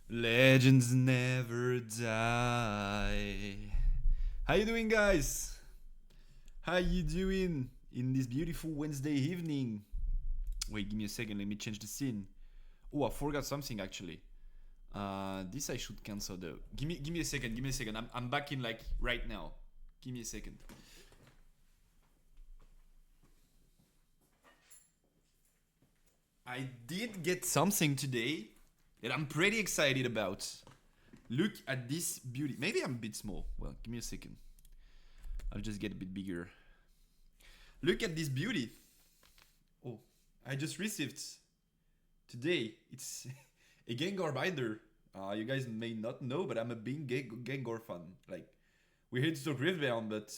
Legends never die. How you doing, guys? How you doing in this beautiful Wednesday evening? Wait, give me a second. Let me change the scene. Oh, I forgot something actually. This I should cancel though. Give me a second. Give me a second. I'm back in like right now. Give me a second. I did get something today that I'm pretty excited about. Look at this beauty. Maybe I'm a bit small. Well, give me a second. I'll just get a bit bigger. Look at this beauty. Oh, I just received today. It's a Gengar binder. You guys may not know, but I'm a big Gengar fan. Like, we're here to talk Riftbound, but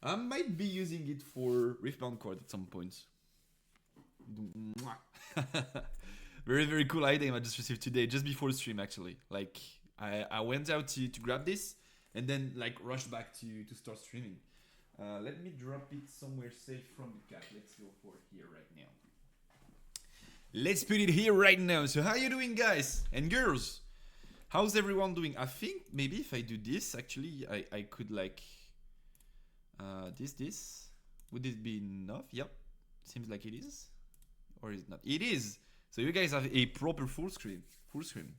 I might be using it for Riftbound card at some point. Very, very cool item I just received today, just before the stream actually. Like, I went out to grab this and then like rushed back to start streaming. Let me drop it somewhere safe from the cat. Let's go for here right now. Let's put it here right now. So how you doing, guys and girls? How's everyone doing? I think maybe if I do this, actually, I could like this. Would it be enough? Yep. Seems like it is. Or is it not? It is. So you guys have a proper full screen. Full screen.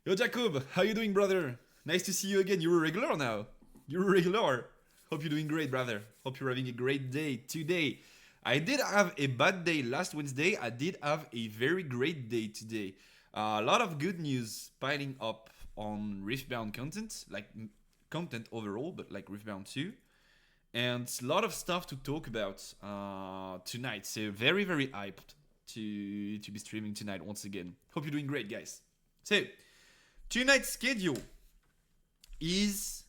Yo, Jacob, how you doing, brother? Nice to see you again. You're a regular now. You're a regular. Hope you're doing great, brother. Hope you're having a great day today. I did have a bad day last Wednesday. I did have a very great day today. A lot of good news piling up on Riftbound content, like content overall, but like Riftbound too. And a lot of stuff to talk about tonight. So very, very hyped to be streaming tonight once again. Hope you're doing great, guys. So tonight's schedule is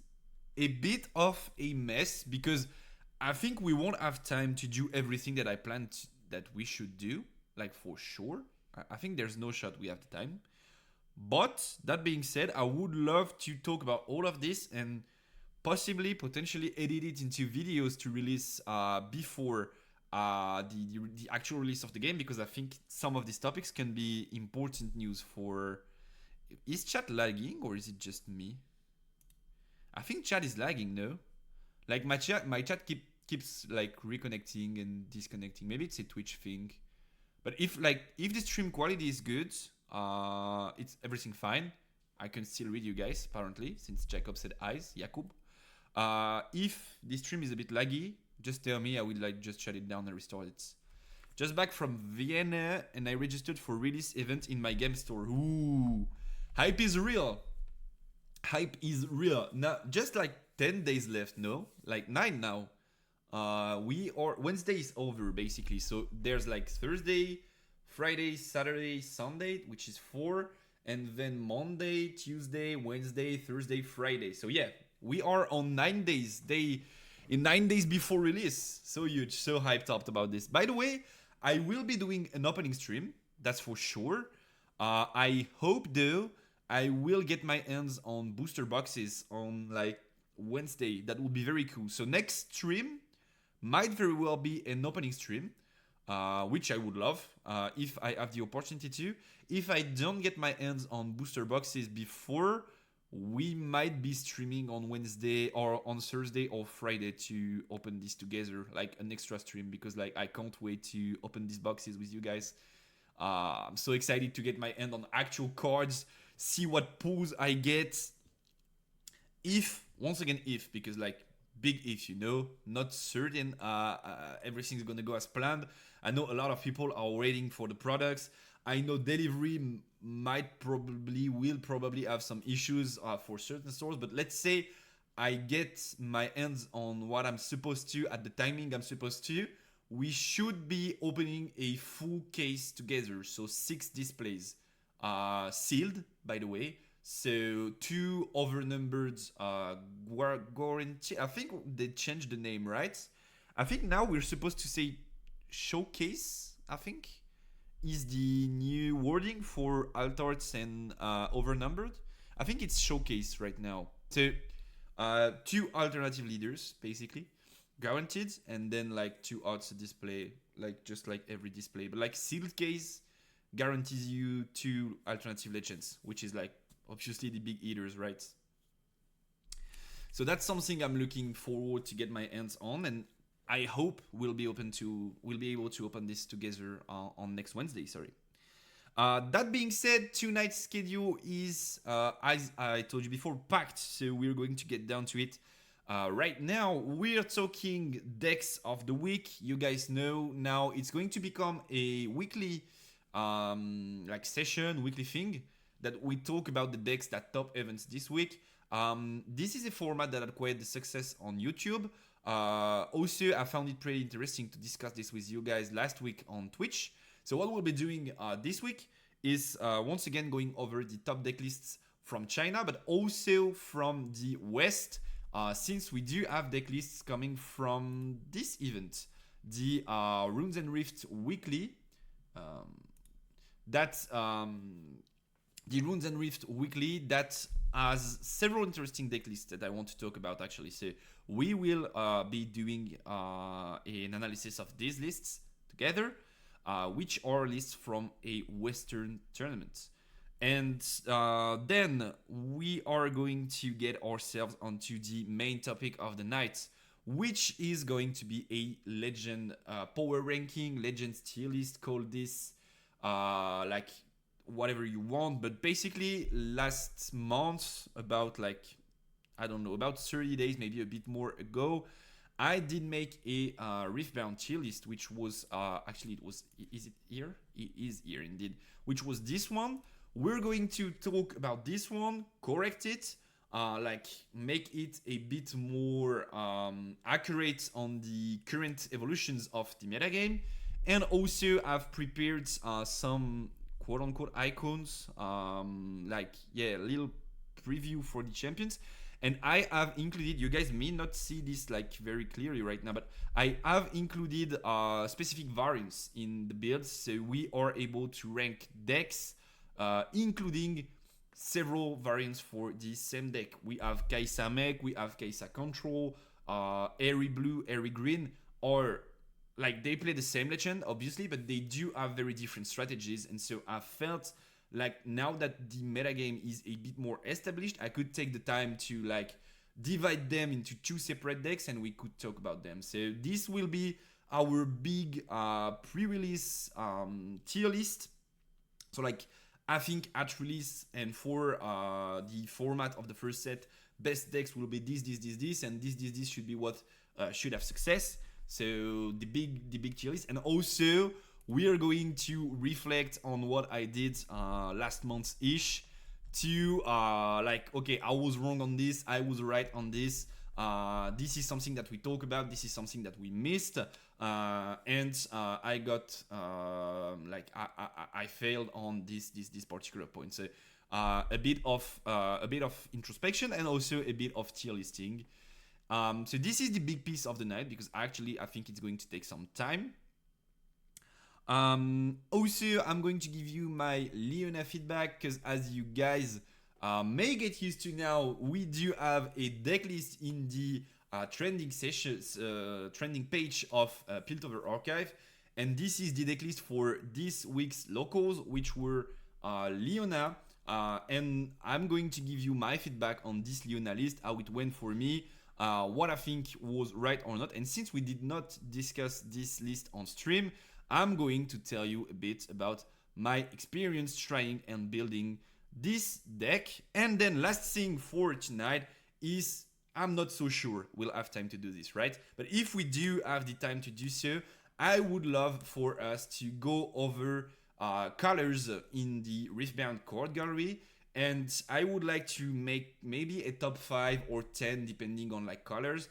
a bit of a mess because I think we won't have time to do everything that I planned that we should do, like for sure. I think there's no shot we have the time. But that being said, I would love to talk about all of this and possibly, potentially edit it into videos to release before the actual release of the game because I think some of these topics can be important news for. Is chat lagging or is it just me? I think chat is lagging, no? Like my chat keeps like reconnecting and disconnecting. Maybe it's a Twitch thing. But if the stream quality is good, it's everything fine. I can still read you guys apparently since Jacob said eyes, Jakub. If the stream is a bit laggy, just tell me. I will like just shut it down and restore it. Just back from Vienna and I registered for release event in my game store. Ooh, hype is real. Hype is real. Now, just like 10 days left, no? Like 9 now. Wednesday is over basically. So there's like Thursday, Friday, Saturday, Sunday, which is 4, and then Monday, Tuesday, Wednesday, Thursday, Friday. So yeah, we are on 9 days. In 9 days before release. So huge, so hyped up about this. By the way, I will be doing an opening stream. That's for sure. I hope though I will get my hands on booster boxes on like Wednesday. That would be very cool. So next stream might very well be an opening stream, which I would love if I have the opportunity to. If I don't get my hands on booster boxes before, we might be streaming on Wednesday or on Thursday or Friday to open this together, like an extra stream, because like I can't wait to open these boxes with you guys. I'm so excited to get my hand on actual cards, see what pulls I get. If, because like big if, not certain everything's gonna go as planned. I know a lot of people are waiting for the products. I know delivery will probably have some issues for certain stores, but let's say I get my hands on what I'm supposed to at the timing I'm supposed to. We should be opening a full case together, so 6 displays, sealed, by the way. So 2 overnumbered guarantee. I think they changed the name, right? I think now we're supposed to say showcase, I think, is the new wording for Altarts and overnumbered. I think it's showcase right now. So 2 alternative leaders, basically, guaranteed, and then like 2 arts display, like just like every display. But like sealed case, guarantees you 2 alternative legends, which is like obviously the big eaters, right? So that's something I'm looking forward to get my hands on, and I hope we'll be able to open this together on next Wednesday. Sorry. That being said, tonight's schedule is, as I told you before, packed. So we're going to get down to it. Right now, we're talking decks of the week. You guys know now it's going to become a weekly session, weekly thing that we talk about the decks that top events this week. This is a format that had quite the success on YouTube. Also, I found it pretty interesting to discuss this with you guys last week on Twitch. So what we'll be doing this week is once again going over the top deck lists from China, but also from the West, since we do have deck lists coming from this event, the Runes and Rift Weekly. The Runes and Rift Weekly that has several interesting deck lists that I want to talk about actually. So we will be doing an analysis of these lists together, which are lists from a Western tournament. And then we are going to get ourselves onto the main topic of the night, which is going to be a legend power ranking, legends tier list, call this like whatever you want. But basically last month, about about 30 days, maybe a bit more ago, I did make a Riftbound tier list, which was is it here? It is here indeed, which was this one. We're going to talk about this one, correct it, make it a bit more accurate on the current evolutions of the metagame, and also I've prepared some quote-unquote icons, a little preview for the champions. And I have included, you guys may not see this very clearly right now, but I have included specific variants in the builds, so we are able to rank decks, including several variants for the same deck. We have Kai'Sa Mech, we have Kai'Sa Control, Airy Blue, Airy Green, or they play the same legend, obviously, but they do have very different strategies. And so I felt like now that the metagame is a bit more established, I could take the time to divide them into 2 separate decks and we could talk about them. So this will be our big pre-release tier list. So I think at release and for the format of the first set, best decks will be this, and this should be what should have success. So the big tier list. And also we are going to reflect on what I did last month-ish to okay, I was wrong on this, I was right on this. This is something that we talk about, this is something that we missed, and I got I failed on this particular point. So a bit of introspection and also a bit of tier listing. So this is the big piece of the night, because actually I think it's going to take some time. Also, I'm going to give you my Leona feedback, because as you guys may get used to now, we do have a deck list in the trending page of Piltover Archive, and this is the deck list for this week's locals, which were Leona, and I'm going to give you my feedback on this Leona list, how it went for me, what I think was right or not. And since we did not discuss this list on stream, I'm going to tell you a bit about my experience trying and building this deck. And then last thing for tonight is, I'm not so sure we'll have time to do this, right? But if we do have the time to do so, I would love for us to go over colors in the Riftbound card gallery. And I would like to make maybe a top 5 or 10, depending on colors,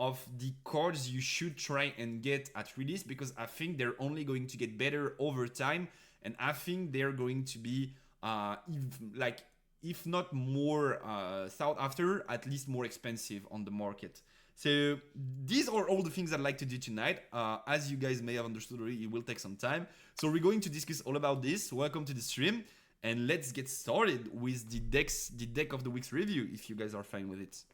of the cards you should try and get at release, because I think they're only going to get better over time, and I think they're going to be if not more sought after, at least more expensive on the market. So these are all the things I'd like to do tonight. As you guys may have understood already, it will take some time, so we're going to discuss all about this. Welcome to the stream, and let's get started with the deck of the week's review, if you guys are fine with it.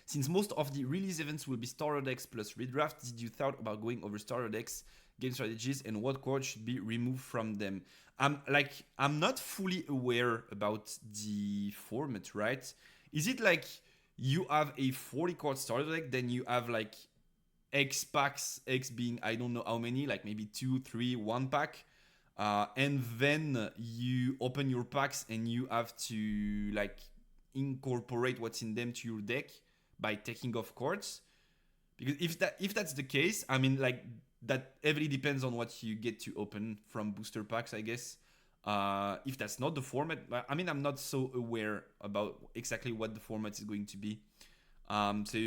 Since most of the release events will be starter decks plus redraft, did you thought about going over starter decks, game strategies, and what cards should be removed from them? I'm not fully aware about the format, right? Is it like you have a 40 card starter deck, then you have like X packs, X being I don't know how many, like maybe 2, 3, 1 pack, and then you open your packs and you have to like incorporate what's in them to your deck by taking off cards? Because if that's the case, I mean, like, that heavily depends on what you get to open from booster packs, I guess. If that's not the format, I mean, I'm not so aware about exactly what the format is going to be. So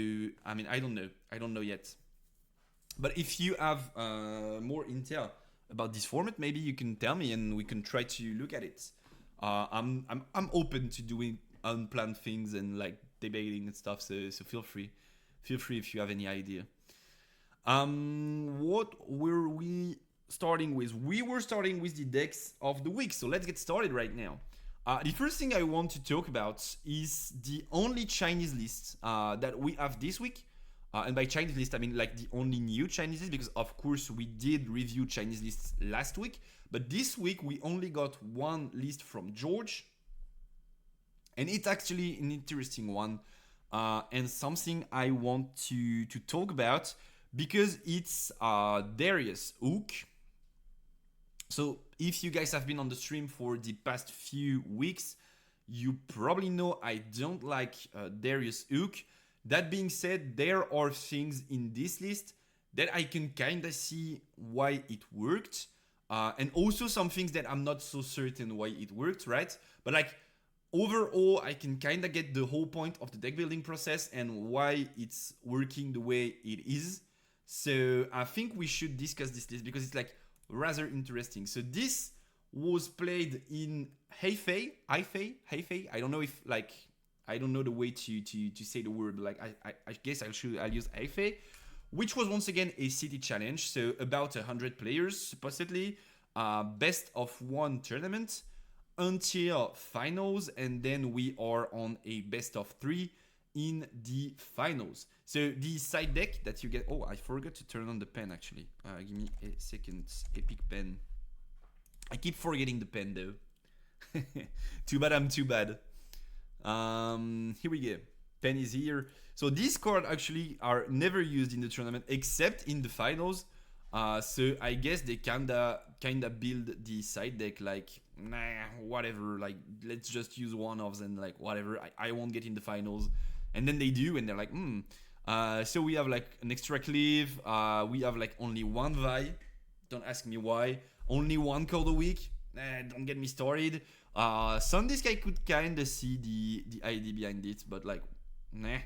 I mean, I don't know yet. But if you have more intel about this format, maybe you can tell me and we can try to look at it. I'm open to doing unplanned things and like debating and stuff. So feel free if you have any idea. What were we starting with? We were starting with the decks of the week. So let's get started right now. The first thing I want to talk about is the only Chinese list that we have this week. And by Chinese list, I mean like the only new Chinese list, because of course we did review Chinese lists last week. But this week we only got one list from George. And it's actually an interesting one. And something I want to talk about, because it's Darius Hook. So if you guys have been on the stream for the past few weeks, you probably know I don't like Darius Hook. That being said, there are things in this list that I can kind of see why it worked. And also some things that I'm not so certain why it worked, right? But like, overall, I can kind of get the whole point of the deck building process and why it's working the way it is. So I think we should discuss this list because it's like rather interesting. So this was played in Heifei. I don't know if like, I don't know the way to say the word, but like I guess I'll use Heifei, which was once again a city challenge. So about 100 players supposedly, best of 1 tournament until finals, and then we are on a best of 3 in the finals. So the side deck that you get, oh, I forgot to turn on the pen actually. Give me a second. Epic pen. I keep forgetting the pen though. Too bad I'm too bad. Here we go. Pen is here. So these cards actually are never used in the tournament except in the finals. So I guess they kinda build the side deck like, nah, whatever, like let's just use one of them, like whatever, I won't get in the finals. And then they do, and they're like, so we have like an extra cleave, we have like only one Vi, don't ask me why, only one card a week, don't get me started. Some this guy could kinda see the idea behind it, but like, nah.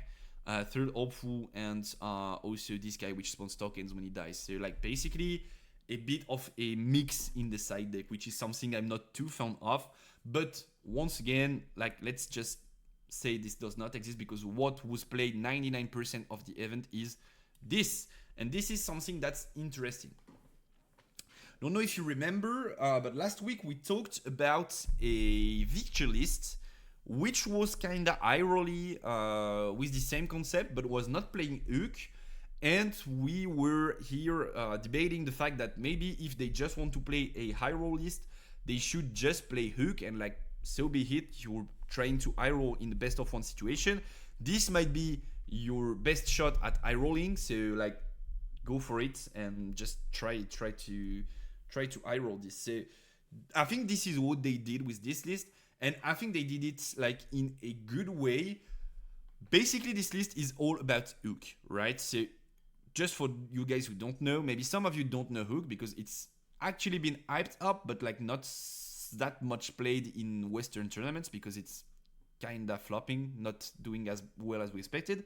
Third hopeful, and also this guy which spawns tokens when he dies. So like basically a bit of a mix in the side deck, which is something I'm not too fond of. But once again, like, let's just say this does not exist, because what was played 99% of the event is this. And this is something that's interesting. Don't know if you remember, but last week we talked about a victory list which was kinda eye-rolly with the same concept, but was not playing Hook. And we were here debating the fact that maybe if they just want to play a high roll list, they should just play Hook, and like, so be it, you're trying to high roll in the best of 1 situation. This might be your best shot at high rolling, so like, go for it and just try to high roll this. So I think this is what they did with this list. And I think they did it like in a good way. Basically, this list is all about Hook, right? So just for you guys who don't know, maybe some of you don't know Hook because it's actually been hyped up, but like not that much played in Western tournaments because it's kinda flopping, not doing as well as we expected.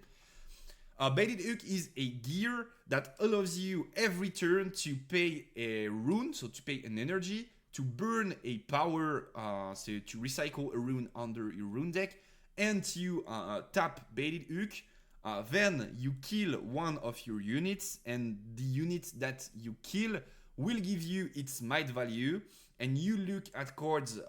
Baited Hook is a gear that allows you every turn to pay a rune, so to pay an energy, to burn a power, so to recycle a rune under your rune deck, and to tap Baited Hook. Then you kill one of your units, and the unit that you kill will give you its might value, and you look at cards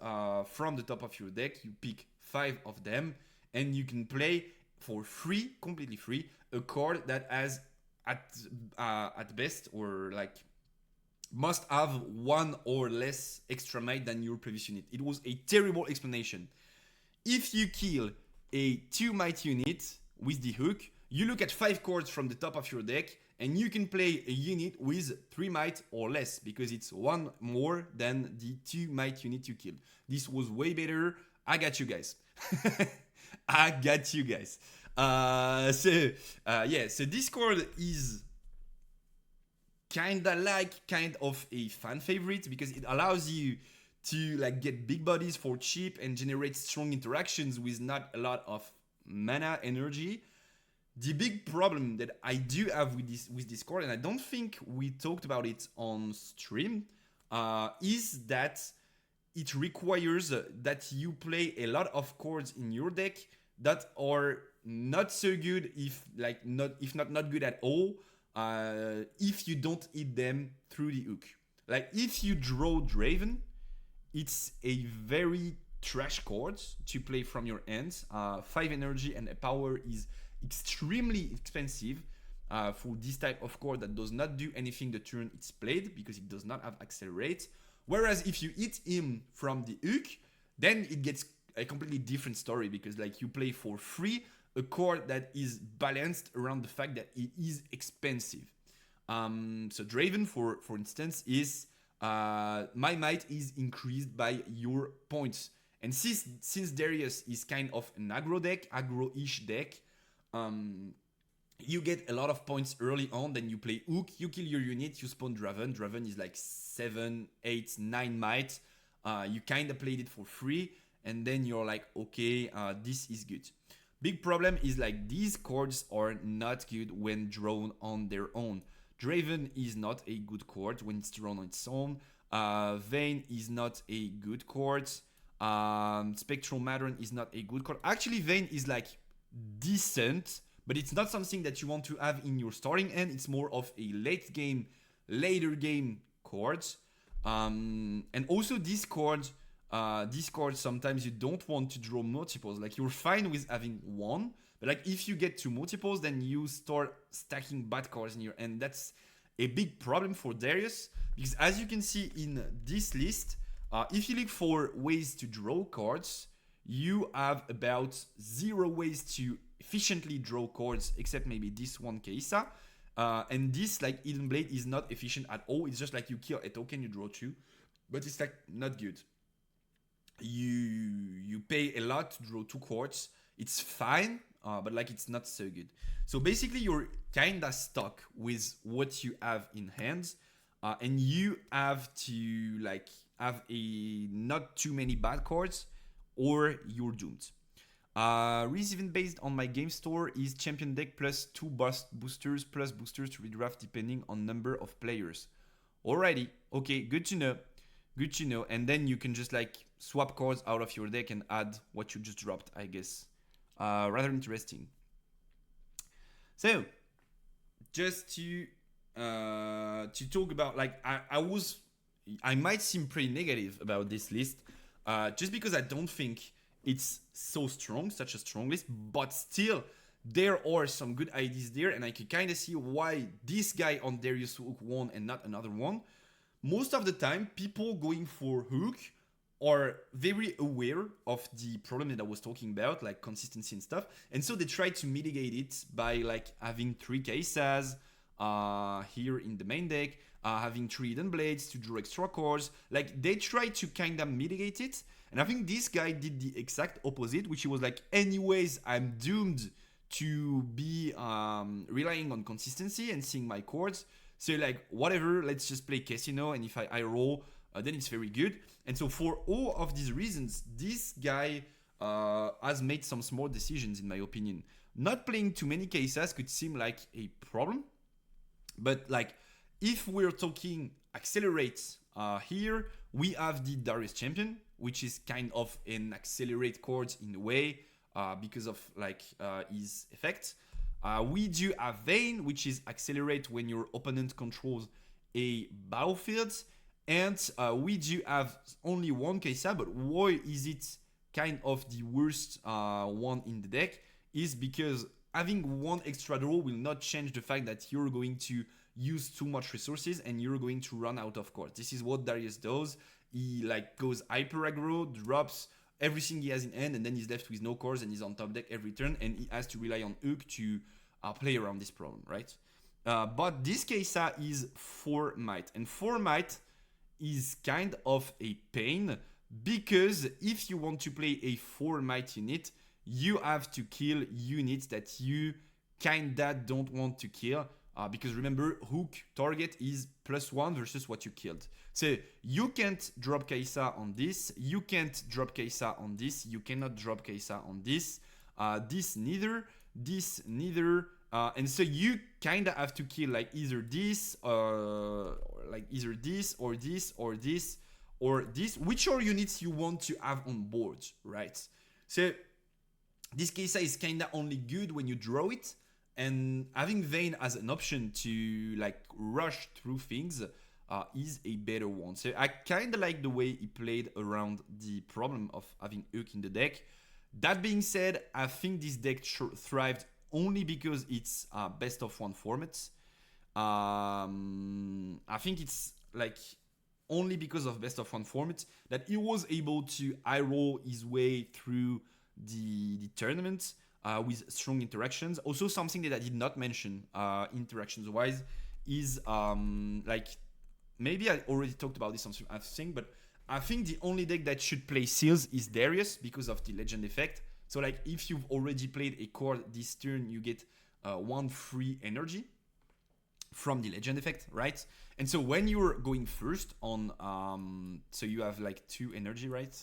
from the top of your deck, you pick 5 of them, and you can play for free, completely free, a card that has at best or like must have one or less extra might than your previous unit. It was a terrible explanation. If you kill a 2 might unit with the hook, you look at 5 cards from the top of your deck and you can play a unit with 3 might or less because it's one more than the 2 might unit you killed. This was way better. I got you guys. I got you guys. So this card is kind of a fan favorite because it allows you to like get big bodies for cheap and generate strong interactions with not a lot of mana energy. The big problem that I do have with this card, and I don't think we talked about it on stream, is that it requires that you play a lot of cards in your deck that are not so good, if not good at all, if you don't hit them through the hook. Like if you draw Draven, it's a very trash card to play from your hands. 5 energy and a power is extremely expensive for this type of card that does not do anything the turn it's played because it does not have accelerate. Whereas if you hit him from the hook, then it gets a completely different story because like you play for free a card that is balanced around the fact that it is expensive. So Draven, for instance, is my might is increased by your points. And since Darius is kind of an aggro-ish deck, you get a lot of points early on. Then you play hook, you kill your unit, you spawn Draven. Draven is like 7, 8, 9 might. You kind of played it for free, and then you're like, okay, this is good. Big problem is like these cards are not good when drawn on their own. Draven is not a good card when it's drawn on its own. Vayne is not a good card. Spectral Mattern is not a good card. Actually, Vayne is like decent, but it's not something that you want to have in your starting end. It's more of a later game card. And also this card sometimes you don't want to draw multiples. Like you're fine with having one, but like if you get to multiples, then you start stacking bad cards in your end. That's a big problem for Darius because as you can see in this list, if you look for ways to draw cards, you have about 0 ways to efficiently draw cards, except maybe this one Kaisa. And this like Hidden Blade is not efficient at all. It's just like you kill a token, you draw 2, but it's like not good. You pay a lot to draw 2 cards. It's fine, but like it's not so good. So basically you're kinda stuck with what you have in hands, and you have to like have a not too many bad cards or you're doomed. Receiving based on my game store is champion deck plus 2 boosters plus boosters to redraft depending on number of players. Alrighty, okay, good to know. Good to know. And then you can just like swap cards out of your deck and add what you just dropped, I guess. Rather interesting. So, just to talk about like I might seem pretty negative about this list, just because I don't think it's so strong, such a strong list, but still there are some good ideas there, and I can kind of see why this guy on Darius Hook won and not another one. Most of the time, people going for Hook are very aware of the problem that I was talking about, like consistency and stuff, and so they try to mitigate it by like having 3 Kaisas here in the main deck, having 3 Hidden Blades to draw extra cards. Like they try to kind of mitigate it, and I think this guy did the exact opposite, which he was like, anyways, I'm doomed to be relying on consistency and seeing my cards. So like, whatever, let's just play Casino, and if I roll, then it's very good. And so for all of these reasons, this guy has made some smart decisions, in my opinion. Not playing too many Kaisas could seem like a problem, but like, if we're talking accelerate here, we have the Darius Champion, which is kind of an accelerate card in a way because of like his effect. We do have Vayne, which is accelerate when your opponent controls a battlefield. And we do have only 1 Kaisa, but why is it kind of the worst one in the deck? is because having one extra draw will not change the fact that you're going to use too much resources and you're going to run out of cards. This is what Darius does. He like goes hyper aggro, drops everything he has in hand, and then he's left with no cards and he's on top deck every turn, and he has to rely on Hook to play around this problem, right? But this Kaisa is 4 might, and 4 might is kind of a pain because if you want to play a 4 might unit, you have to kill units that you kinda don't want to kill. Because remember, Hook target is +1 versus what you killed. So you can't drop Kaisa on this, you can't drop Kaisa on this, you cannot drop Kaisa on this, this neither, and so you kinda have to kill like either this, or this, or this, or this, or this, which are units you want to have on board, right? So this Kaisa is kinda only good when you draw it, and having Vayne as an option to like rush through things is a better one. So I kinda like the way he played around the problem of having Hook in the deck. That being said, I think this deck thrived only because it's best of 1 format. I think it's like only because of best of 1 format that he was able to high roll his way through the tournament with strong interactions. Also, something that I did not mention interactions wise is like, maybe I already talked about this on I think, but I think the only deck that should play Seals is Darius because of the legend effect. So like if you've already played a card this turn, you get 1 free energy from the legend effect, right? And so when you're going first on, so you have like 2 energy, right?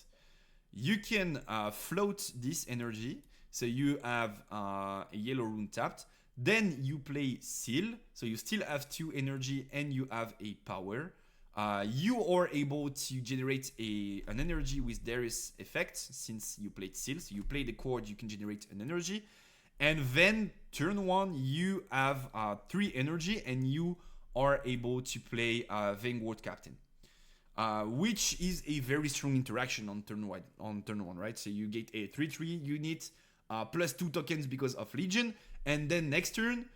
You can float this energy. So you have a yellow rune tapped. Then you play Seal. So you still have 2 energy and you have a power. You are able to generate an energy with Darius effect since you played Seal. So you play the card, you can generate an energy. And then turn 1, you have 3 energy and you are able to play Vanguard Captain. Which is a very strong interaction on turn 1, right? So you get a 3/3 unit plus 2 tokens because of Legion, and then next turn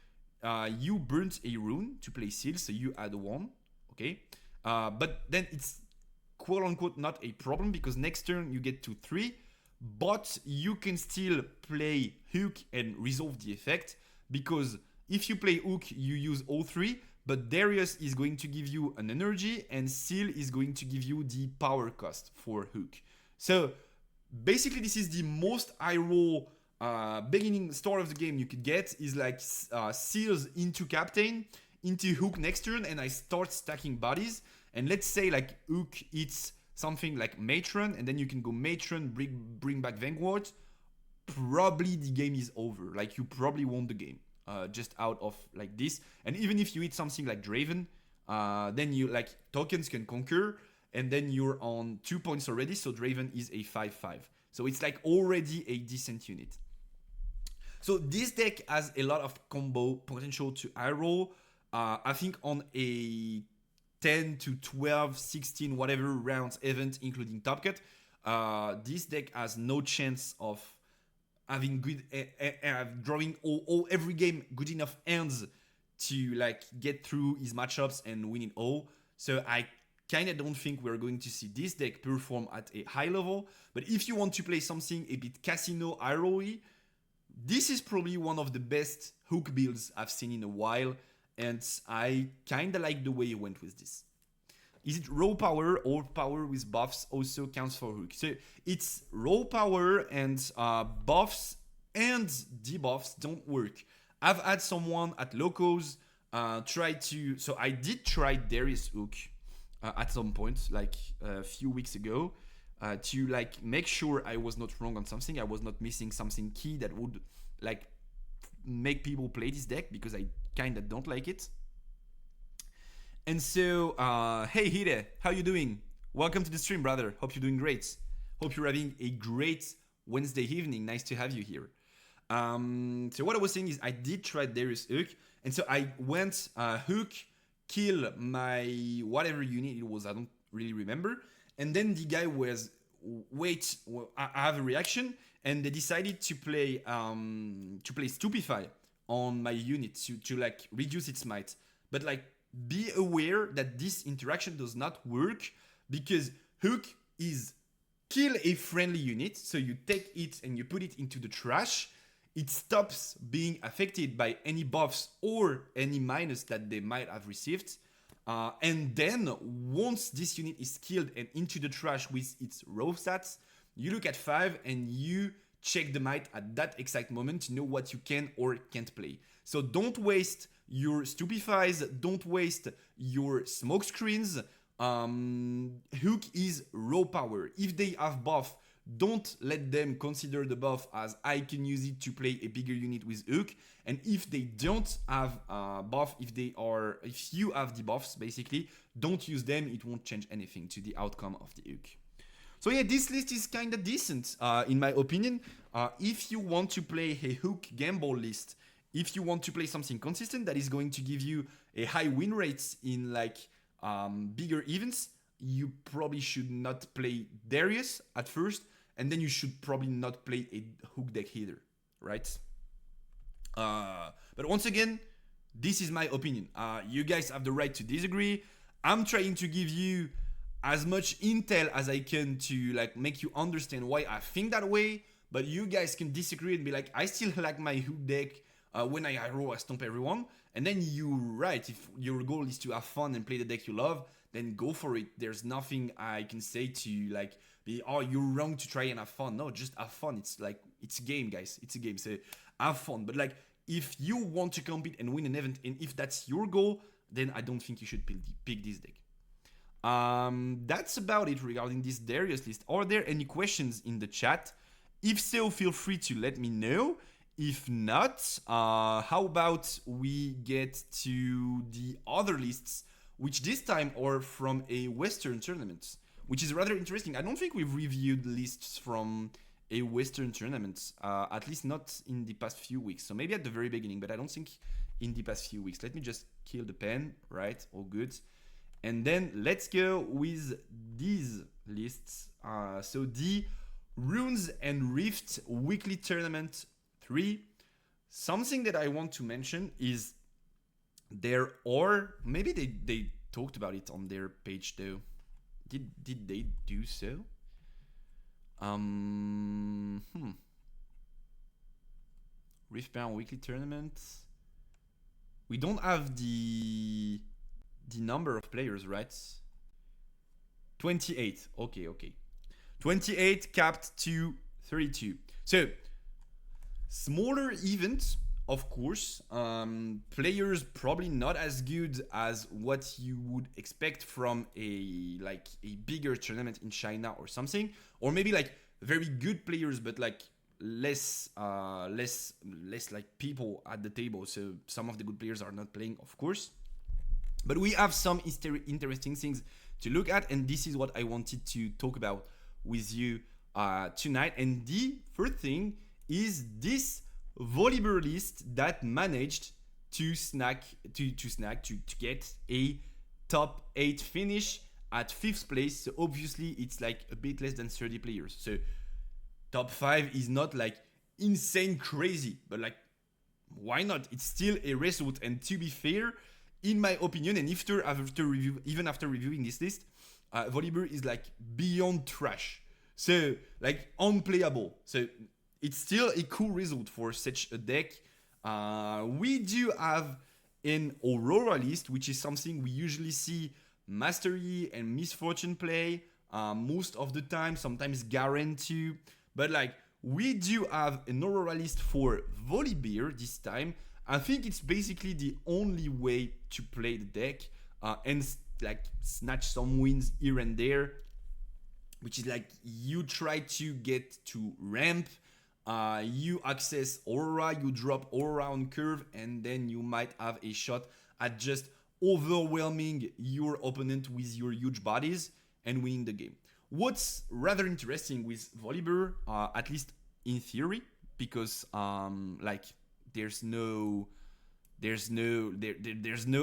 you burnt a rune to play Seal, so you add 1, okay? But then it's quote unquote not a problem because next turn you get to 3, but you can still play Hook and resolve the effect because if you play Hook, you use all 3. But Darius is going to give you an energy and Seal is going to give you the power cost for Hook. So basically this is the most high roll beginning start of the game you could get is like Seals into Captain, into Hook next turn, and I start stacking bodies. And let's say like Hook hits something like Matron, and then you can go Matron, bring back Vanguard. Probably the game is over. Like you probably won the game. Just out of like this, and even if you hit something like Draven, then you like tokens can conquer, and then you're on 2 points already. So Draven is a 5/5, so it's like already a decent unit. So this deck has a lot of combo potential to high roll. I think on a 10 to 12, 16, whatever rounds event, including Top Cut, this deck has no chance of having good drawing every game good enough hands to like get through his matchups and win it all. So I kind of don't think we're going to see this deck perform at a high level. But if you want to play something a bit casino ROE, this is probably one of the best Hook builds I've seen in a while, and I kind of like the way he went with this. Is it raw power or power with buffs also counts for Hook? So it's raw power and buffs and debuffs don't work. I've had someone at locals try to... So I did try Darius Hook at some point, like a few weeks ago, to like make sure I was not wrong on something. I was not missing something key that would like make people play this deck because I kind of don't like it. And so, hey Hide, how you doing? Welcome to the stream, brother. Hope you're doing great. Hope you're having a great Wednesday evening. Nice to have you here. So what I was saying is I did try Darius Hook. And so I went Hook, kill my whatever unit it was. I don't really remember. And then the guy was, wait, I have a reaction. and they decided to play Stupefy on my unit to like reduce its might. But like be aware that this interaction does not work because Hook is kill a friendly unit, so you take it and you put it into the trash. It stops being affected by any buffs or any minus that they might have received. And then once this unit is killed and into the trash with its raw stats, you look at 5 and you check the might at that exact moment to know what you can or can't play. So don't waste your stupefies, don't waste your smoke screens. Hook is raw power. If they have buff, don't let them consider the buff as I can use it to play a bigger unit with Hook. And if they don't have buff, if you have the buffs, basically, don't use them. It won't change anything to the outcome of the Hook. So yeah, this list is kind of decent, in my opinion. If you want to play a Hook gamble list, if you want to play something consistent that is going to give you a high win rate in like bigger events, you probably should not play Darius at first, and then you should probably not play a Hook deck either, right? But once again, this is my opinion. You guys have the right to disagree. I'm trying to give you as much intel as I can to like make you understand why I think that way, but you guys can disagree and be like, I still like my Hook deck. When I hero, I stomp everyone. And then you're right. If your goal is to have fun and play the deck you love, then go for it. There's nothing I can say to like be, oh, you're wrong to try and have fun. No, just have fun. It's like, it's a game, guys. It's a game. So have fun. But like, if you want to compete and win an event, and if that's your goal, then I don't think you should pick this deck. That's about it regarding this Darius list. Are there any questions in the chat? If so, feel free to let me know. If not, how about we get to the other lists, which this time are from a Western tournament, which is rather interesting. I don't think we've reviewed lists from a Western tournament, at least not in the past few weeks. So maybe at the very beginning, but I don't think in the past few weeks. Let me just kill the pen, right? All good. And then let's go with these lists. So the Runes and Rift weekly tournament 3. Something that I want to mention is there are, maybe they talked about it on their page though. Did they do so? Riftbound weekly tournament. We don't have the number of players, right? 28. Okay. 28 capped to 32. So smaller events, of course. Players probably not as good as what you would expect from a bigger tournament in China or something, or maybe like very good players, but like less like people at the table. So some of the good players are not playing, of course. But we have some interesting things to look at, and this is what I wanted to talk about with you tonight. And the first thing is this Volibear list that managed to get a top 8 finish at 5th place. So obviously it's like a bit less than 30 players. So top 5 is not like insane crazy, but like why not? It's still a result. And to be fair, in my opinion, and even after reviewing this list, Volibear is like beyond trash. So like unplayable. So it's still a cool result for such a deck. We do have an Aurora list, which is something we usually see Mastery and Misfortune play most of the time, sometimes Garen too. But like we do have an Aurora list for Volibear this time. I think it's basically the only way to play the deck and like snatch some wins here and there, which is like you try to get to ramp, you access Aurora, you drop Aurora on curve, and then you might have a shot at just overwhelming your opponent with your huge bodies and winning the game. What's rather interesting with Volibear, at least in theory, because like there's no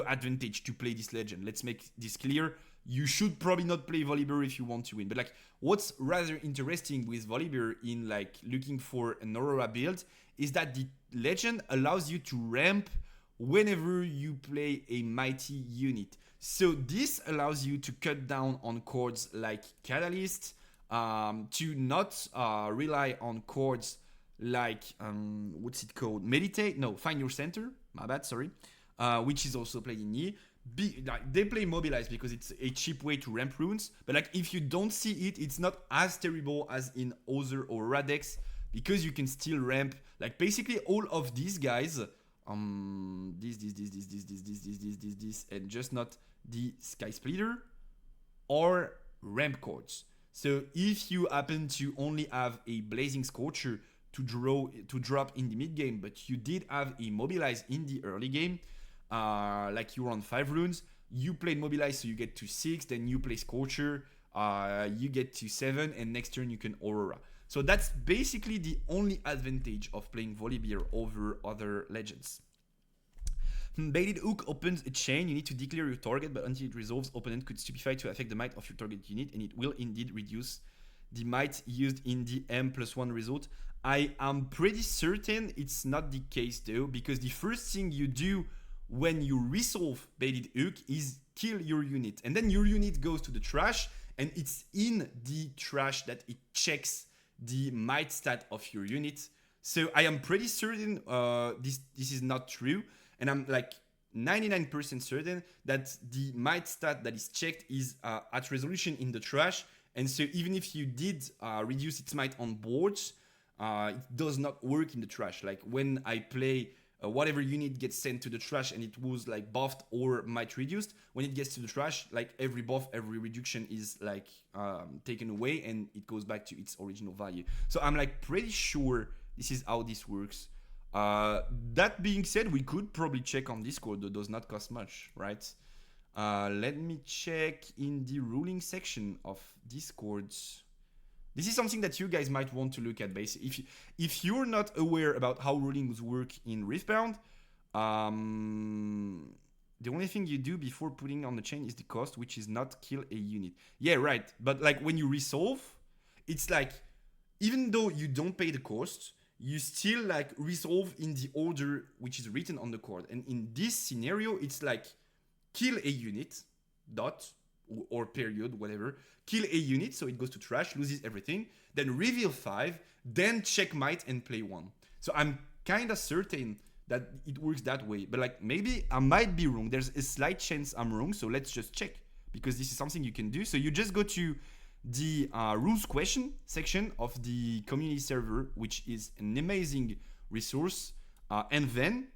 advantage to play this legend. Let's make this clear. you should probably not play Volibear if you want to win. But like, what's rather interesting with Volibear in like looking for an Aurora build is that the legend allows you to ramp whenever you play a mighty unit. So this allows you to cut down on cards like Catalyst, to not rely on cards like, what's it called? Meditate? No, Find Your Center. My bad, sorry. Which is also played in Yi. They play Mobilize because it's a cheap way to ramp runes. But like, if you don't see it, it's not as terrible as in Other or Radex, because you can still ramp like basically all of these guys. This, and just not the Sky Splitter or ramp cards. So if you happen to only have a Blazing Scorcher to drop in the mid game, but you did have a Mobilize in the early game, like you were on 5 runes, you played Mobilize, so you get to 6, then you play Scorcher, you get to 7, and next turn you can Aurora. So that's basically the only advantage of playing Volibear over other legends. Baited Hook opens a chain. You need to declare your target, but until it resolves, opponent could stupefy to affect the might of your target unit, and it will indeed reduce the might used in the M+1 result. I am pretty certain it's not the case though, because the first thing you do when you resolve Baited Hook is kill your unit, and then your unit goes to the trash, and it's in the trash that it checks the might stat of your unit. So I am pretty certain this is not true. And I'm like 99% certain that the might stat that is checked is at resolution in the trash. And so even if you did reduce its might on boards, it does not work in the trash. Like when I play whatever unit gets sent to the trash and it was like buffed or might reduced, when it gets to the trash, like every buff, every reduction is like taken away and it goes back to its original value. So I'm like pretty sure this is how this works. That being said, we could probably check on Discord, though it does not cost much, right? Let me check in the ruling section of Discord. This is something that you guys might want to look at. Basically, if you're not aware about how rulings work in Riftbound, the only thing you do before putting on the chain is the cost, which is not kill a unit. Yeah, right. But like when you resolve, it's like even though you don't pay the cost, you still like resolve in the order which is written on the card. And in this scenario, it's like kill a unit, dot, or period, whatever. Kill a unit, so it goes to trash, loses everything. Then reveal 5, then check might and play 1. So I'm kind of certain that it works that way. But like maybe I might be wrong. There's a slight chance I'm wrong. So let's just check, because this is something you can do. So you just go to the rules question section of the community server, which is an amazing resource, and then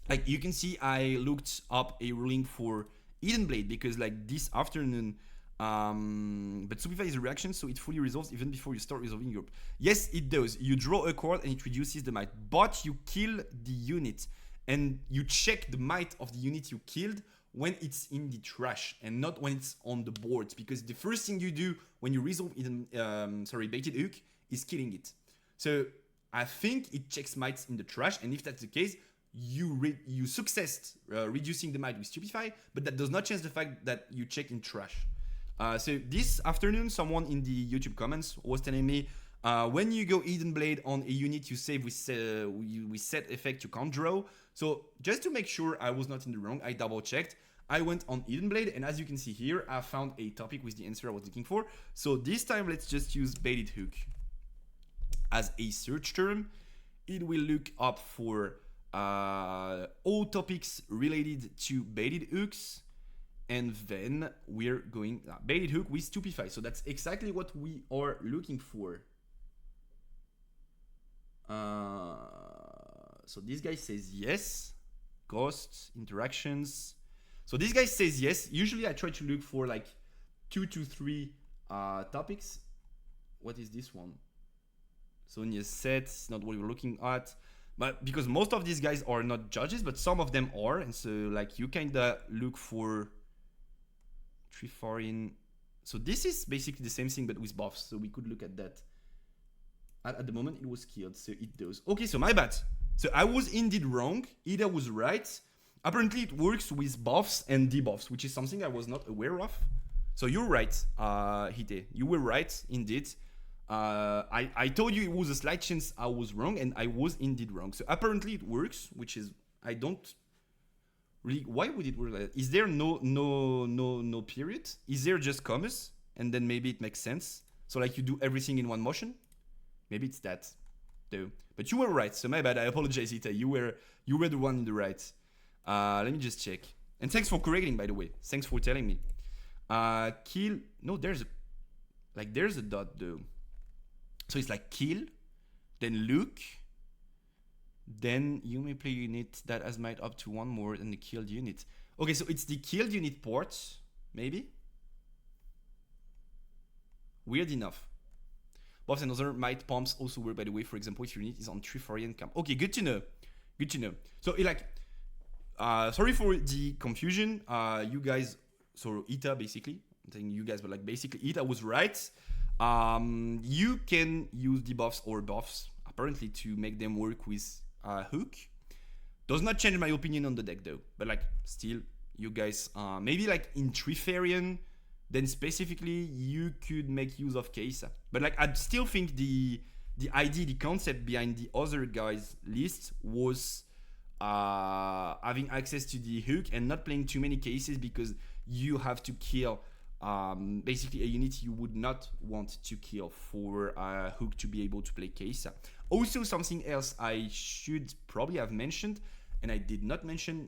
like you can see I looked up a ruling for Eden Blade, because like this afternoon, but Stupefy is a reaction, so it fully resolves even before you start resolving your... Yes, it does. You draw a card and it reduces the might, but you kill the unit and you check the might of the unit you killed when it's in the trash and not when it's on the board, because the first thing you do when you resolve Baited Hook is killing it. So I think it checks mights in the trash, and if that's the case, you successed reducing the might with Stupefy, but that does not change the fact that you check in trash. So this afternoon, someone in the YouTube comments was telling me, when you go Eden Blade on a unit you save with set effect, you can't draw. So just to make sure I was not in the wrong, I double checked. I went on Eden Blade, and as you can see here, I found a topic with the answer I was looking for. So this time, let's just use Baited Hook as a search term. It will look up for all topics related to Baited Hooks. And then we're going Baited Hook with Stupefy. So that's exactly what we are looking for. So this guy says yes. Costs, interactions. So this guy says yes. Usually I try to look for like 2 to 3 topics. What is this one? Sonia's set, it's not what we're looking at. But because most of these guys are not judges, but some of them are. And so like you kinda look for 3 foreign. So this is basically the same thing but with buffs. So we could look at that. At the moment it was killed, so it does. Okay, so my bad. So I was indeed wrong. Ida was right. Apparently it works with buffs and debuffs, which is something I was not aware of. So you're right, Hite. You were right, indeed. I told you it was a slight chance I was wrong, and I was indeed wrong. So apparently it works, which is I don't really. Why would it work like that? Is there no period? Is there just commas, and then maybe it makes sense? So like you do everything in one motion. Maybe it's that, though. But you were right. So my bad. I apologize, Ita. You were the one in the right. Let me just check. And thanks for correcting, by the way. Thanks for telling me. Kill. No, there's a dot though. So it's like kill, then look, then you may play unit that has might up to one more than the killed unit. Okay, so it's the killed unit port, maybe? Weird enough. Buffs and other might pumps also work, by the way, for example, if your unit is on Triforian camp. Okay, good to know. Good to know. So, like, sorry for the confusion. You guys, so Ita, basically. I'm saying you guys, but like, basically, Ita was right. You can use debuffs or buffs, apparently, to make them work with Hook. Does not change my opinion on the deck, though. But, like, still, you guys, maybe, like, in Trifarian, then specifically, you could make use of Kaisa. But, like, I still think the idea, the concept behind the other guys' list was having access to the Hook and not playing too many cases because you have to kill basically a unit you would not want to kill for Hook to be able to play Kaisa. Also, something else I should probably have mentioned, and I did not mention,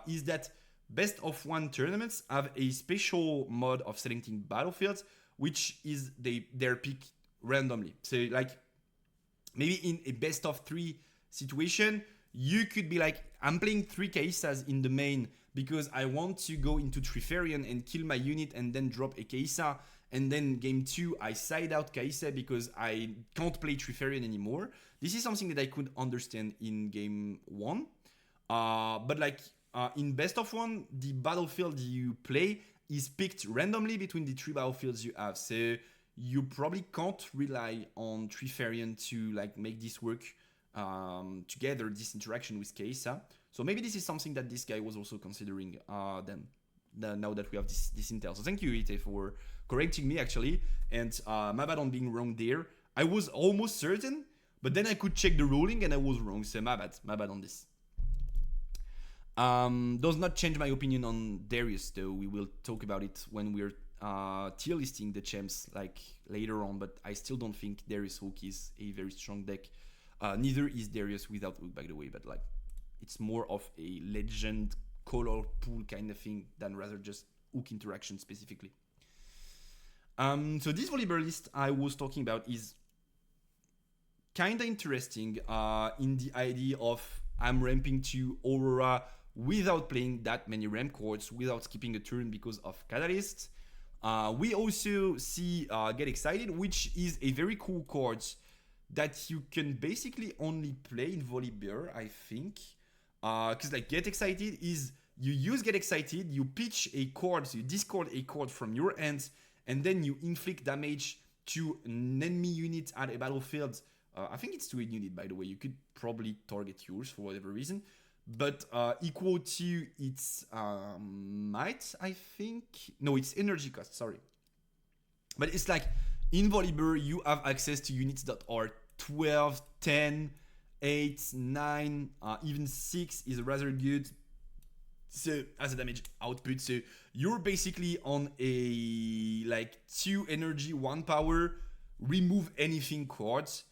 is that best of one tournaments have a special mode of selecting battlefields, which is they're picked randomly. So like maybe in a best of three situation, you could be like, I'm playing 3 Kaisas in the main because I want to go into Trifarian and kill my unit and then drop a Kaisa. And then game 2, I side out Kaisa because I can't play Trifarian anymore. This is something that I could understand in game 1. But like in best of one, the battlefield you play is picked randomly between the 3 battlefields you have. So you probably can't rely on Trifarian to like make this work together, this interaction with Kaisa. So maybe this is something that this guy was also considering now that we have this intel. So thank you, Ite, for correcting me actually. And my bad on being wrong there. I was almost certain, but then I could check the ruling and I was wrong. So my bad on this. Does not change my opinion on Darius though. We will talk about it when we're tier listing the champs like later on, but I still don't think Darius Hook is a very strong deck. Neither is Darius without Hook, by the way, but like it's more of a legend color pool kind of thing than rather just Hook interaction specifically. So this Volibear list I was talking about is kind of interesting in the idea of I'm ramping to Aurora without playing that many ramp cards, without skipping a turn because of Catalyst. We also see Get Excited, which is a very cool card that you can basically only play in Volibear, I think. Because like Get Excited is, you use Get Excited, you pitch a card, so you discard a card from your hands, and then you inflict damage to an enemy unit at a battlefield. I think it's to a unit, by the way. You could probably target yours for whatever reason. But equal to its might, I think. No, it's energy cost, sorry. But it's like, in Volibear, you have access to units that are 12, 10, 8, 9, even 6 is rather good. So, as a damage output. So, you're basically on a, like, 2 energy, 1 power, remove anything cards.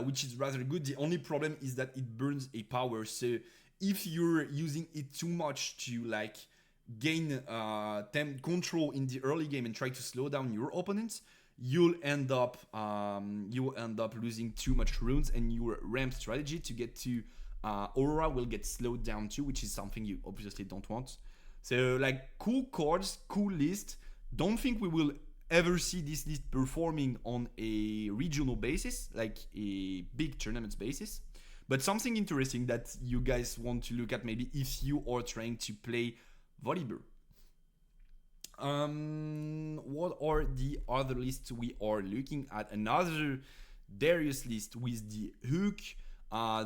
Which is rather good. The only problem is that it burns a power. So if you're using it too much to like gain control in the early game and try to slow down your opponents, you'll end up losing too much runes, and your ramp strategy to get to Aurora will get slowed down too, which is something you obviously don't want. So like cool cards, cool list. Don't think we will ever see this list performing on a regional basis, like a big tournaments basis. But something interesting that you guys want to look at maybe if you are trying to play Volibear. What are the other lists we are looking at? Another Darius list with the Hook.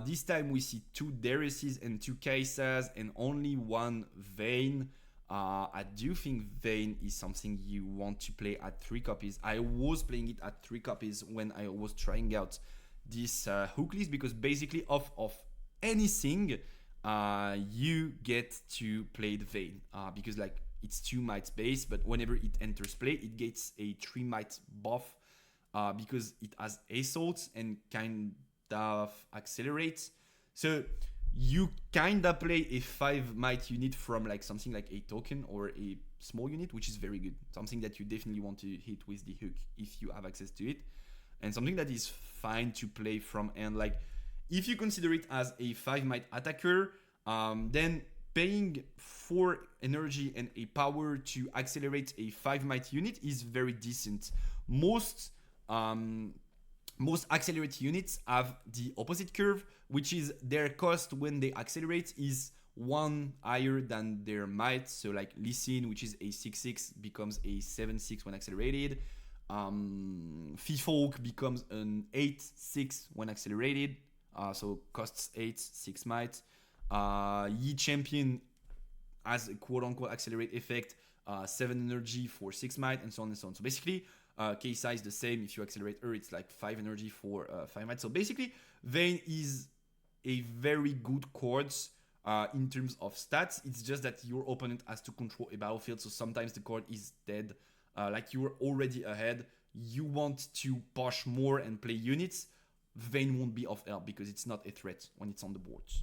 This time we see 2 Dariuses and 2 Kaisas and only 1 Vayne. I do think Vayne is something you want to play at 3 copies. I was playing it at 3 copies when I was trying out this hook list, because basically off of anything you get to play the Vayne, because like it's 2 might base, but whenever it enters play it gets a 3 might buff, because it has assault and kind of accelerates. So you kinda play a 5 might unit from like something like a token or a small unit, which is very good. Something that you definitely want to hit with the hook if you have access to it, and something that is fine to play from. And like if you consider it as a 5 might attacker, then paying 4 energy and a power to accelerate a 5 might unit is very decent. Most accelerate units have the opposite curve, which is their cost when they accelerate is 1 higher than their might. So like Lee Sin, which is a 6/6, becomes a 7/6 when accelerated. Fifok becomes an 8/6 when accelerated, so costs 8, 6 might. Yi Champion has a quote-unquote accelerate effect, 7 energy for 6 might, and so on and so on. So basically, K-Size the same. If you accelerate her, it's like 5 energy for 5 might. So basically, Vayne is a very good chords in terms of stats. It's just that your opponent has to control a battlefield, so sometimes the chord is dead. Like you're already ahead, you want to push more and play units, Vayne won't be of help because it's not a threat when it's on the boards.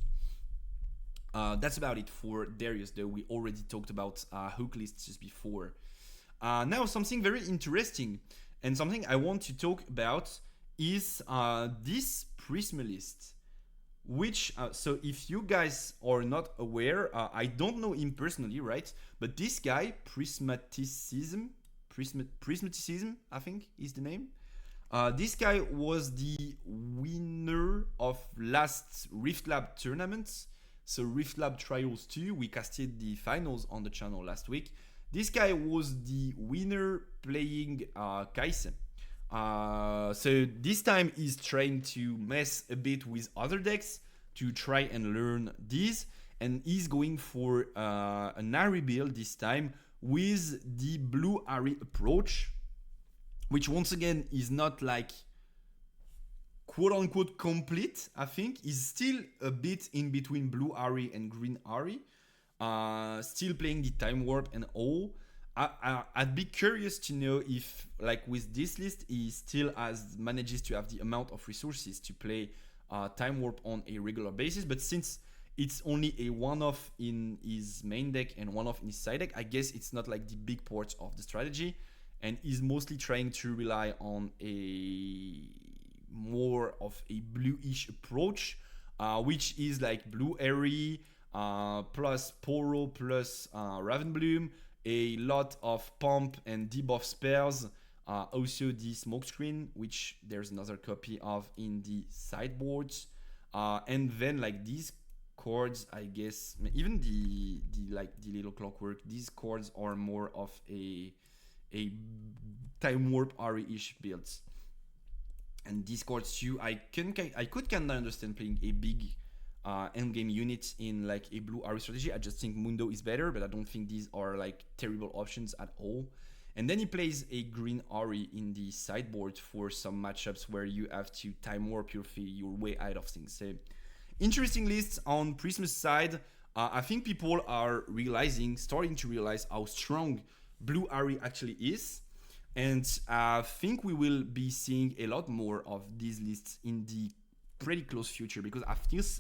That's about it for Darius, though we already talked about hook lists just before. Now something very interesting and something I want to talk about is this Prisma list, which so if you guys are not aware, I don't know him personally, right? But this guy, Prismaticism, I think is the name. This guy was the winner of last Rift Lab tournament. So Rift Lab Trials 2, we casted the finals on the channel last week. This guy was the winner playing Kaise. So this time he's trying to mess a bit with other decks to try and learn these. And he's going for an Ari build this time with the blue Ari approach, which once again is not like quote unquote complete. I think is still a bit in between blue Ari and green Ari, still playing the time warp and all. I'd be curious to know if like with this list he still manages to have the amount of resources to play time warp on a regular basis. But since it's only a one-off in his main deck and one-off in his side deck, I guess it's not like the big part of the strategy, and he's mostly trying to rely on a more of a bluish approach, which is like blue Airy plus Poro plus Ravenbloom, a lot of pump and debuff spells, also the smokescreen, which there's another copy of in the sideboards, and then like these cards, I guess even the little clockwork, these cards are more of a time warp Ari-ish builds. And these cards too, I could kinda understand playing a big endgame unit in like a blue Ari strategy. I just think Mundo is better, but I don't think these are like terrible options at all. And then he plays a green Ari in the sideboard for some matchups where you have to time warp your way out of things. So interesting lists on Prisma's side. I think people are starting to realize how strong blue Ari actually is. And I think we will be seeing a lot more of these lists in the pretty close future, because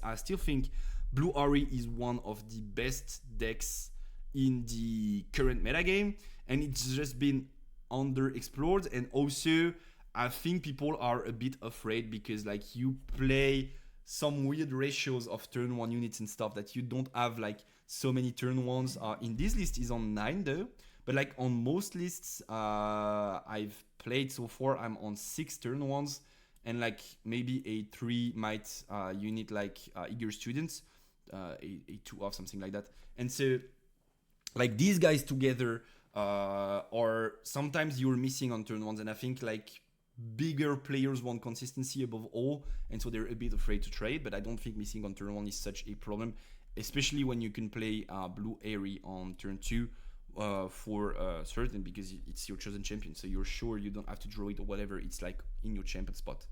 I still think blue Ari is one of the best decks in the current metagame, and it's just been underexplored. And also I think people are a bit afraid because like you play some weird ratios of turn 1 units and stuff that you don't have like so many turn 1s. In this list is on 9 though, but like on most lists I've played so far, I'm on 6 turn 1s and like maybe a 3 might unit like Eager Students, a 2 off, something like that. And so like these guys together are sometimes you're missing on turn 1s, and I think like bigger players want consistency above all, and so they're a bit afraid to trade. But I don't think missing on turn 1 is such a problem, especially when you can play Blue Airy on turn 2 for certain, because it's your chosen champion, so you're sure you don't have to draw it or whatever. It's like in your champion spot.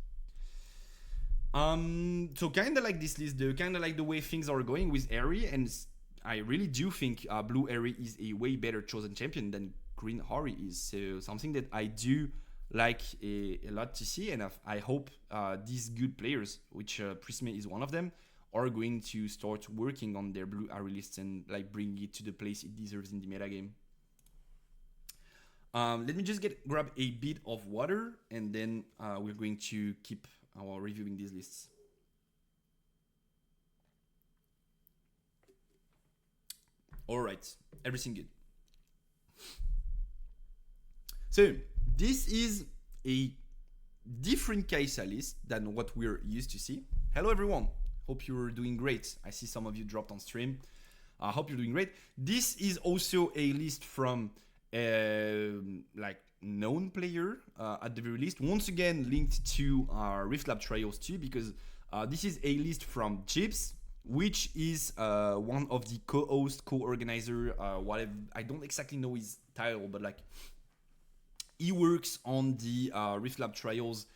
So kind of like this list, kind of like the way things are going with Airy, and I really do think Blue Airy is a way better chosen champion than Green Hori is. So something that I do like a lot to see, and I hope these good players, which Prisme is one of them, are going to start working on their Blue Airy lists and like bring it to the place it deserves in the metagame. Let me just grab a bit of water, and then we're going to keep reviewing these lists. All right, everything good. So this is a different Kaisa list than what we're used to see. Hello everyone, hope you're doing great. I see some of you dropped on stream. I hope you're doing great. This is also a list from like known player at the very least. Once again, linked to Rift Lab Trials too, because this is a list from Chips, which is one of the co-host, co-organizer, whatever. I don't exactly know his title, but like he works on the Rift Lab Trials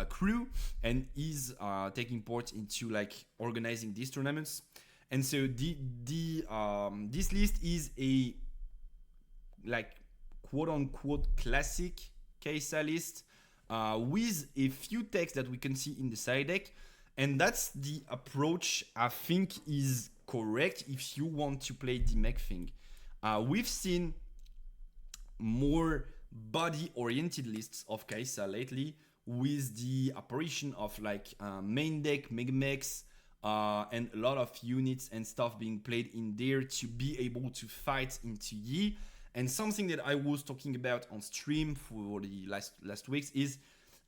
crew and is taking part into like organizing these tournaments. And so this list is a like quote unquote classic Kaisa list with a few texts that we can see in the side deck. And that's the approach I think is correct if you want to play the mech thing. We've seen more body-oriented lists of Kaisa lately, with the apparition of like main deck megamechs and a lot of units and stuff being played in there to be able to fight into Yi. And something that I was talking about on stream for the last weeks is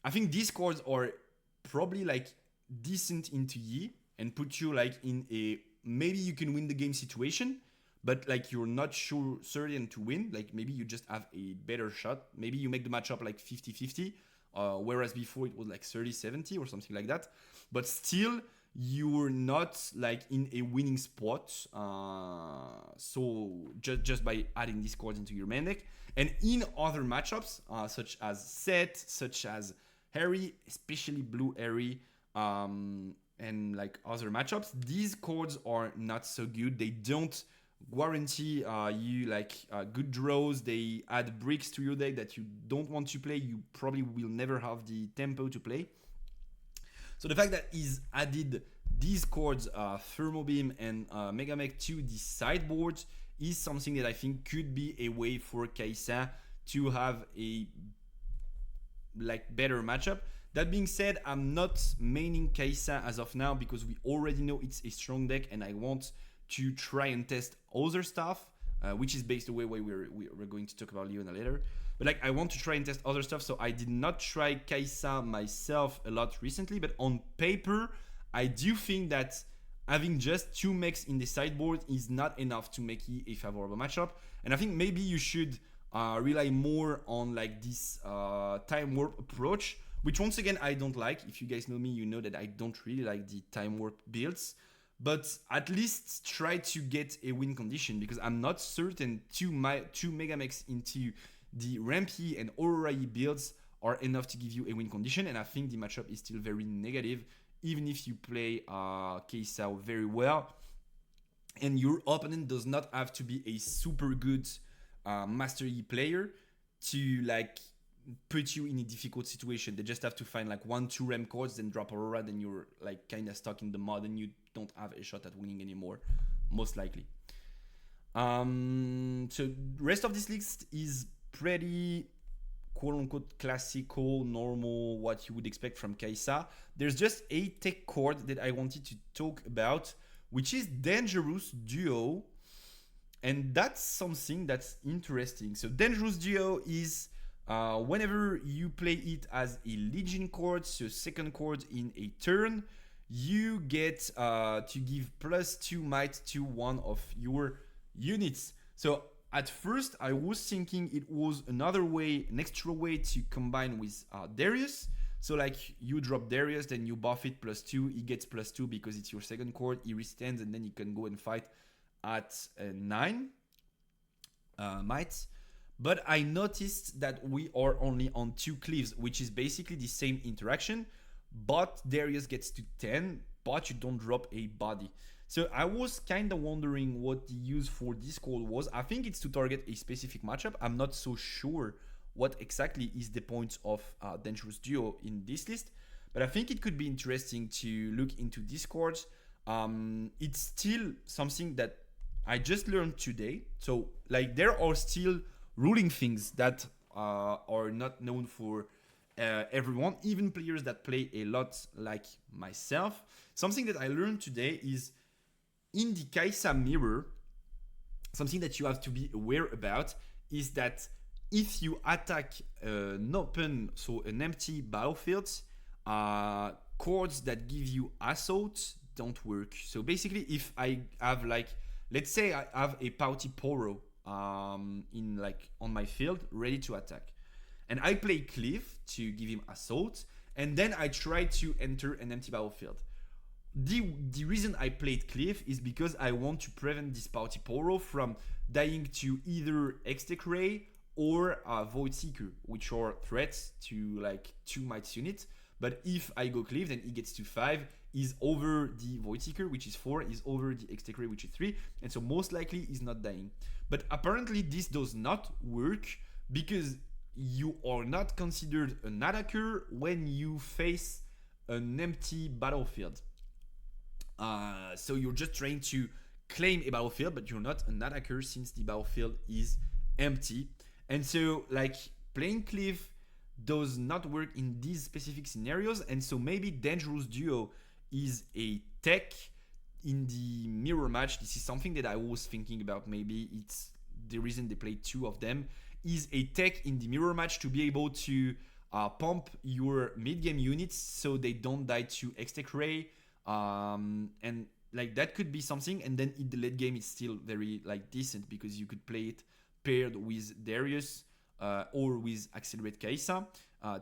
I think these cards are probably like decent into Yi and put you like in a maybe you can win the game situation, but like you're not certain to win. Like maybe you just have a better shot. Maybe you make the matchup like 50-50, whereas before it was like 30-70 or something like that. But still, you're not like in a winning spot. So just by adding these cards into your main deck. And in other matchups, such as Set, such as Harry, especially Blue Harry, and like other matchups, these cards are not so good. They don't guarantee you like good draws. They add bricks to your deck that you don't want to play. You probably will never have the tempo to play. So the fact that he's added these cards, Thermo Beam and Mega Mech, to the sideboard is something that I think could be a way for Kaisa to have a like better matchup. That being said, I'm not maining Kaisa as of now because we already know it's a strong deck, and I want to try and test other stuff, which is based the way we're going to talk about Leona later. But like I want to try and test other stuff, so I did not try Kaisa myself a lot recently. But on paper, I do think that having just 2 mechs in the sideboard is not enough to make it a favorable matchup. And I think maybe you should rely more on like this time warp approach, which once again I don't like. If you guys know me, you know that I don't really like the time warp builds. But at least try to get a win condition, because I'm not certain 2 Mega Mechs into the Rampy and Aurora builds are enough to give you a win condition. And I think the matchup is still very negative, even if you play Kaisa very well. And your opponent does not have to be a super good Master Yi player to like put you in a difficult situation. They just have to find like 1-2 Ram cards, then drop Aurora, then you're like kind of stuck in the mud and you don't have a shot at winning anymore, most likely. So rest of this list is pretty quote-unquote classical, normal, what you would expect from Kaisa. There's just a tech card that I wanted to talk about, which is Dangerous Duo. And that's something that's interesting. So Dangerous Duo is whenever you play it as a Legion card, so second card in a turn, you get to give +2 might to one of your units. So at first I was thinking it was another way, an extra way to combine with Darius. So like you drop Darius, then you buff it +2, he gets +2 because it's your second chord, he restands, and then he can go and fight at 9 might. But I noticed that we are only on 2 cleaves, which is basically the same interaction, but Darius gets to 10, but you don't drop a body. So I was kind of wondering what the use for this call was. I think it's to target a specific matchup. I'm not so sure what exactly is the point of Dangerous Duo in this list, but I think it could be interesting to look into Discords. It's still something that I just learned today. So like there are still ruling things that are not known for everyone, even players that play a lot like myself. Something that I learned today is in the Kai'Sa mirror, something that you have to be aware about is that if you attack an open, so an empty battlefield, chords that give you assault don't work. So basically, if I have like, let's say I have a Pauti Poro in like on my field ready to attack, and I play Cleave to give him assault, and then I try to enter an empty battlefield. The reason I played Cleave is because I want to prevent this Pauti Poro from dying to either Extec Ray or Void Seeker, which are threats to like 2 might units. But if I go Cleave, then he gets to 5, is over the Void Seeker, which is 4, is over the Extec Ray, which is 3, and so most likely he's not dying. But apparently this does not work because you are not considered an attacker when you face an empty battlefield. So you're just trying to claim a battlefield, but you're not an attacker since the battlefield is empty. And so like playing Cleave does not work in these specific scenarios, and so maybe Dangerous Duo is a tech in the mirror match. This is something that I was thinking about. Maybe it's the reason they played 2 of them, is a tech in the mirror match to be able to pump your mid-game units so they don't die to Extec Ray, and like that could be something. And then in the late game it's still very like decent because you could play it paired with Darius or with Accelerate Kai'Sa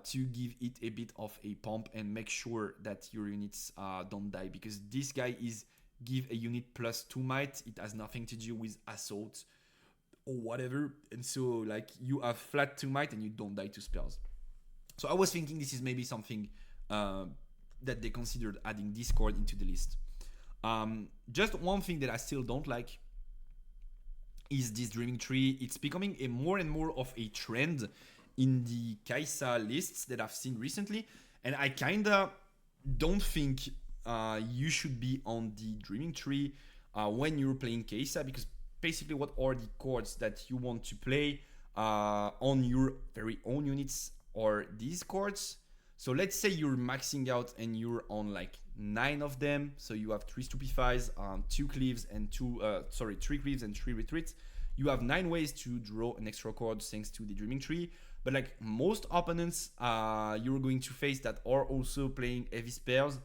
to give it a bit of a pump and make sure that your units don't die, because this guy is give a unit +2 might. It has nothing to do with assault or whatever, and so like you have flat 2 might and you don't die to spells. So I was thinking this is maybe something that they considered adding Discord into the list. Just one thing that I still don't like is this Dreaming Tree. It's becoming a more and more of a trend in the Kai'Sa lists that I've seen recently, and I kinda don't think you should be on the Dreaming Tree when you're playing Kai'Sa, because basically what are the chords that you want to play on your very own units are these chords. So let's say you're maxing out and you're on like 9 of them. So you have 3 Stupefys, 2 Cleaves, and 3 Cleaves and 3 Retreats. You have 9 ways to draw an extra chord thanks to the Dreaming Tree. But like most opponents you're going to face that are also playing heavy spells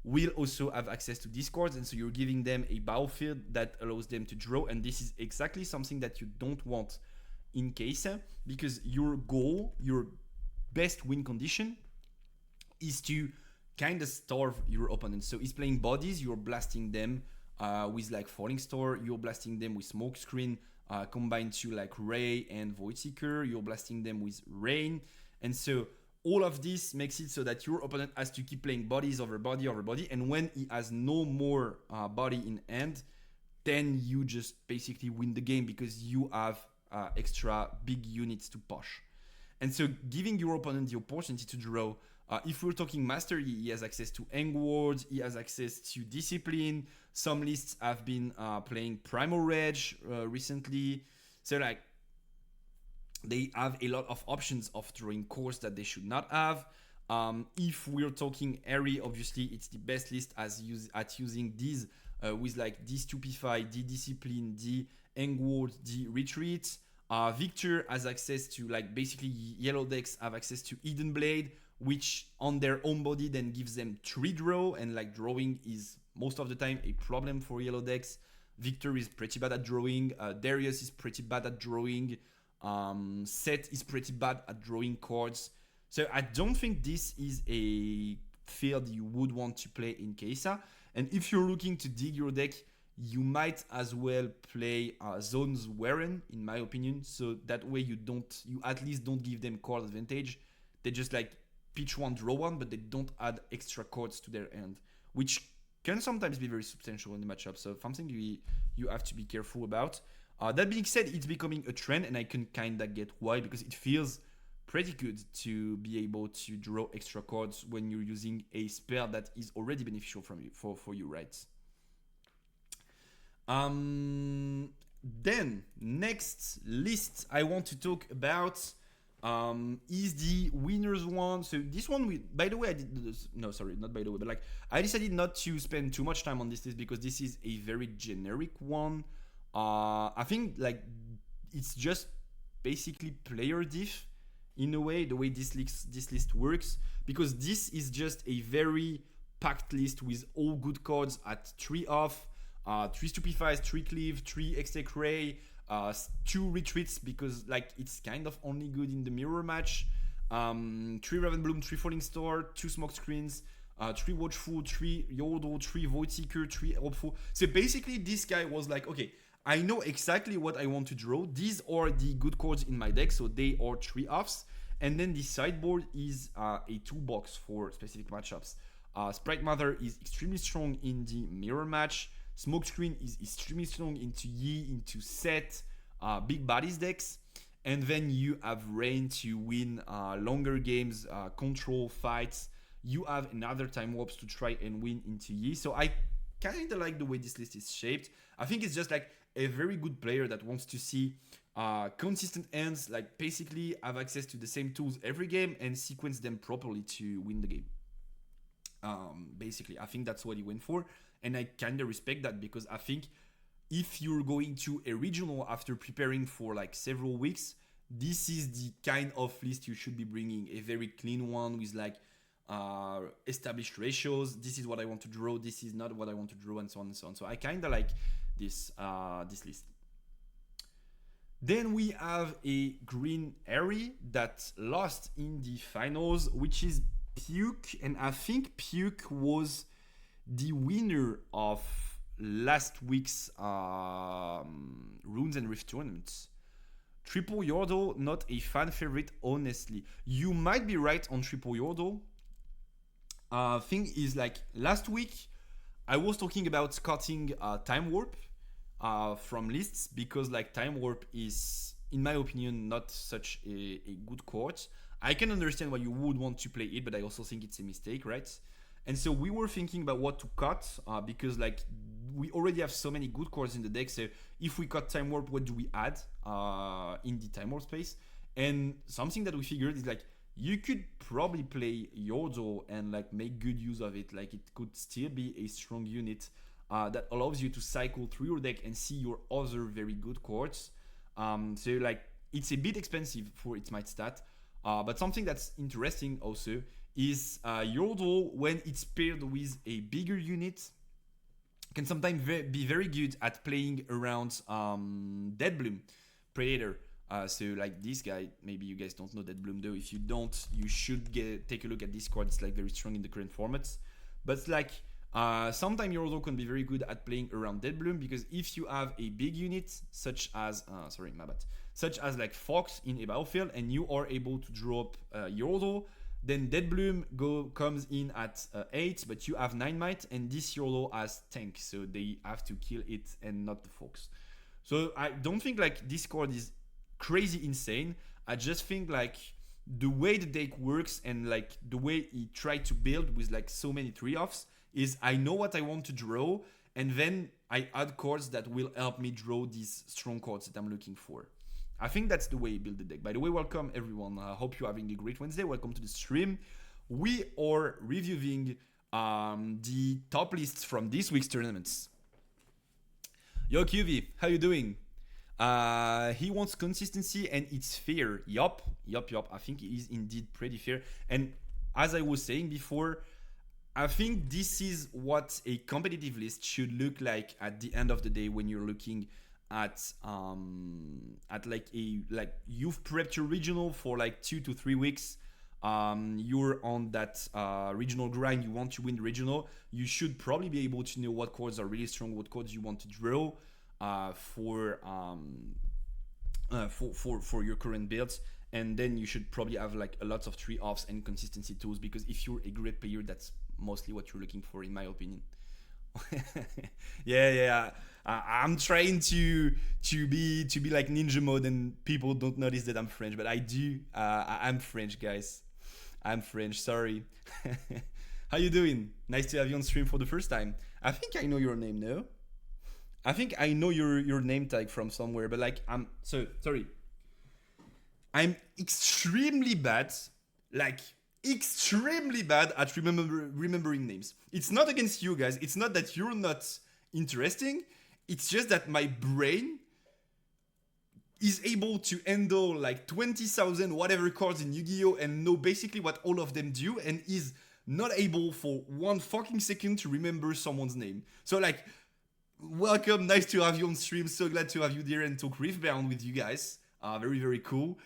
will also have access to these chords, and so you're giving them a battlefield that allows them to draw, and this is exactly something that you don't want in Kai'Sa, because your goal, your best win condition is to kind of starve your opponents. So he's playing bodies, you're blasting them with like Falling Star, you're blasting them with Smoke Screen, combined to like Ray and Void Seeker, you're blasting them with Rain, and so all of this makes it so that your opponent has to keep playing bodies over body over body, and when he has no more body in hand, then you just basically win the game because you have extra big units to push. And so giving your opponent the opportunity to draw, if we're talking Mastery, he has access to Hang Ward, he has access to Discipline. Some lists have been playing Primal Rage recently. So like, they have a lot of options of drawing cores that they should not have. If we're talking Airy, obviously it's the best list at using these with like D Stupefy, D Discipline, D Hang Ward, D Retreat. Victor has access to like basically yellow decks have access to Eden Blade, which on their own body then gives them 3 draw, and like drawing is most of the time a problem for yellow decks. Victor is pretty bad at drawing. Darius is pretty bad at drawing. Set is pretty bad at drawing cards. So I don't think this is a field you would want to play in Kesa. And if you're looking to dig your deck, you might as well play Zones Warren, in my opinion. So that way you at least don't give them card advantage. They just like pitch one, draw one, but they don't add extra cards to their hand, which can sometimes be very substantial in the matchup. So something you have to be careful about. That being said, it's becoming a trend, and I can kinda get why, because it feels pretty good to be able to draw extra cards when you're using a spell that is already beneficial for you, right? Then next list I want to talk about is the winners one. So this one, by the way, I did this, no, sorry, not by the way, but like I decided not to spend too much time on this list because this is a very generic one. I think like it's just basically player diff in a way, the way this list works, because this is just a very packed list with all good cards at 3 off, 3 Stupefies, 3 Cleave, 3 X-Tech Ray, 2 Retreats, because like it's kind of only good in the mirror match, 3 Ravenbloom, 3 Falling Star, 2 Smoke Screens, 3 Watchful, 3 Yordo, 3 Void Seeker, 3 Hopeful. So basically this guy was like, okay, I know exactly what I want to draw. These are the good cards in my deck, so they are 3 offs. And then the sideboard is a toolbox for specific matchups. Sprite Mother is extremely strong in the mirror match. Smokescreen is extremely strong into Yi, into Set, big bodies decks. And then you have Rain to win longer games, control fights. You have another Time Warps to try and win into Yi. So I kind of like the way this list is shaped. I think it's just like a very good player that wants to see consistent hands, like basically have access to the same tools every game and sequence them properly to win the game. Basically, I think that's what he went for, and I kind of respect that, because I think if you're going to a regional after preparing for like several weeks, this is the kind of list you should be bringing, a very clean one with like established ratios. This is what I want to draw, this is not what I want to draw, and so on and so on. So I kind of like this list. Then we have a green Airy that lost in the finals, which is Puke, and I think Puke was the winner of last week's Runes and Rift tournaments. Triple Yordo, not a fan favorite, honestly. You might be right on Triple Yordo. Thing is, like, last week, I was talking about cutting Time Warp from lists, because, like, Time Warp is, in my opinion, not such a good card. I can understand why you would want to play it, but I also think it's a mistake, right? And so we were thinking about what to cut, because, like, we already have so many good cards in the deck. So if we cut Time Warp, what do we add in the Time Warp space? And something that we figured is, like, you could probably play Yordo and, like, make good use of it. Like, it could still be a strong unit that allows you to cycle through your deck and see your other very good cards. So, like, it's a bit expensive for its might stat. But something that's interesting also is Yordo, when it's paired with a bigger unit, can sometimes be very good at playing around Deadbloom, Predator. So like this guy, maybe you guys don't know Deadbloom though. If you don't, you should take a look at this card. It's like very strong in the current formats. But like sometimes Yordo can be very good at playing around Deadbloom, because if you have a big unit such as such as like Fox in a battlefield, and you are able to drop Yordo, then Deadbloom comes in at 8, but you have 9 might, and this Yordo has tank, so they have to kill it and not the Fox. So I don't think like this card is crazy insane. I just think like the way the deck works and like the way he tried to build with like so many 3-offs is, I know what I want to draw, and then I add cards that will help me draw these strong cards that I'm looking for. I think that's the way you build the deck. By the way, welcome everyone. I hope you're having a great Wednesday. Welcome to the stream. We are reviewing the top lists from this week's tournaments. Yo, QV, how you doing? He wants consistency and it's fair. Yup. I think it is indeed pretty fair. And as I was saying before, I think this is what a competitive list should look like at the end of the day, when you're looking at like you've prepped your regional for like 2 to 3 weeks. you're on that regional grind, you want to win the regional, you should probably be able to know what cards are really strong, what cards you want to draw for your current builds. And then you should probably have like a lot of tree offs and consistency tools, because if you're a great player, that's mostly what you're looking for, in my opinion. Yeah. I'm trying to be like ninja mode, and people don't notice that I'm French, but I do. I'm French, guys. I'm French. Sorry. How you doing? Nice to have you on stream for the first time. I think I know your name, no? I think I know your name tag from somewhere, but like I'm so sorry. I'm extremely bad, like extremely bad at remembering names. It's not against you guys. It's not that you're not interesting. It's just that my brain is able to handle like 20,000 whatever cards in Yu-Gi-Oh! And know basically what all of them do, and is not able for one fucking second to remember someone's name. So like, welcome, nice to have you on stream. So glad to have you there and talk Riftbound with you guys. Very, very cool.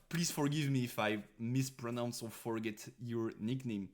Please forgive me if I mispronounce or forget your nickname.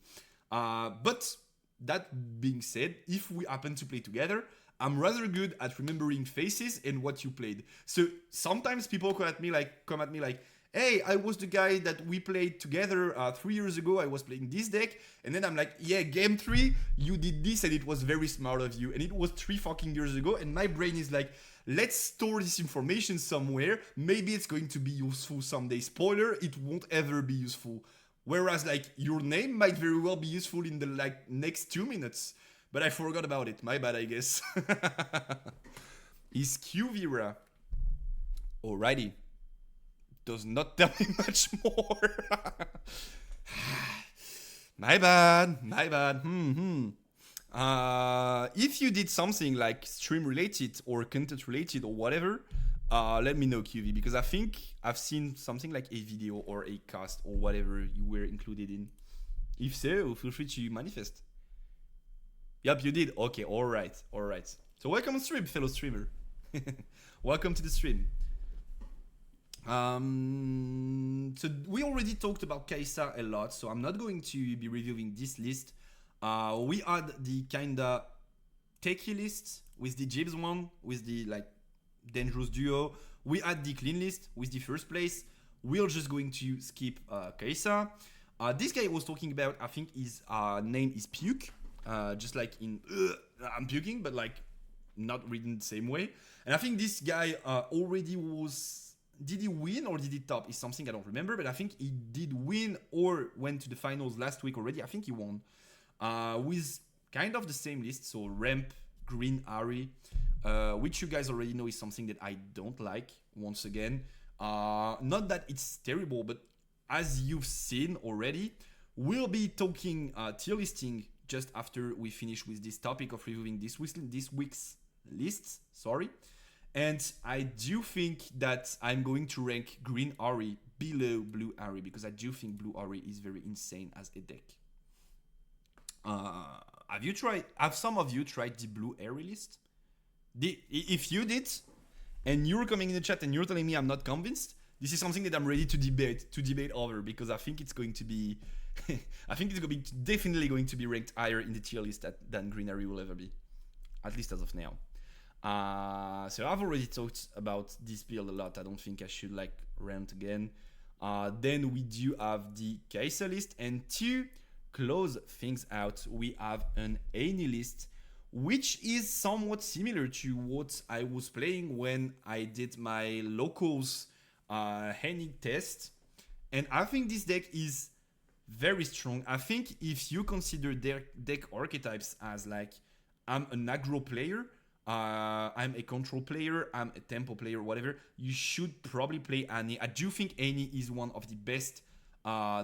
But that being said, if we happen to play together, I'm rather good at remembering faces and what you played. So sometimes people come at me like, hey, I was the guy that we played together 3 years ago. I was playing this deck. And then I'm like, yeah, game 3, you did this and it was very smart of you. And it was 3 fucking years ago. And my brain is like, let's store this information somewhere. Maybe it's going to be useful someday. Spoiler, it won't ever be useful. Whereas like your name might very well be useful in the like next 2 minutes. But I forgot about it. My bad, I guess. Is Q Vera? Alrighty. Does not tell me much more. My bad. If you did something like stream related or content related or whatever, let me know, QV, because I think I've seen something like a video or a cast or whatever you were included in. If so, feel free to manifest. Yep, you did. Okay, all right. So welcome on stream, fellow streamer. Welcome to the stream. So we already talked about Kaisa a lot, so I'm not going to be reviewing this list. We had the kinda techie list with the Jibs one, with the like dangerous duo. We had the clean list with the first place. We're just going to skip Kaisa. This guy was talking about, I think his name is Puke. Just like in I'm puking, but like not written the same way. And I think this guy already was. Did he win or did he top? Is something I don't remember, but I think he did win or went to the finals last week already. I think he won with kind of the same list. So Ramp, Green, Ari, which you guys already know is something that I don't like. Once again, not that it's terrible, but as you've seen already, we'll be talking tier listing just after we finish with this topic of reviewing this week's lists. Sorry. And I do think that I'm going to rank Green Ari below Blue Ari, because I do think Blue Ari is very insane as a deck. Have some of you tried the Blue Ari list? If you did, and you're coming in the chat and you're telling me I'm not convinced, this is something that I'm ready to debate over, because I think it's going to be I think it's definitely going to be ranked higher in the tier list than Green Ari will ever be, at least as of now. So I've already talked about this build a lot. I don't think I should like rant again. Then we do have the Kaisa list, and to close things out, we have an Ani list, which is somewhat similar to what I was playing when I did my locals Ani test. And I think this deck is very strong. I think if you consider their deck archetypes as like, I'm an aggro player, I'm a control player, I'm a tempo player, whatever, you should probably play Ani. I do think Ani is one of the best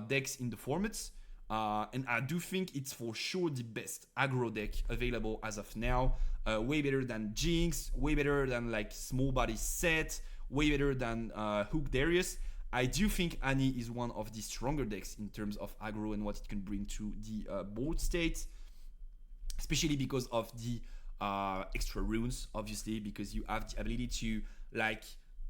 decks in the formats, and I do think it's for sure the best aggro deck available as of now. Way better than Jinx, way better than like small body set, way better than Hook Darius. I do think Ani is one of the stronger decks in terms of aggro and what it can bring to the board state, especially because of the extra runes, obviously, because you have the ability to like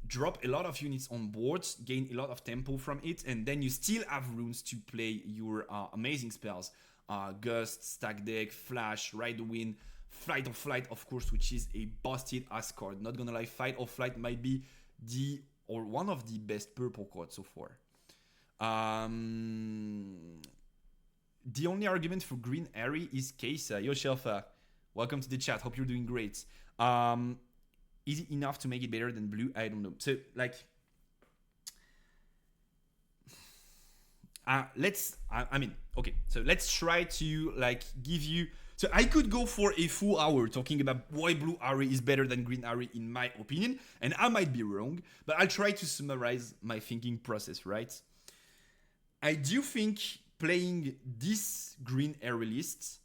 drop a lot of units on boards, gain a lot of tempo from it, and then you still have runes to play your amazing spells. Gust, Stack Deck, Flash, Ride the Wind, Flight or Flight, of course, which is a busted ass card. Not gonna lie, Fight or Flight might be one of the best purple cards so far. The only argument for Green Harry is Kesa. Yo, Shelfa, welcome to the chat. Hope you're doing great. Is it enough to make it better than blue? I don't know. So, like, okay. So let's try to, like, give you... So I could go for a full hour talking about why blue Harry is better than green Harry in my opinion, and I might be wrong, but I'll try to summarize my thinking process, right? I do think playing this green Harry list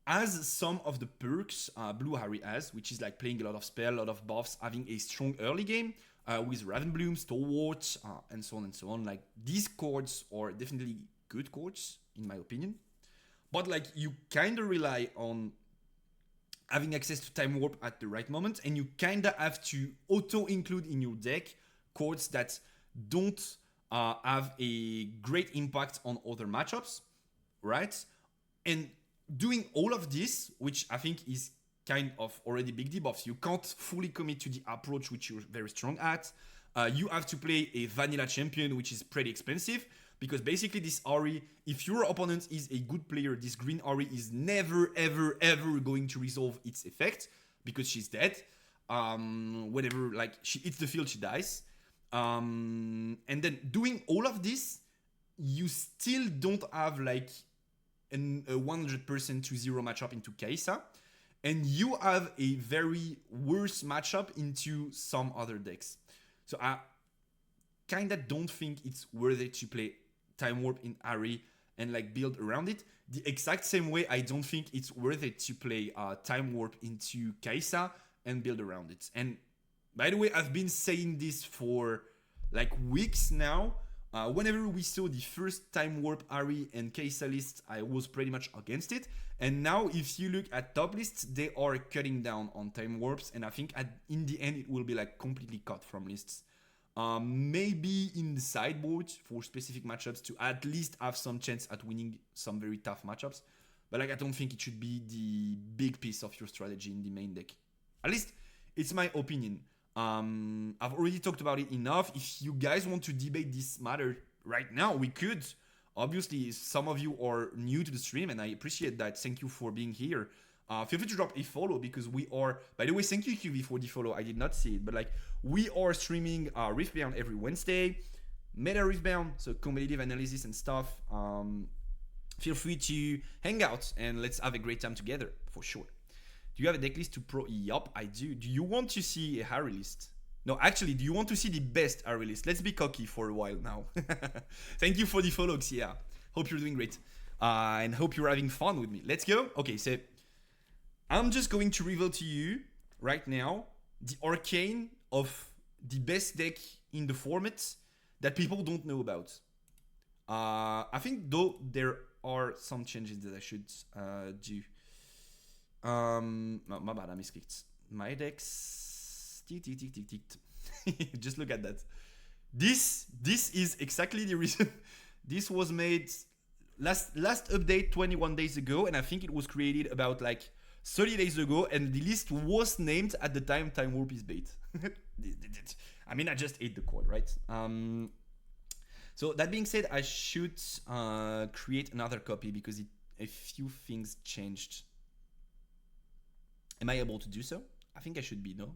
has some of the perks blue Harry has, which is like playing a lot of spell, a lot of buffs, having a strong early game with Ravenbloom, Stalwart, and so on and so on. Like, these cards are definitely good cards, in my opinion. But like, you kind of rely on having access to Time Warp at the right moment, and you kind of have to auto-include in your deck cards that don't have a great impact on other matchups, right? And doing all of this, which I think is kind of already big debuffs, you can't fully commit to the approach which you're very strong at. You have to play a vanilla champion, which is pretty expensive, because basically this Ahri, if your opponent is a good player, this green Ahri is never, ever, ever going to resolve its effect, because she's dead. Whenever, like, she hits the field, she dies. And then doing all of this, you still don't have, like, a 100% to 0 matchup into Kai'Sa, and you have a very worse matchup into some other decks. So I kinda don't think it's worth it to play Time Warp in Ahri and like build around it. The exact same way I don't think it's worth it to play Time Warp into Kai'Sa and build around it. And by the way, I've been saying this for like weeks now. Whenever we saw the first Time Warp Ahri and Kai'Sa list, I was pretty much against it. And now if you look at top lists, they are cutting down on Time Warps, and I think in the end it will be like completely cut from lists. Maybe in the sideboard for specific matchups to at least have some chance at winning some very tough matchups. But like, I don't think it should be the big piece of your strategy in the main deck. At least it's my opinion. I've already talked about it enough. If you guys want to debate this matter right now, we could. Obviously, some of you are new to the stream, and I appreciate that. Thank you for being here. Feel free to drop a follow, because we are... By the way, thank you, QV, for the follow. I did not see it, but like, we are streaming Riftbound every Wednesday. Meta Riftbound, so competitive analysis and stuff. Feel free to hang out, and let's have a great time together, for sure. Do you have a deck list to pro? Yup, I do. Do you want to see a Harry list? No, actually, do you want to see the best Harry list? Let's be cocky for a while now. Thank you for the follow, Xia. Hope you're doing great. And hope you're having fun with me. Let's go. Okay, so I'm just going to reveal to you right now the arcane of the best deck in the format that people don't know about. I think though there are some changes that I should do. No, my bad, I misclicked. My decks. Just look at that. This is exactly the reason. This was made last update 21 days ago, and I think it was created about like 30 days ago, and the list was named at the time Time Warp is bait. I mean, I just ate the code, right? So that being said, I should create another copy because a few things changed. Am I able to do so? I think I should be, no?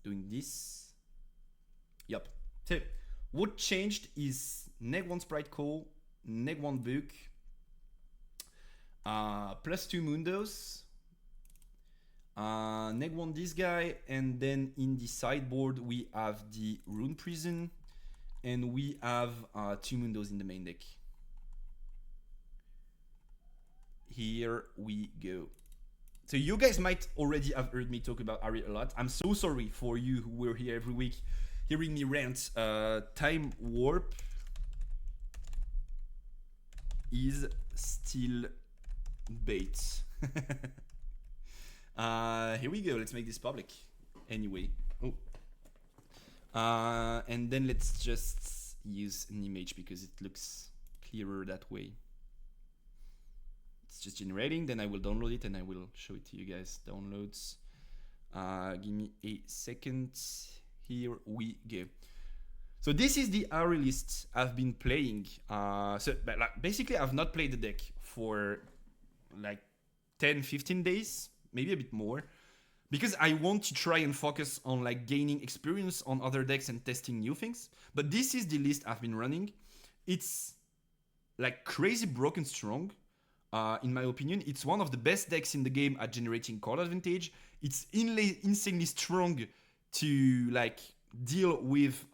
Doing this. Yep. So what changed is neg 1 Sprite Call, neg 1 Book, +2 Mundos, neg 1 this guy, and then in the sideboard we have the Rune Prison, and we have 2 Mundos in the main deck. Here we go. So you guys might already have heard me talk about Ahri a lot. I'm so sorry for you who were here every week hearing me rant. Time Warp is still bait. Here we go. Let's make this public. Anyway. Oh. And then let's just use an image because it looks clearer that way. It's just generating, then I will download it and I will show it to you guys. Downloads. Give me a second. Here we go. So this is the ARI list I've been playing. Basically, I've not played the deck for like 10, 15 days, maybe a bit more, because I want to try and focus on like gaining experience on other decks and testing new things. But this is the list I've been running. It's like crazy broken strong. In my opinion, it's one of the best decks in the game at generating card advantage. It's insanely strong to like deal with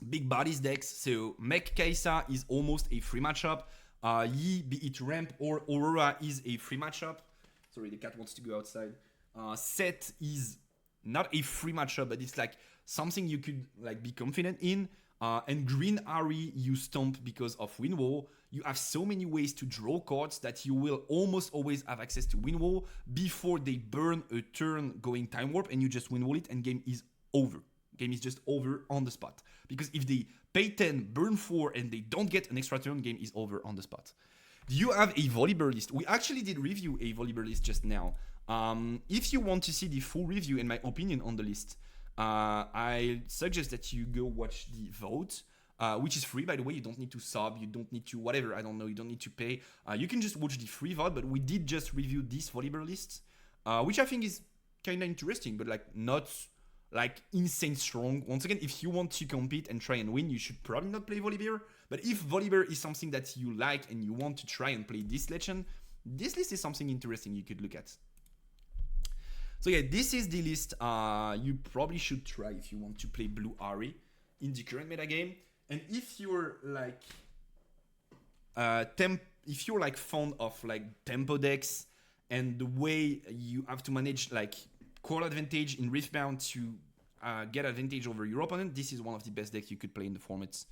big bodies decks. So Mech Kaisa is almost a free matchup. Yi, be it Ramp or Aurora, is a free matchup. Sorry, the cat wants to go outside. Set is not a free matchup, but it's like something you could like be confident in. And Green Ari you stomp because of Windwall. You have so many ways to draw cards that you will almost always have access to Windwall before they burn a turn going Time Warp, and you just Windwall it and game is over. Game is just over on the spot. Because if they pay 10, burn 4, and they don't get an extra turn, game is over on the spot. Do you have a Volibear list? We actually did review a Volibear list just now. If you want to see the full review and my opinion on the list, I suggest that you go watch the vote, which is free, by the way. You don't need to sub, you don't need to whatever, I don't know, you don't need to pay. You can just watch the free vote, but we did just review this Volibear list, which I think is kind of interesting, but like not like insane strong. Once again, if you want to compete and try and win, you should probably not play Volibear. But if Volibear is something that you like and you want to try and play this legend, this list is something interesting you could look at. So yeah, this is the list you probably should try if you want to play Blue Ari in the current metagame. And if you're like if you're like fond of like tempo decks and the way you have to manage like core advantage in Riftbound to get advantage over your opponent, this is one of the best decks you could play in the formats.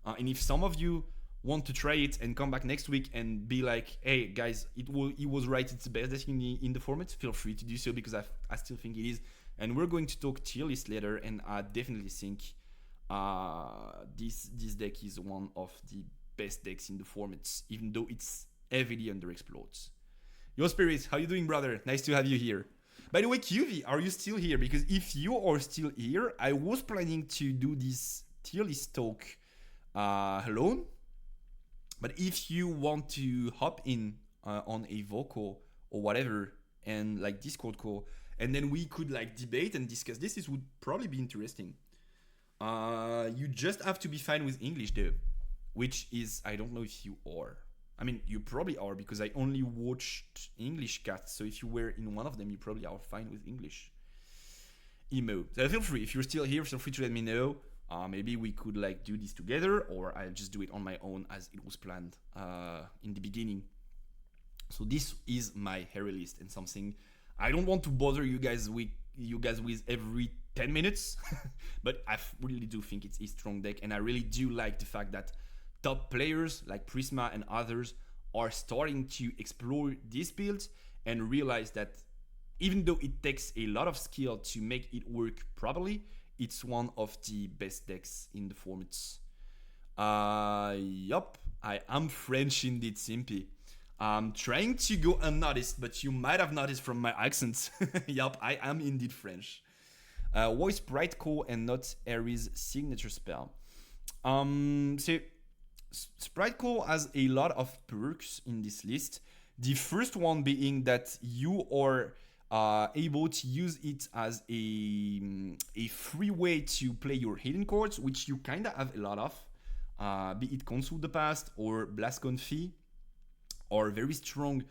And if some of you want to try it and come back next week and be like, hey guys, it was right, it's the best deck in the format, feel free to do so, because I still think it is. And we're going to talk tier list later, and I definitely think this deck is one of the best decks in the formats, even though it's heavily underexplored. Yo Spirit, how you doing, brother? Nice to have you here. By the way, QV, are you still here? Because if you are still here, I was planning to do this tier list talk alone. But if you want to hop in on a vocal or whatever, and like Discord call, and then we could like debate and discuss this would probably be interesting. You just have to be fine with English though, which is, I don't know if you are. I mean, you probably are, because I only watched English cats, so if you were in one of them, you probably are fine with English. Emo. So feel free, if you're still here, feel free to let me know. Maybe we could like do this together, or I'll just do it on my own as it was planned in the beginning. So this is my hero list, and something I don't want to bother you guys with every 10 minutes, but I really do think it's a strong deck, and I really do like the fact that top players like Prisma and others are starting to explore this build and realize that even though it takes a lot of skill to make it work properly, it's one of the best decks in the formats. Yup, I am French indeed, Simpy. I'm trying to go unnoticed, but you might have noticed from my accent. Yup, I am indeed French. Why Sprite Core and not Ares signature spell? So Sprite Core has a lot of perks in this list. The first one being that you are able to use it as a free way to play your hidden cards, which you kind of have a lot of, be it Console the Past or Blast Confi, or very strong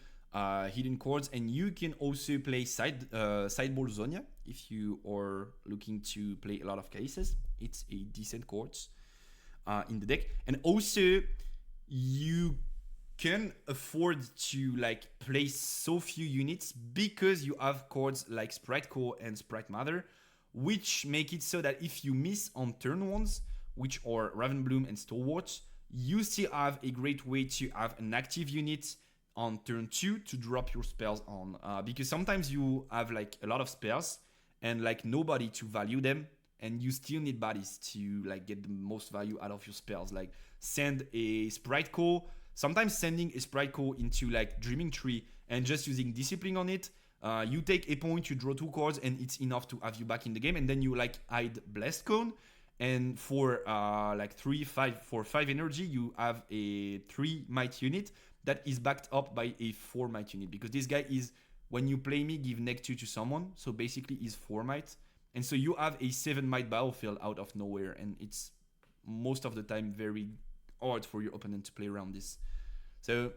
hidden cards. And you can also play Sideboard Zonia if you are looking to play a lot of cases. It's a decent card in the deck. And also you can afford to like play so few units because you have cards like Sprite Core and Sprite Mother, which make it so that if you miss on turn ones, which are Ravenbloom and Stalwart, you still have a great way to have an active unit on turn 2 to drop your spells on, because sometimes you have like a lot of spells and like nobody to value them, and you still need bodies to like get the most value out of your spells. Like send a Sprite Core. Sometimes sending a Sprite Core into like Dreaming Tree and just using Discipline on it. You take a point, you draw 2 cards, and it's enough to have you back in the game. And then you like hide Blessed Cone. And for like 5 energy, you have a 3 might unit that is backed up by a 4 might unit. Because this guy is, when you play me, give -2 to someone. So basically he's 4 might. And so you have a 7 might battlefield out of nowhere. And it's most of the time very hard for your opponent to play around this. So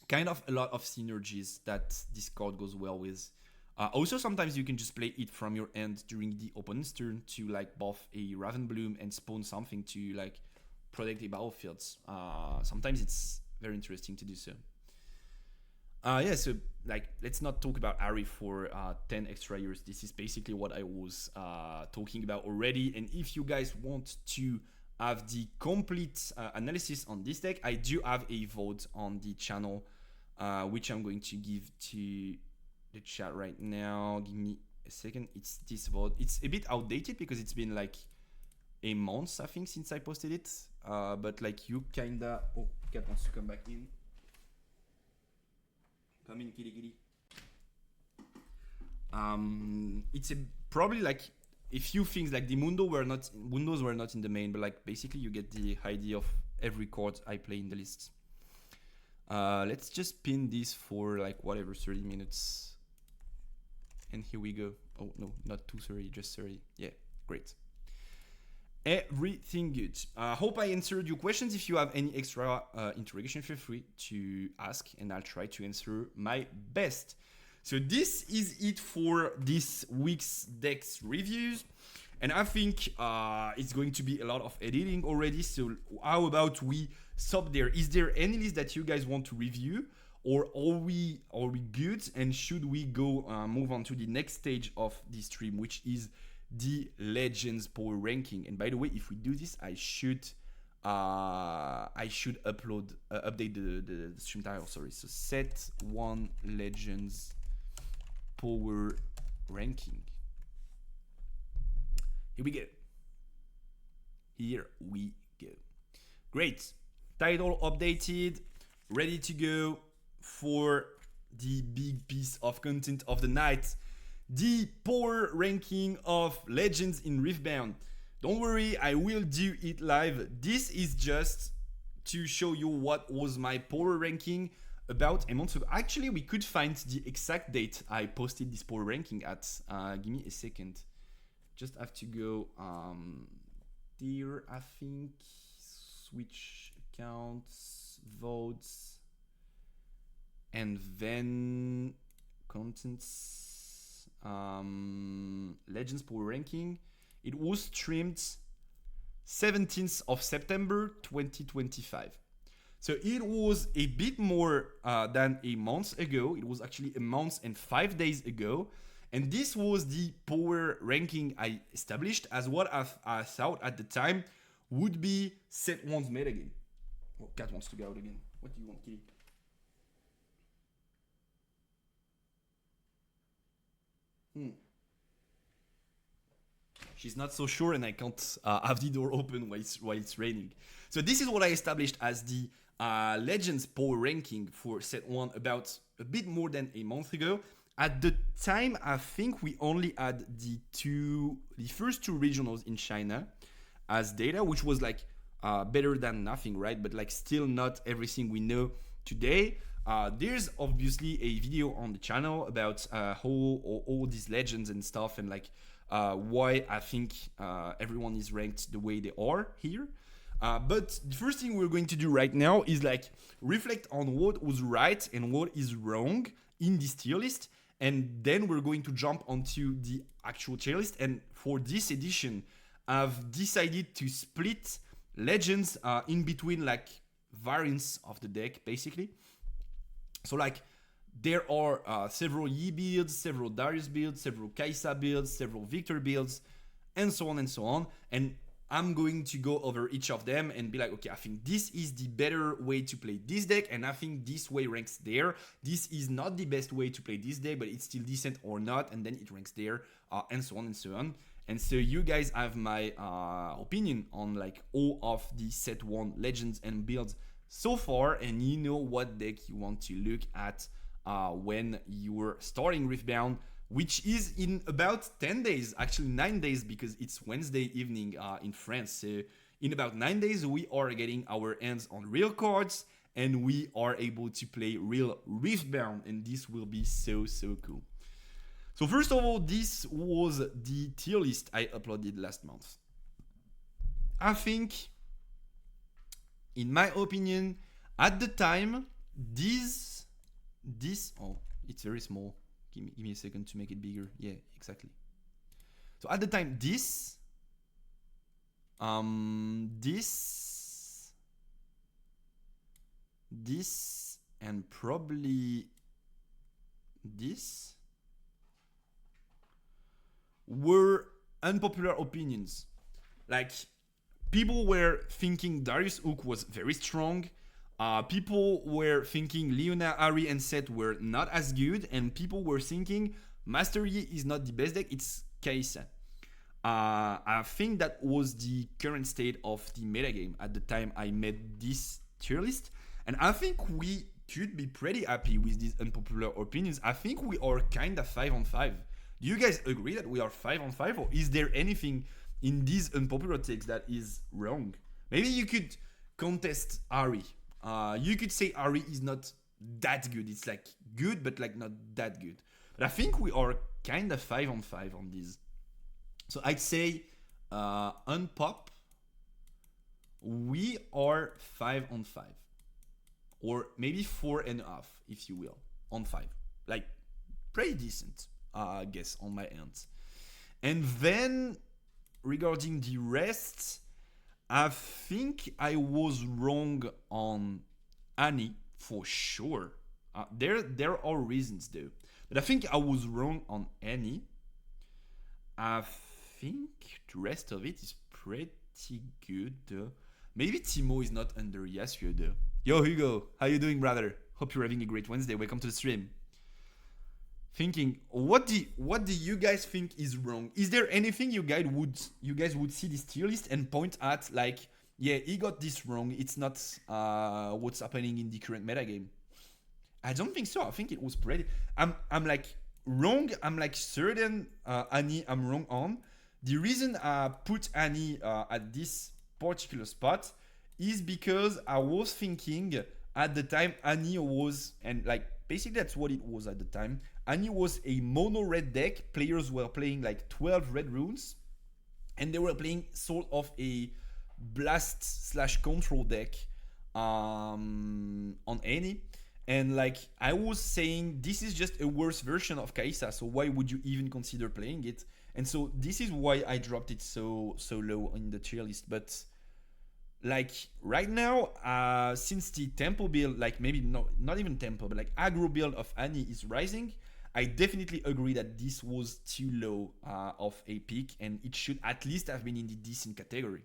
kind of a lot of synergies that this card goes well with. Also, sometimes you can just play it from your end during the opponent's turn to like buff a Raven Bloom and spawn something to like protect the battlefields. Sometimes it's very interesting to do so. Yeah, so like let's not talk about Ari for 10 extra years. This is basically what I was talking about already. And if you guys want to have the complete analysis on this deck, I do have a vote on the channel, which I'm going to give to the chat right now. Give me a second. It's this vote. It's a bit outdated because it's been like a month, I think, since I posted it. But like you kinda... Oh, Cat wants to come back in. Come in, kitty kitty. It's probably like a few things, like the windows were not in the main, but like basically you get the idea of every card I play in the list. Let's just pin this for like whatever 30 minutes. And here we go. Oh no, not 2:30, just 30. Yeah, great. Everything good. Hope I answered your questions. If you have any extra interrogation, feel free to ask and I'll try to answer my best. So this is it for this week's decks reviews. And I think it's going to be a lot of editing already. So how about we stop there? Is there any list that you guys want to review? Or are we good? And should we go move on to the next stage of the stream, which is the Legends power ranking? And by the way, if we do this, I should update the stream title. Sorry. So set 1 Legends power ranking. Here we go. Great. Title updated. Ready to go for the big piece of content of the night. The power ranking of Legends in Riftbound. Don't worry, I will do it live. This is just to show you what was my power ranking about a month ago. Actually, we could find the exact date I posted this power ranking at. Give me a second. Just have to go there, I think. Switch accounts, votes, and then contents. Legends power ranking. It was streamed 17th of September 2025. So it was a bit more than a month ago. It was actually a month and 5 days ago. And this was the power ranking I established as what I thought at the time would be set 1's metagame. Oh, Cat wants to go out again. What do you want, kitty? She's not so sure and I can't have the door open while it's raining. So this is what I established as the Legends power ranking for set 1 about a bit more than a month ago. At the time, I think we only had the first 2 regionals in China as data, which was like better than nothing, right? But like still not everything we know today. There's obviously a video on the channel about how all these legends and stuff and like why I think everyone is ranked the way they are here. But the first thing we're going to do right now is like reflect on what was right and what is wrong in this tier list. And then we're going to jump onto the actual tier list. And for this edition, I've decided to split Legends in between like variants of the deck, basically. So like there are several Yi builds, several Darius builds, several Kai'Sa builds, several Victor builds, and so on and so on. And I'm going to go over each of them and be like, okay, I think this is the better way to play this deck, and I think this way ranks there. This is not the best way to play this deck, but it's still decent or not, and then it ranks there, and so on and so on. And so you guys have my opinion on like all of the set 1 legends and builds so far, and you know what deck you want to look at when you're starting Riftbound, which is in about 10 days, actually 9 days, because it's Wednesday evening in France. So in about 9 days, we are getting our hands on real cards, and we are able to play real Riftbound, and this will be so cool. So first of all, this was the tier list I uploaded last month. I think, in my opinion, at the time, this, oh, it's very small. Give me a second to make it bigger. Yeah, exactly. So at the time, this, and probably this were unpopular opinions. Like, people were thinking Darius Hook was very strong. People were thinking Leona, Ari, and Seth were not as good. And people were thinking Master Yi is not the best deck, it's Kaisa. I think that was the current state of the metagame at the time I made this tier list. And I think we could be pretty happy with these unpopular opinions. I think we are kind of 5-on-5. Do you guys agree that we are 5-on-5, or is there anything in these unpopular takes that is wrong? Maybe you could contest Ari. You could say Ari is not that good. It's like good, but like not that good. But I think we are kind of 5-on-5 on these. So I'd say unpop, we are 5-on-5. Or maybe 4.5, if you will, on 5. Like, pretty decent, I guess, on my end. And then, regarding the rest, I think I was wrong on Annie, for sure. There are reasons, though. But I think I was wrong on Annie. I think the rest of it is pretty good, though. Maybe Timo is not under Yasuo, though. Yo, Hugo, how you doing, brother? Hope you're having a great Wednesday. Welcome to the stream. Thinking, what do you guys think is wrong? Is there anything you guys would see this tier list and point at, like, yeah, he got this wrong. It's not what's happening in the current metagame. I don't think so. I think it was pretty. I'm like wrong. I'm like certain Annie I'm wrong on. The reason I put Annie at this particular spot is because I was thinking at the time Annie was, and like basically that's what it was at the time. Annie was a mono red deck. Players were playing like 12 red runes, and they were playing sort of a blast / control deck on Annie. And like I was saying, this is just a worse version of Kaisa, so why would you even consider playing it? And so this is why I dropped it so low in the tier list. But like right now, since the tempo build, like maybe not even tempo, but like aggro build of Annie is rising, I definitely agree that this was too low of a pick, and it should at least have been in the decent category.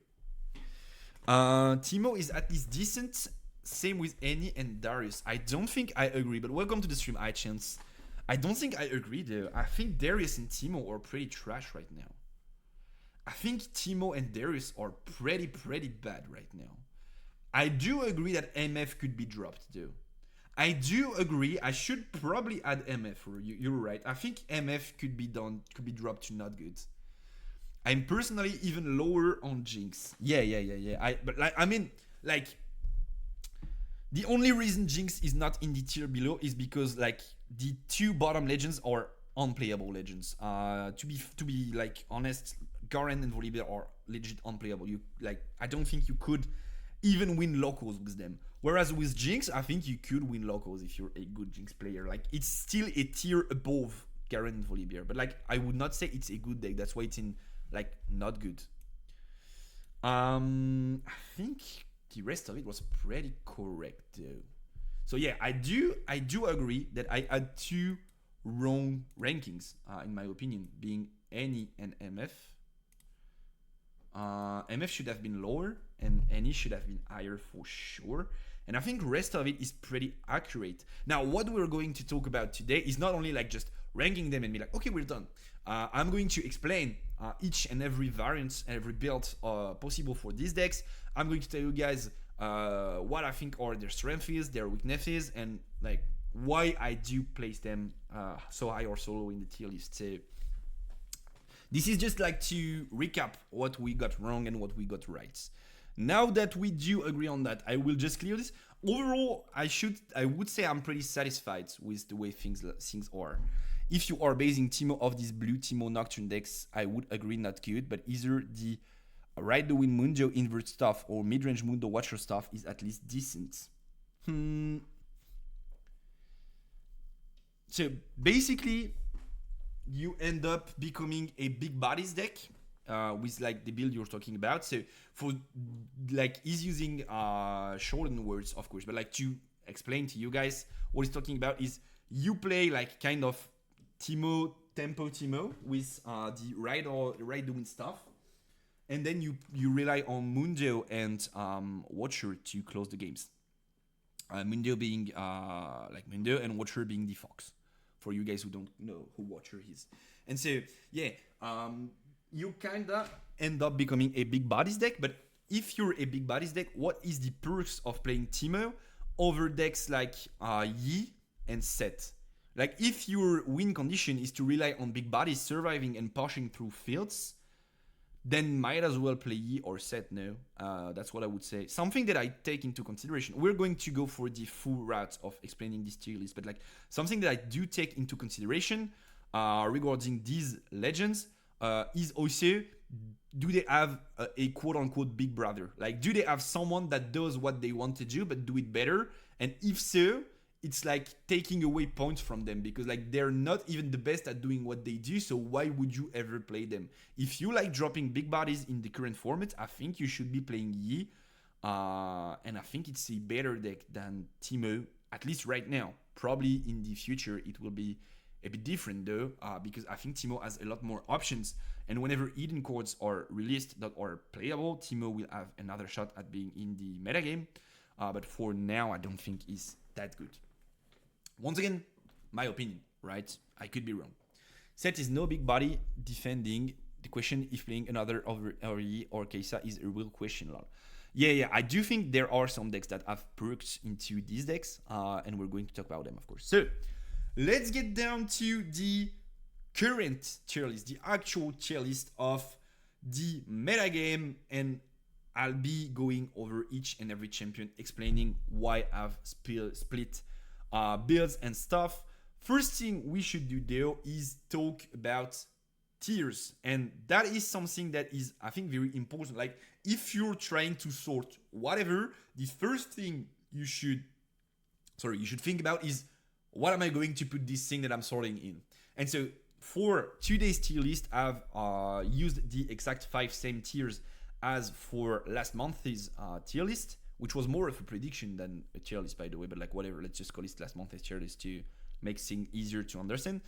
Timo is at least decent. Same with Annie and Darius. I don't think I agree, but welcome to the stream, iChance. I don't think I agree though. I think Darius and Timo are pretty trash right now. I think Timo and Darius are pretty bad right now. I do agree that MF could be dropped though. I do agree. I should probably add MF. You're right. I think MF could be dropped to not good. I'm personally even lower on Jinx. Yeah. But like, I mean, like, the only reason Jinx is not in the tier below is because like the two bottom legends are unplayable legends. To be like honest, Garen and Volibear are legit unplayable. You like, I don't think you could even win locals with them. Whereas with Jinx, I think you could win locals if you're a good Jinx player. Like, it's still a tier above Garen and Volibear, but like I would not say it's a good deck. That's why it's in like not good. I think the rest of it was pretty correct though. So yeah, I do agree that I had two wrong rankings in my opinion, being Annie and MF. MF should have been lower and Annie should have been higher for sure. And I think the rest of it is pretty accurate. Now, what we're going to talk about today is not only like just ranking them and be like, okay, we're done. I'm going to explain each and every variant, every build possible for these decks. I'm going to tell you guys what I think are their strengths, their weaknesses, and like why I do place them so high or so low in the tier list. So this is just like to recap what we got wrong and what we got right. Now that we do agree on that, I will just clear this. Overall, I would say I'm pretty satisfied with the way things are. If you are basing Teemo off these blue Teemo Nocturne decks, I would agree not good, but either the Ride the Wind Mundo invert stuff or mid-range Mundo Watcher stuff is at least decent. So basically, you end up becoming a big bodies deck with like the build you're talking about. So for like, he's using shortened words, of course, but like to explain to you guys what he's talking about is you play like kind of Teemo, tempo Teemo with the ride the wind stuff, and then you rely on Mundo and Watcher to close the games. Mundo being like Mundo and Watcher being the Fox, for you guys who don't know who Watcher is. And so yeah, you kinda end up becoming a big bodies deck. But if you're a big bodies deck, what is the perks of playing Teemo over decks like Yi and Set? Like, if your win condition is to rely on big bodies surviving and pushing through fields, then might as well play Yi or Set. No, that's what I would say. Something that I take into consideration. We're going to go for the full route of explaining this tier list, but like something that I do take into consideration regarding these legends is also, do they have a quote-unquote big brother? Like, do they have someone that does what they want to do but do it better? And if so, it's like taking away points from them, because like they're not even the best at doing what they do, so why would you ever play them? If you like dropping big bodies in the current format, I think you should be playing Yi, and I think it's a better deck than Teemo, at least right now. Probably in the future it will be a bit different though, because I think Teemo has a lot more options, and whenever Eden Chords are released that are playable, Teemo will have another shot at being in the metagame, but for now I don't think it's that good. Once again, my opinion, right? I could be wrong. Set is no big body defending. The question if playing another over Yi or Kai'Sa is a real question. Yeah, I do think there are some decks that have perks into these decks, and we're going to talk about them, of course. So let's get down to the current tier list, the actual tier list of the metagame, and I'll be going over each and every champion, explaining why I've split builds and stuff. First thing we should do though is talk about tiers, and that is something that is, I think, very important. Like, if you're trying to sort whatever, the first thing you should think about is, what am I going to put this thing that I'm sorting in? And so for today's tier list, I've used the exact 5 same tiers as for last month's tier list, which was more of a prediction than a tier list, by the way, but like whatever, let's just call it last month's tier list to make things easier to understand.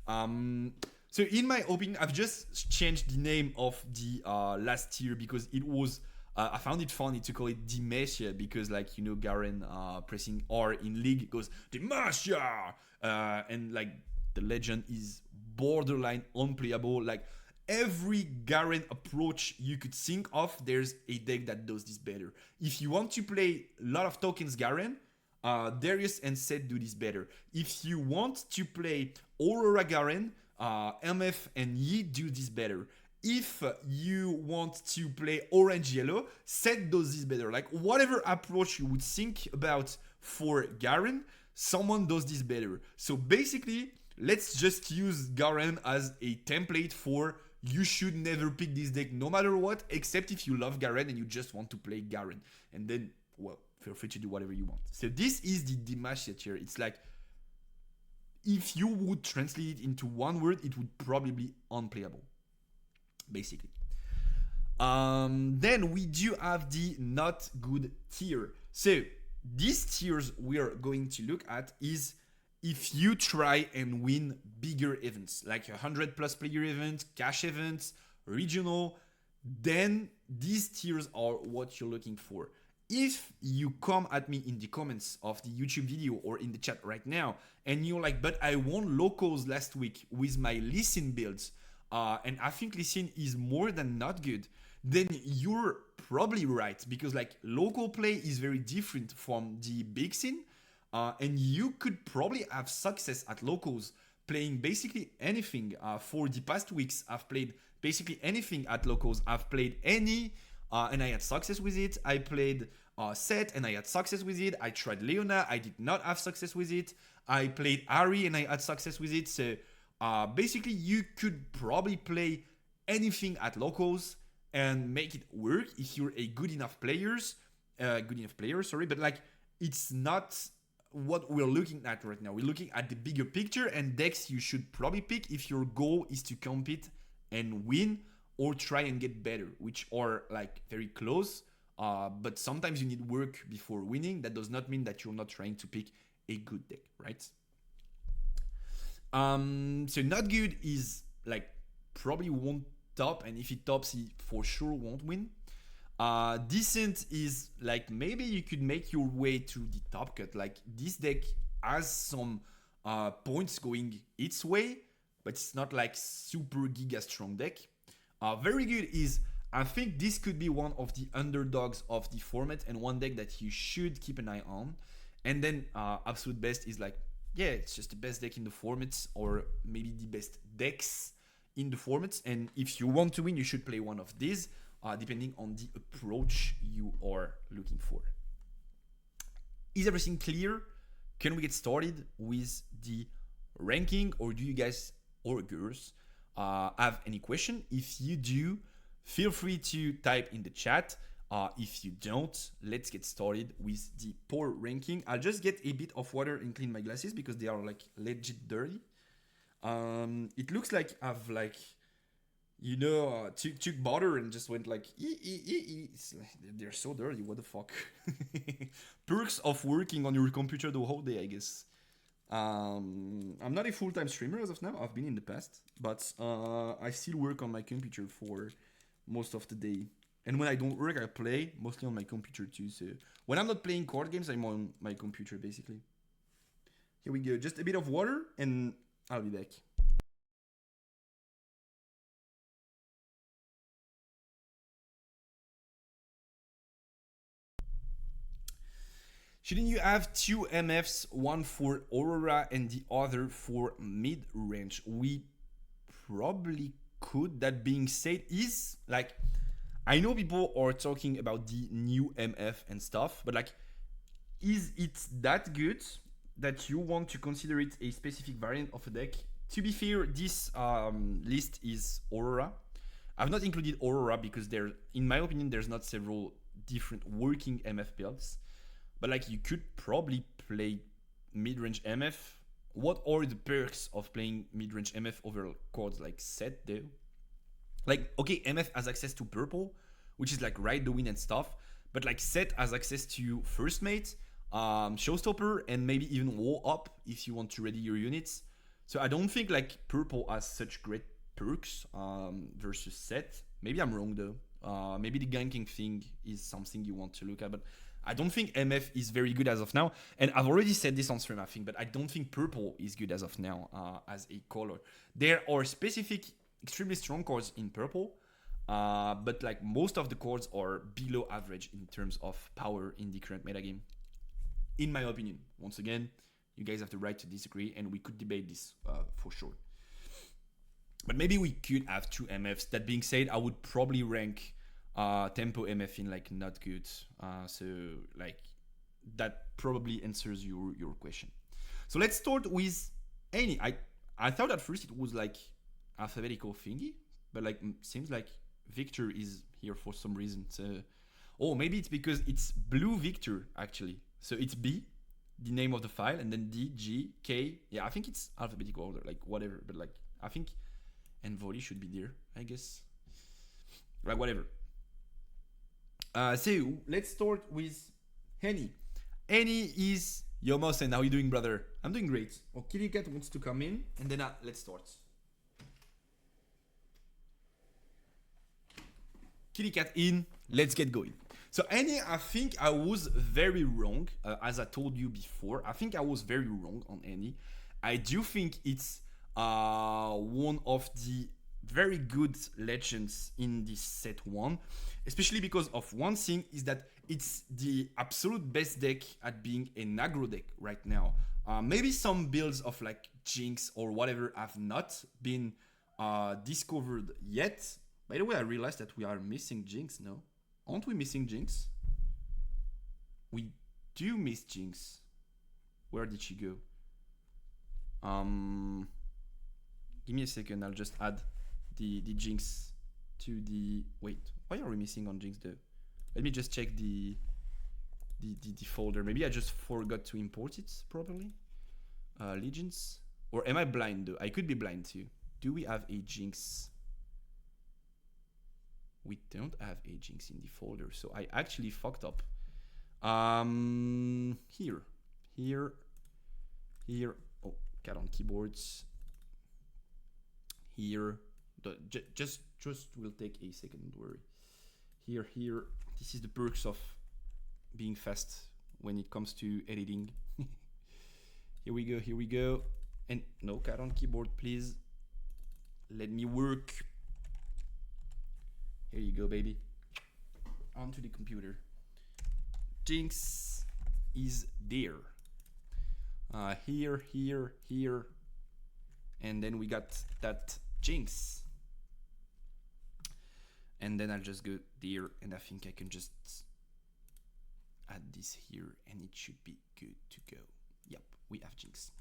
So in my opinion, I've just changed the name of the last tier because it was, I found it funny to call it Demacia, because like, you know, Garen pressing R in League goes Demacia, and like the legend is borderline unplayable. Like, every Garen approach you could think of, there's a deck that does this better. If you want to play a lot of tokens Garen, Darius and Seth do this better. If you want to play Aurora Garen, MF and Yi do this better. If you want to play Orange Yellow, Seth does this better. Like, whatever approach you would think about for Garen, someone does this better. So basically, let's just use Garen as a template for, you should never pick this deck no matter what, except if you love Garen and you just want to play Garen. And then, well, feel free to do whatever you want. So this is the Demacia tier. It's like, if you would translate it into one word, it would probably be unplayable, basically. Then we do have the not good tier. So these tiers we are going to look at is if you try and win bigger events, like 100+ player events, cash events, regional, then these tiers are what you're looking for. If you come at me in the comments of the YouTube video or in the chat right now, and you're like, but I won locals last week with my listen builds, and I think Lee Sin is more than not good, then you're probably right, because like local play is very different from the big scene, and you could probably have success at locals playing basically anything. For the past weeks, I've played basically anything at locals. I've played any, and I had success with it. I played Set, and I had success with it. I tried Leona, I did not have success with it. I played Ari, and I had success with it. So basically, you could probably play anything at locals and make it work if you're a good enough player. Sorry, but like it's not what we're looking at right now. We're looking at the bigger picture and decks you should probably pick if your goal is to compete and win or try and get better, which are like very close. But sometimes you need work before winning. That does not mean that you're not trying to pick a good deck, right? So not good is like probably won't top, and if it tops, he for sure won't win. Decent is like maybe you could make your way to the top cut. Like this deck has some points going its way, but it's not like super giga strong deck. Very good is I think this could be one of the underdogs of the format and one deck that you should keep an eye on. And then absolute best is like, yeah, it's just the best deck in the formats, or maybe the best decks in the formats. And if you want to win, you should play one of these, depending on the approach you are looking for. Is everything clear? Can we get started with the ranking, or do you guys or girls have any question? If you do, feel free to type in the chat. If you don't, let's get started with the power ranking. I'll just get a bit of water and clean my glasses because they are like legit dirty. It looks like I've like, you know, took butter and just went like, it's like, they're so dirty, what the fuck. Perks of working on your computer the whole day, I guess. I'm not a full-time streamer as of now. I've been in the past, but I still work on my computer for most of the day. And when I don't work, I play mostly on my computer too. So when I'm not playing card games, I'm on my computer basically. Here we go. Just a bit of water and I'll be back. Shouldn't you have two MFs, one for Aurora and the other for mid-range? We probably could. That being said, is like, I know people are talking about the new MF and stuff, but like, is it that good that you want to consider it a specific variant of a deck? To be fair, this list is Aurora. I've not included Aurora because there, in my opinion, there's not several different working MF builds. But like, you could probably play mid-range MF. What are the perks of playing mid-range MF over cards like Set though? Like, okay, MF has access to purple, which is like Ride the Wind and stuff. But like Set has access to First Mate, Showstopper, and maybe even War Up if you want to ready your units. So I don't think like purple has such great perks versus Set. Maybe I'm wrong though. Maybe the ganking thing is something you want to look at, but I don't think MF is very good as of now. And I've already said this on stream, I think, but I don't think purple is good as of now as a color. There are specific extremely strong cards in purple, but like most of the cards are below average in terms of power in the current metagame, in my opinion. Once again, you guys have the right to disagree, and we could debate this for sure. But maybe we could have two MFs. That being said, I would probably rank Tempo MF in like not good. So like that probably answers your question. So let's start with any. I thought at first it was like alphabetical thingy, but like seems like Victor is here for some reason. So, oh, maybe it's because it's Blue Victor actually. So it's B, the name of the file, and then D, G, K. Yeah, I think it's alphabetical order, like whatever. But like I think Envoy should be there, I guess. Like whatever. So let's start with Henny. Henny is Yomos, and how you doing, brother? I'm doing great. Oh, Kitty Cat wants to come in, and then let's start. Kitty Cat in, let's get going. So Henny, I think I was very wrong, as I told you before. I think I was very wrong on Henny. I do think it's one of the very good legends in this set 1, especially because of one thing is that it's the absolute best deck at being an aggro deck right now. Maybe some builds of like Jinx or whatever have not been discovered yet. By the way, I realized that we are missing Jinx, no? Aren't we missing Jinx? We do miss Jinx. Where did she go? Give me a second, I'll just add the Jinx to the... Wait, why are we missing on Jinx though? Let me just check the folder. Maybe I just forgot to import it properly. Legends. Or am I blind though? I could be blind too. Do we have a Jinx? We don't have a Jinx in the folder, so I actually fucked up. Here. Oh, cat on keyboards. Here. Just will take a second, don't worry. Here. This is the perks of being fast when it comes to editing. Here we go. And no cat on keyboard, please. Let me work. Here you go, baby. Onto the computer. Jinx is there. Here. And then we got that Jinx. And then I'll just go there, and I think I can just add this here, and it should be good to go. Yep, we have Jinx.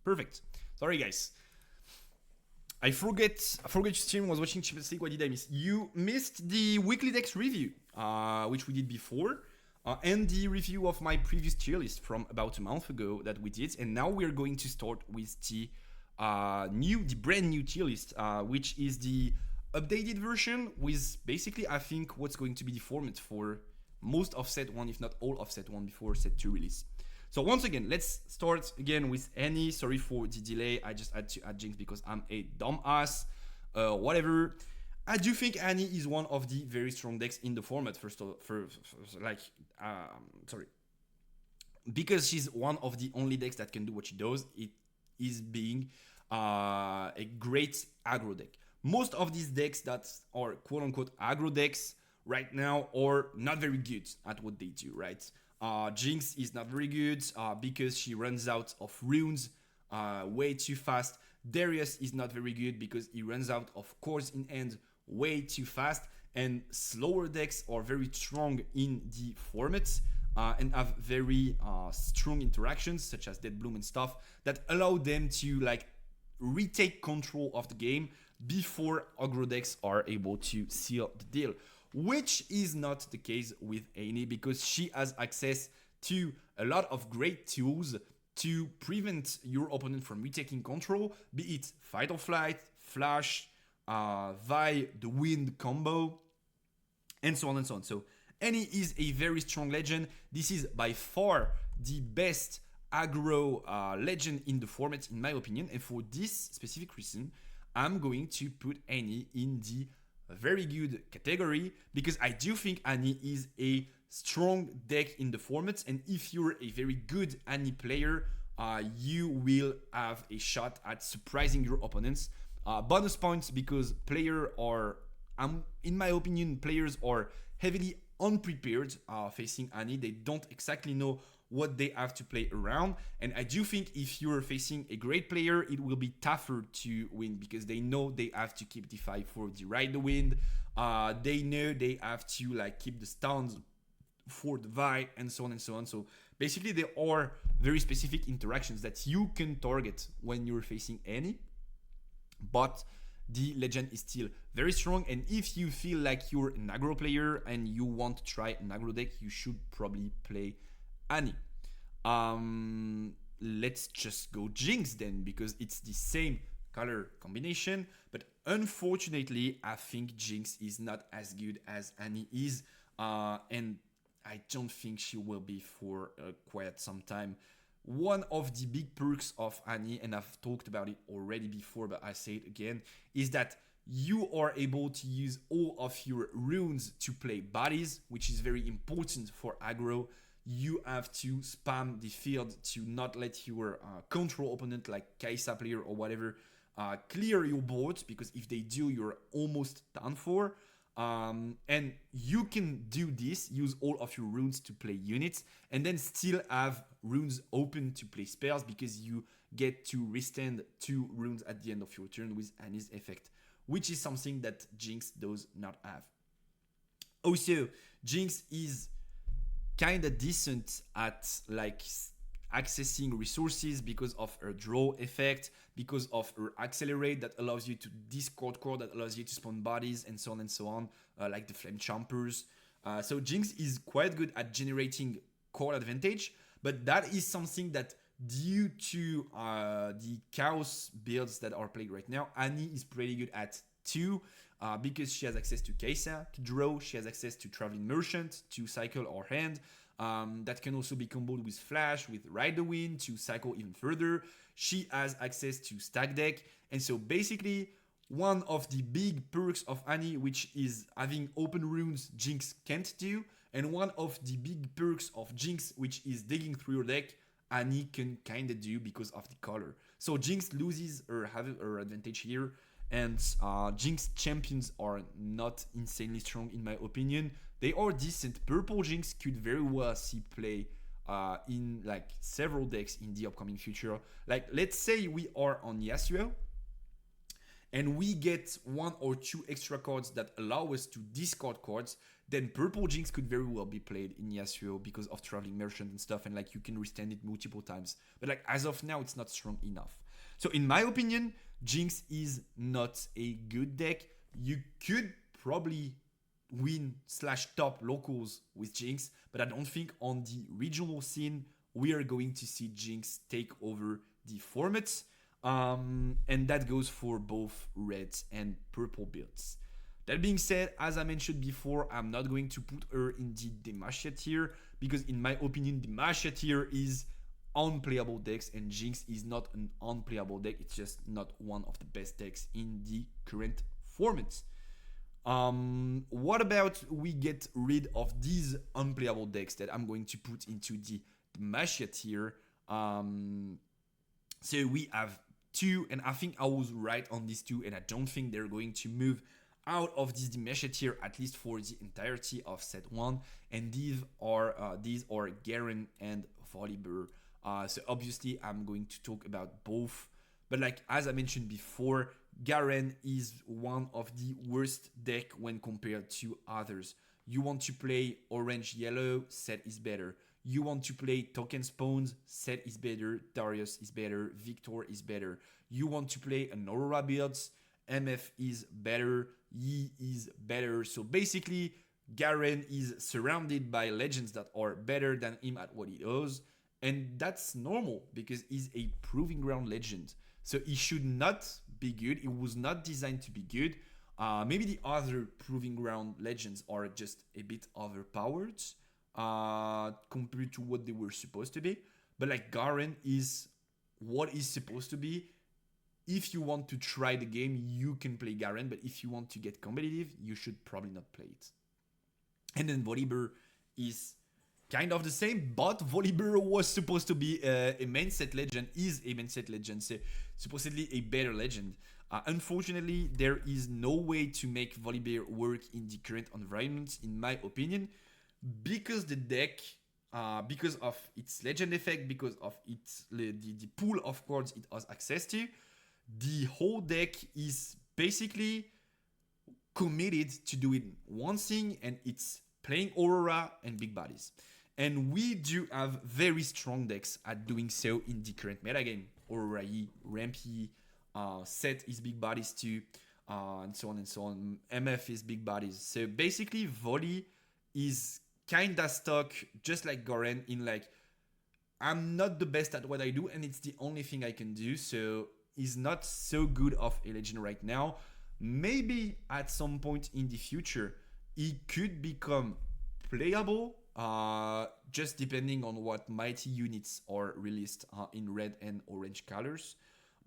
Perfect. Sorry, guys. I forget your stream was watching Champions League. What did I miss? You missed the weekly decks review, which we did before, and the review of my previous tier list from about a month ago that we did. And now we're going to start with the brand new tier list, which is the updated version with basically, I think, what's going to be the format for most of set 1, if not all of set 1 before set 2 release. So once again, let's start again with Annie. Sorry for the delay. I just had to add Jinx because I'm a dumbass. Whatever. I do think Annie is one of the very strong decks in the format. Because she's one of the only decks that can do what she does. It is being a great aggro deck. Most of these decks that are quote-unquote aggro decks right now are not very good at what they do, right? Jinx is not very good because she runs out of runes way too fast. Darius is not very good because he runs out of cores in hand way too fast. And slower decks are very strong in the formats and have very strong interactions such as Dead Bloom and stuff that allow them to like retake control of the game before aggro decks are able to seal the deal, which is not the case with Annie because she has access to a lot of great tools to prevent your opponent from retaking control, be it Fight or Flight, Flash, Vi, the Wind combo, and so on and so on. So Annie is a very strong legend. This is by far the best aggro legend in the format, in my opinion. And for this specific reason, I'm going to put Annie in the very good category because I do think Annie is a strong deck in the format. And if you're a very good Annie player, you will have a shot at surprising your opponents. Bonus points because in my opinion, players are heavily unprepared facing Annie. They don't exactly know what they have to play around. And I do think if you're facing a great player, it will be tougher to win because they know they have to keep DeFi for the Ride the Wind. They know they have to like keep the stuns for the Vi and so on and so on. So basically there are very specific interactions that you can target when you're facing Annie. But the legend is still very strong, and if you feel like you're an aggro player and you want to try an aggro deck, you should probably play Annie. Let's just go Jinx then, because it's the same color combination, but unfortunately I think Jinx is not as good as Annie is, and I don't think she will be for quite some time. One of the big perks of Annie, and I've talked about it already before, but I say it again, is that you are able to use all of your runes to play bodies, which is very important for aggro. You have to spam the field to not let your control opponent, like Kai'Sa player or whatever, clear your boards, because if they do, you're almost done for. And you can do this, use all of your runes to play units, and then still have runes open to play spells, because you get to restand 2 runes at the end of your turn with Annie's effect, which is something that Jinx does not have. Also, Jinx is kinda decent at like accessing resources because of her draw effect, because of her accelerate that allows you to discard core, that allows you to spawn bodies, and so on, like the flame chompers. So Jinx is quite good at generating core advantage, but that is something that, due to the chaos builds that are played right now, Annie is pretty good at too, because she has access to Kesa to draw, she has access to Traveling Merchant to cycle or hand. That can also be comboed with Flash, with Ride the Wind to cycle even further. She has access to Stack Deck, and so basically one of the big perks of Annie, which is having open runes Jinx can't do, and one of the big perks of Jinx, which is digging through your deck, Annie can kinda do because of the color. So Jinx loses her advantage here, and Jinx champions are not insanely strong in my opinion. They are decent. Purple Jinx could very well see play in like several decks in the upcoming future. Like, let's say we are on Yasuo and we get 1 or 2 extra cards that allow us to discard cards, then Purple Jinx could very well be played in Yasuo because of Traveling Merchant and stuff, and like you can restand it multiple times. But like as of now, it's not strong enough. So in my opinion, Jinx is not a good deck. You could probably win/top locals with Jinx, but I don't think on the regional scene we are going to see Jinx take over the formats. And that goes for both red and purple builds. That being said, as I mentioned before, I'm not going to put her in the Demacia tier, because in my opinion, Demacia tier is unplayable decks, and Jinx is not an unplayable deck. It's just not one of the best decks in the current format. What about we get rid of these unplayable decks that I'm going to put into the Demacia tier? So we have 2, and I think I was right on these 2, and I don't think they're going to move out of this Demacia tier, at least for the entirety of set 1. And these are Garen and Volibear. So obviously I'm going to talk about both, but like as I mentioned before, Garen is one of the worst deck when compared to others. You want to play orange-yellow, Set is better. You want to play token spawns, Set is better, Darius is better, Victor is better. You want to play an Aurora builds, MF is better, Yi is better. So basically, Garen is surrounded by legends that are better than him at what he does. And that's normal, because he's a proving ground legend. So he should not be good. It was not designed to be good. Maybe the other proving ground legends are just a bit overpowered compared to what they were supposed to be. But like Garen is what is supposed to be. If you want to try the game, you can play Garen. But if you want to get competitive, you should probably not play it. And then Volibear is kind of the same, but Volibear was supposed to be a main set legend, is a main set legend, so supposedly a better legend. Unfortunately, there is no way to make Volibear work in the current environment, in my opinion, because the deck, because of its legend effect, because of its the pool of cards it has access to, the whole deck is basically committed to doing one thing, and it's playing Aurora and big bodies. And we do have very strong decks at doing so in the current metagame. Aurora E, Rampy, Set is big bodies too, and so on and so on. MF is big bodies. So basically, Volley is kinda stuck, just like Garen, in like, I'm not the best at what I do, and it's the only thing I can do, so he's not so good of a legend right now. Maybe at some point in the future, he could become playable, just depending on what mighty units are released in red and orange colors.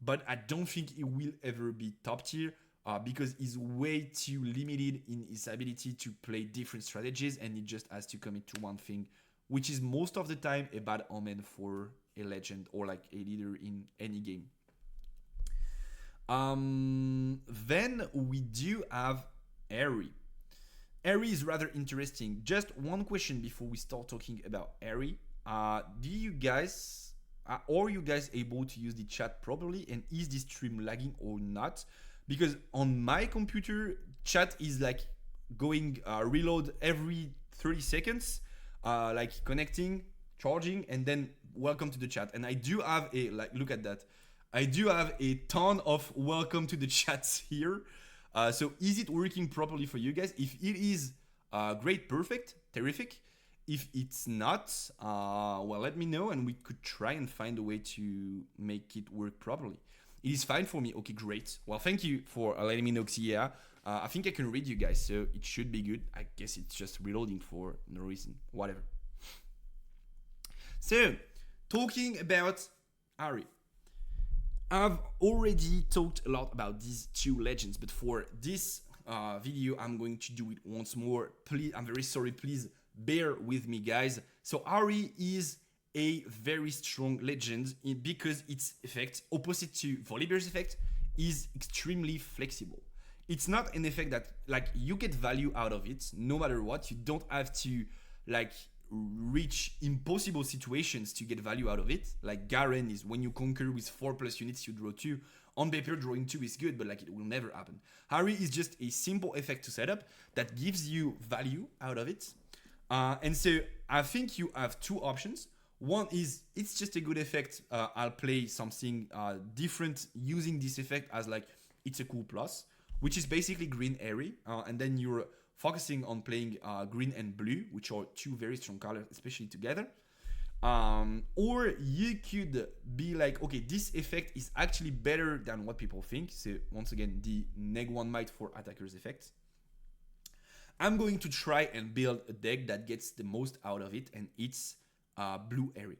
But I don't think he will ever be top tier, because he's way too limited in his ability to play different strategies, and he just has to commit to one thing, which is most of the time a bad omen for a legend or like a leader in any game. Then we do have Airy. Airy is rather interesting. Just one question before we start talking about Airy. Do you guys, are you guys able to use the chat properly? And is this stream lagging or not? Because on my computer, chat is like going reload every 30 seconds, like connecting, charging, and then welcome to the chat. And I do have a, like, look at that. I do have a ton of welcome to the chats here. So is it working properly for you guys? If it is, great, perfect, terrific. If it's not, well, let me know and we could try and find a way to make it work properly. It is fine for me. Okay, great. Well, thank you for letting me know, Xia. I think I can read you guys, so it should be good. I guess it's just reloading for no reason. Whatever. So, talking about Ari. I've already talked a lot about these two legends, but for this video, I'm going to do it once more. Please, I'm very sorry. Please bear with me, guys. So Ari is a very strong legend because its effect, opposite to Volibear's effect, is extremely flexible. It's not an effect that, like, you get value out of it no matter what. You don't have to, like, reach impossible situations to get value out of it. Like Garen is when you conquer with 4+ units, you draw 2. On paper, drawing 2 is good, but like it will never happen. Ari is just a simple effect to set up that gives you value out of it. And so I think you have two options. One is it's just a good effect. I'll play something different using this effect as like it's a cool plus, which is basically green Airy, and then you're focusing on playing green and blue, which are two very strong colors, especially together. Or you could be like, okay, this effect is actually better than what people think. So once again, the neg1 might for attackers effect. I'm going to try and build a deck that gets the most out of it, and it's blue Airy.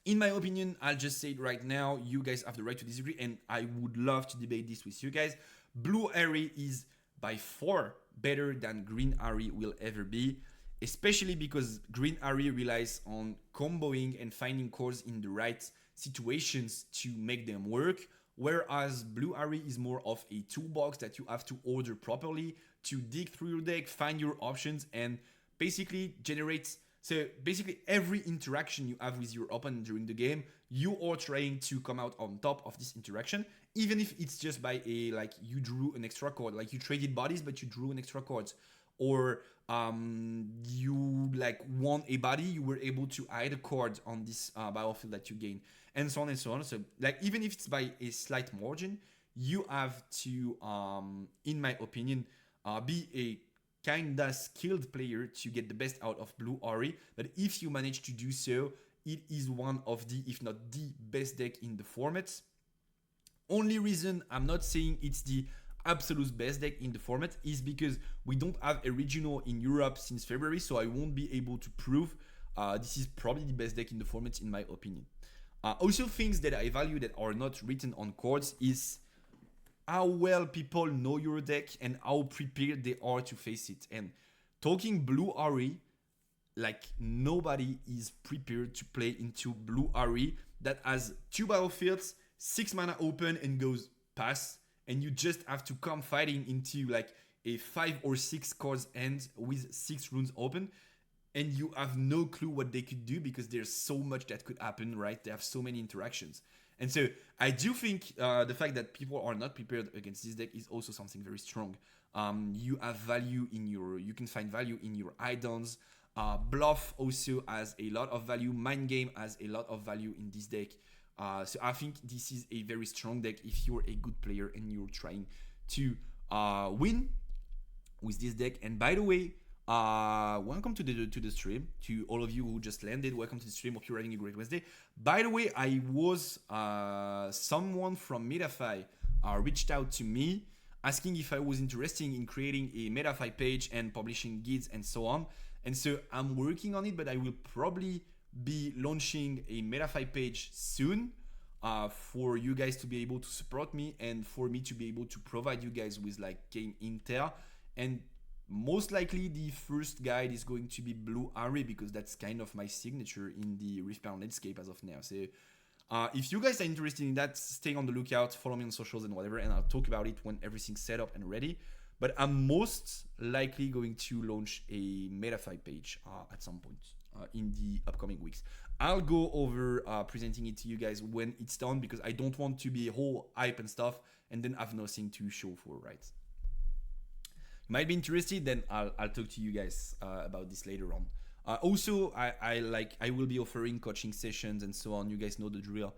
In my opinion, I'll just say it right now, you guys have the right to disagree, and I would love to debate this with you guys. Blue Airy is by far better than green Airy will ever be, especially because green Airy relies on comboing and finding cores in the right situations to make them work, whereas blue Airy is more of a toolbox that you have to order properly to dig through your deck, find your options, and basically generate. So basically every interaction you have with your opponent during the game, you are trying to come out on top of this interaction, even if it's just by a, like, you drew an extra card, like you traded bodies but you drew an extra card, or you like won a body, you were able to hide a card on this battlefield that you gain, and so on and so on. So like even if it's by a slight margin, you have to, in my opinion, be a kinda skilled player to get the best out of blue Airy. But if you manage to do so, it is one of the, if not the best deck in the format. Only reason I'm not saying it's the absolute best deck in the format is because we don't have a regional in Europe since February, so I won't be able to prove this is probably the best deck in the format in my opinion. Also, things that I value that are not written on cards is how well people know your deck and how prepared they are to face it. And talking blue Airy, like nobody is prepared to play into blue Airy that has 2 battlefields, 6 mana open and goes pass, and you just have to come fighting into like a 5 or 6 cards end with 6 runes open, and you have no clue what they could do because there's so much that could happen, right? They have so many interactions. And so I do think the fact that people are not prepared against this deck is also something very strong. You have value in your, you can find value in your icons. Bluff also has a lot of value. Mind Game has a lot of value in this deck. So I think this is a very strong deck if you're a good player and you're trying to win with this deck. And by the way, welcome to the stream. To all of you who just landed, welcome to the stream. Hope you're having a great Wednesday. By the way, I was someone from Metafy reached out to me asking if I was interested in creating a Metafy page and publishing guides and so on. And so I'm working on it, but I will probably be launching a Metafy page soon for you guys to be able to support me and for me to be able to provide you guys with like game intel. And most likely the first guide is going to be blue Airy because that's kind of my signature in the Riftbound landscape as of now. So If you guys are interested in that, stay on the lookout, follow me on socials and whatever, and I'll talk about it when everything's set up and ready. But I'm most likely going to launch a MetaFi page at some point in the upcoming weeks. I'll go over presenting it to you guys when it's done, because I don't want to be a whole hype and stuff and then have nothing to show for, right? You might be interested, then I'll talk to you guys about this later on. Also, I will be offering coaching sessions and so on. You guys know the drill.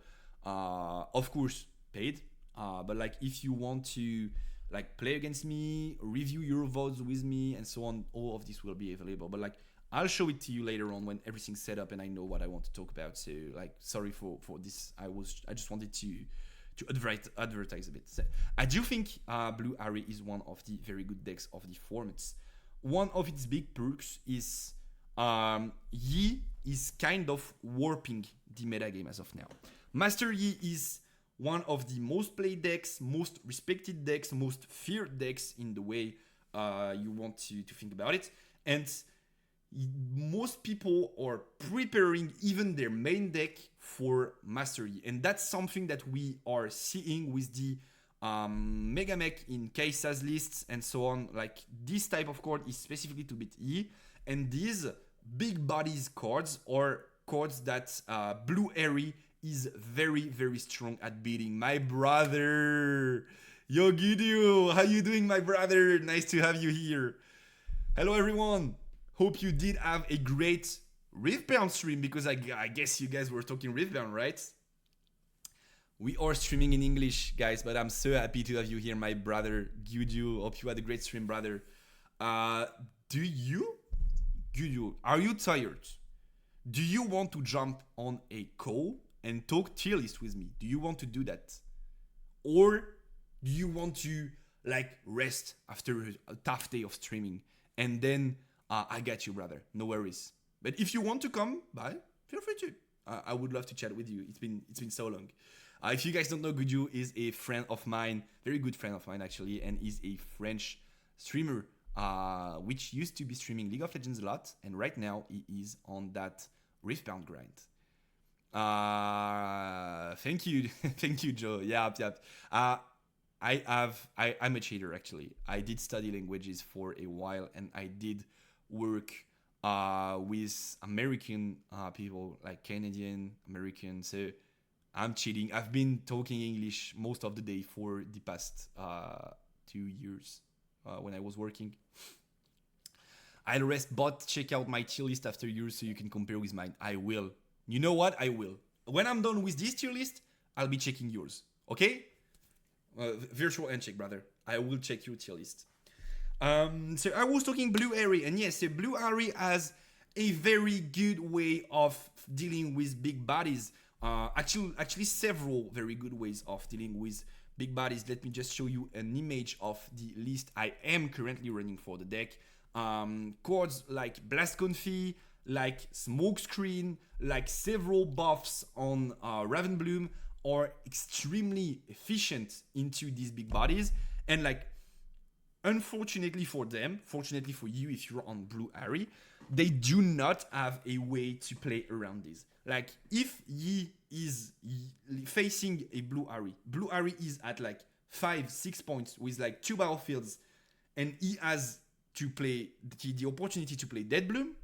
Of course, paid. But like, if you want to like play against me, review your votes with me, and so on, all of this will be available. But like, I'll show it to you later on when everything's set up and I know what I want to talk about. So like, sorry for this. I just wanted to advertise a bit. So I do think Blue Harry is one of the very good decks of the formats. One of its big perks is Yi is kind of warping the metagame as of now. Master Yi is one of the most played decks, most respected decks, most feared decks in the way you want to think about it. And most people are preparing even their main deck for Master Yi. And that's something that we are seeing with the Mega Mech in Katchouze lists and so on. Like, this type of card is specifically to beat Yi. And these big bodies cards are cards that Blue Harry is very, very strong at beating. My brother! Yo, Gideon! How you doing, my brother? Nice to have you here. Hello, everyone! Hope you did have a great Riftbound stream, because I guess you guys were talking Riftbound, right? We are streaming in English, guys, but I'm so happy to have you here, my brother, Gideon. Hope you had a great stream, brother. Gideon, are you tired? Do you want to jump on a call and talk tier list with me? Do you want to do that? Or do you want to like rest after a tough day of streaming? And then I got you, brother. No worries. But if you want to come by, feel free to. I would love to chat with you. It's been so long. If you guys don't know, Guju is a friend of mine, very good friend of mine actually, and is a French streamer, which used to be streaming League of Legends a lot, and right now he is on that Riftbound grind. Thank you, thank you, Joe. Yep. I'm a cheater actually. I did study languages for a while, and I did work with American people, like Canadian, American. So I'm cheating. I've been talking English most of the day for the past 2 years when I was working. I'll rest, but check out my tier list after yours so you can compare with mine. I will. You know what? I will. When I'm done with this tier list, I'll be checking yours. Okay? Virtual handshake, brother. I will check your tier list. So I was talking Blue Harry, and yes, so Blue Harry has a very good way of dealing with big bodies. Actually, several very good ways of dealing with big bodies. Let me just show you an image of the list I am currently running for the deck. Cards like Blast Config, like Smokescreen, like several buffs on Ravenbloom are extremely efficient into these big bodies. And like, unfortunately for them, fortunately for you if you're on Blue Harry, they do not have a way to play around this. Like, if Yi is facing a Blue Harry is at like 5-6 points with like 2 battlefields, and he has to play the opportunity to play Dead Bloom,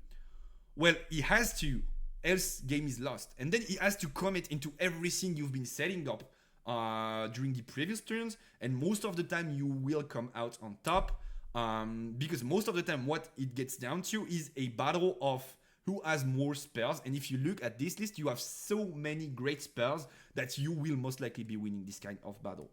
well, he has to, else game is lost. And then he has to commit into everything you've been setting up during the previous turns, and most of the time you will come out on top, because most of the time what it gets down to is a battle of who has more spells. And if you look at this list, you have so many great spells that you will most likely be winning this kind of battle.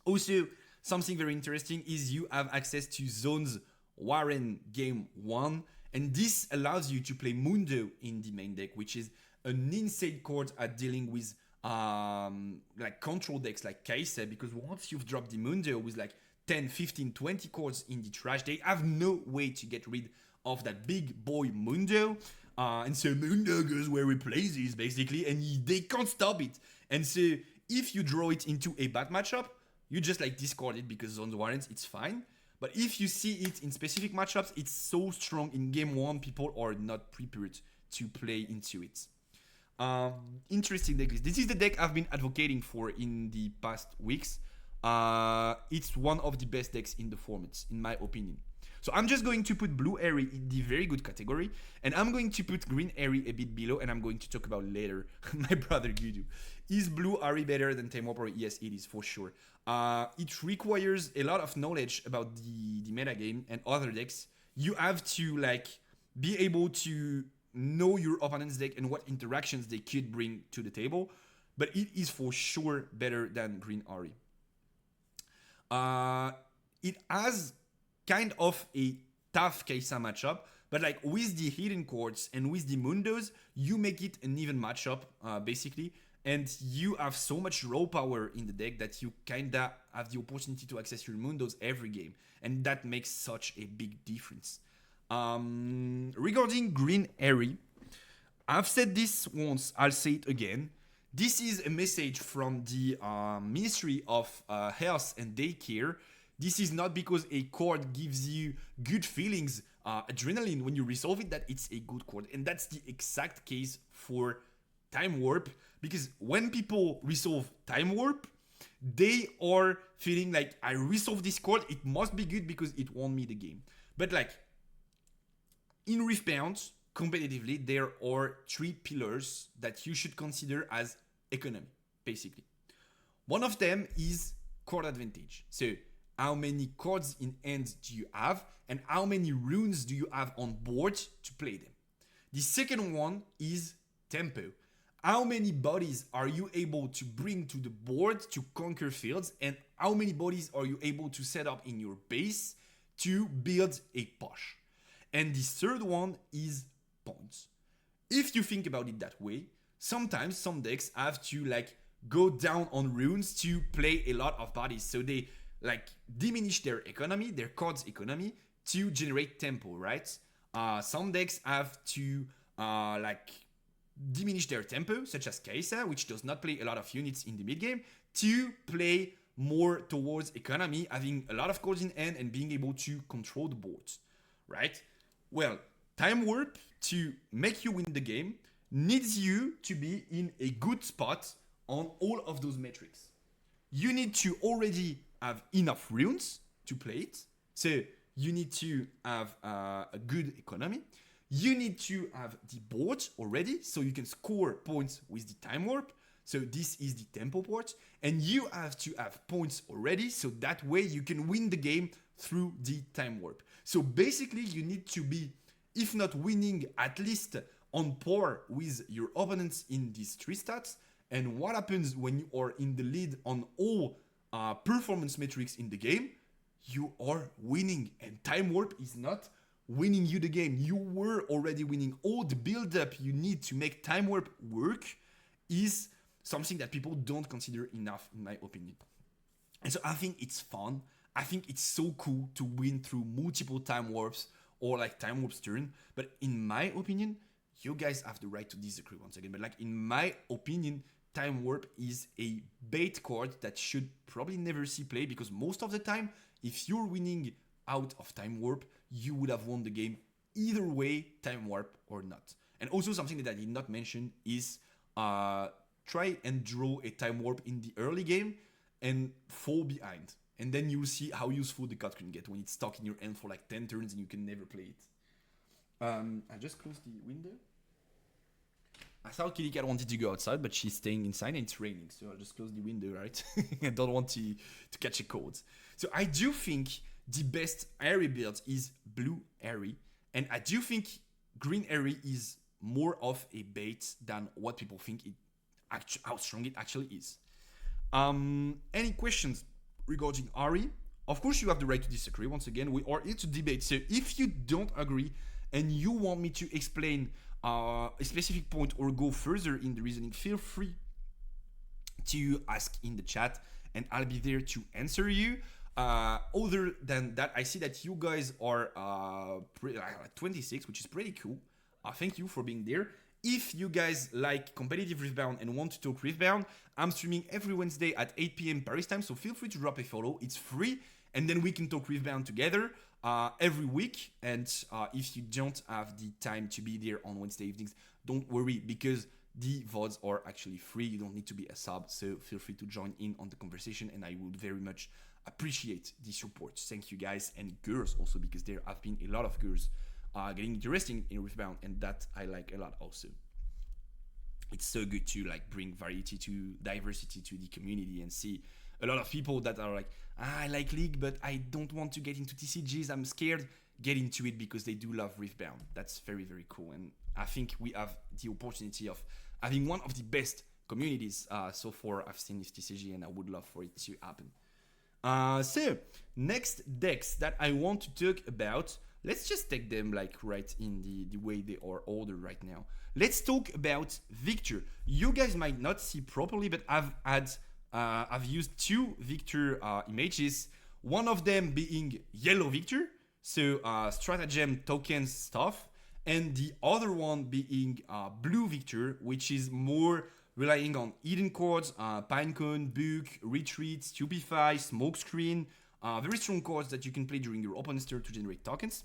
Also, something very interesting is you have access to Zone's Warren Game 1, and this allows you to play Mundo in the main deck, which is an insane card at dealing with like control decks like Katchouze, because once you've dropped the Mundo with like 10, 15, 20 cards in the trash, they have no way to get rid of that big boy Mundo. And so Mundo goes where he plays basically, and they can't stop it. And so if you draw it into a bad matchup, you just like discard it because Zone's Warrants, it's fine. But if you see it in specific matchups, it's so strong in game 1, people are not prepared to play into it. Interesting deck list. This is the deck I've been advocating for in the past weeks. It's one of the best decks in the formats, in my opinion. So I'm just going to put Blue Airy in the very good category, and I'm going to put Green Airy a bit below, and I'm going to talk about later my brother Gudu. Is Blue Airy better than Time Warp? Yes, it is for sure. It requires a lot of knowledge about the metagame and other decks. You have to like be able to know your opponent's deck and what interactions they could bring to the table, but it is for sure better than Green Airy. It has kind of a tough Kaisa matchup, but like with the hidden chords and with the Mundos, you make it an even matchup, basically. And you have so much raw power in the deck that you kinda have the opportunity to access your Mundos every game. And that makes such a big difference. Regarding Green Airy, I've said this once, I'll say it again. This is a message from the Ministry of Health and Daycare. This is not because a chord gives you good feelings, adrenaline when you resolve it, that it's a good chord. And that's the exact case for Time Warp, because when people resolve Time Warp, they are feeling like, I resolved this chord, it must be good because it won me the game. But like, in Riftbound, competitively, there are 3 pillars that you should consider as economy, basically. One of them is chord advantage. So how many chords in hand do you have, and how many runes do you have on board to play them? The second one is tempo. How many bodies are you able to bring to the board to conquer fields, and how many bodies are you able to set up in your base to build a push? And the third one is points. If you think about it that way, sometimes some decks have to like go down on runes to play a lot of bodies, so they like diminish their economy, their cards economy, to generate tempo, right? Some decks have to like diminish their tempo, such as Kaisa, which does not play a lot of units in the mid game, to play more towards economy, having a lot of cards in hand and being able to control the boards, right? Well, Time Warp, to make you win the game, needs you to be in a good spot on all of those metrics. You need to already have enough runes to play it. So you need to have a good economy. You need to have the board already, so you can score points with the Time Warp. So this is the tempo part. And you have to have points already, so that way you can win the game through the Time Warp. So basically you need to be, if not winning, at least on par with your opponents in these 3 stats. And what happens when you are in the lead on all performance metrics in the game? You are winning, and Time Warp is not winning you the game. You were already winning. All the build-up you need to make Time Warp work is something that people don't consider enough, in my opinion. And so I think it's fun. I think it's so cool to win through multiple Time Warps or like Time Warp's turn. But in my opinion, you guys have the right to disagree once again. But like in my opinion, Time Warp is a bait card that should probably never see play, because most of the time, if you're winning out of Time Warp, you would have won the game either way, Time Warp or not. And also something that I did not mention is try and draw a Time Warp in the early game and fall behind. And then you'll see how useful the card can get when it's stuck in your hand for like 10 turns and you can never play it. I just closed the window. I thought Kitty Cat wanted to go outside, but she's staying inside and it's raining. So I'll just close the window, right? I don't want to catch a cold. So I do think the best Airy build is Blue Airy. And I do think Green Airy is more of a bait than what people think how strong it actually is. Any questions regarding Airy? Of course, you have the right to disagree. Once again, we are here to debate. So if you don't agree and you want me to explain a specific point or go further in the reasoning, feel free to ask in the chat and I'll be there to answer you. Other than that, I see that you guys are 26, which is pretty cool. Thank you for being there. If you guys like competitive Riftbound and want to talk Riftbound, I'm streaming every Wednesday at 8 p.m. Paris time, so feel free to drop a follow. It's free, and then we can talk Riftbound together every week. And if you don't have the time to be there on Wednesday evenings, don't worry, because The VODs are actually free. You don't need to be a sub, so feel free to join in on the conversation, and I would very much appreciate the support. Thank you guys, and girls also, because there have been a lot of girls getting interested in Riftbound, and that I like a lot also. It's so good to like bring variety to diversity to the community and see a lot of people that are like, I like League, but I don't want to get into TCGs. I'm scared. Get into it because they do love Riftbound. That's very, very cool. And I think we have the opportunity of having one of the best communities so far I've seen with TCG, and I would love for it to happen. So, next decks that I want to talk about, let's just take them like right in the way they are ordered right now. Let's talk about Victor. You guys might not see properly, but I've used two Victor images. One of them being yellow Victor, so stratagem tokens stuff, and the other one being blue Victor, which is more relying on hidden cards, Pinecone, Book, Retreat, Stupefy, Smokescreen, very strong cards that you can play during your opponent's turn to generate tokens.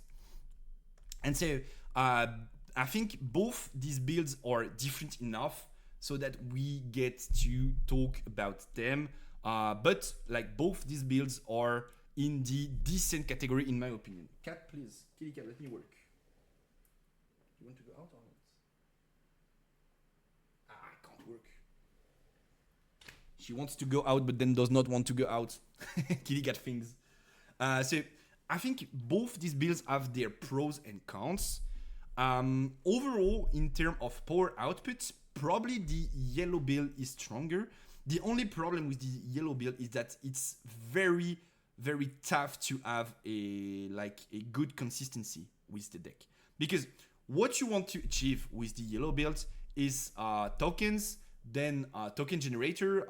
And so I think both these builds are different enough so that we get to talk about them. But like both these builds are in the decent category in my opinion. Cat, please. Kitty cat, let me work. You want to go out or not? I can't work. She wants to go out but then does not want to go out. Kitty cat things. So I think both these builds have their pros and cons. Overall, in terms of power output, probably the yellow build is stronger. The only problem with the yellow build is that it's very, very tough to have a good consistency with the deck. Because what you want to achieve with the yellow build is tokens, then token generator.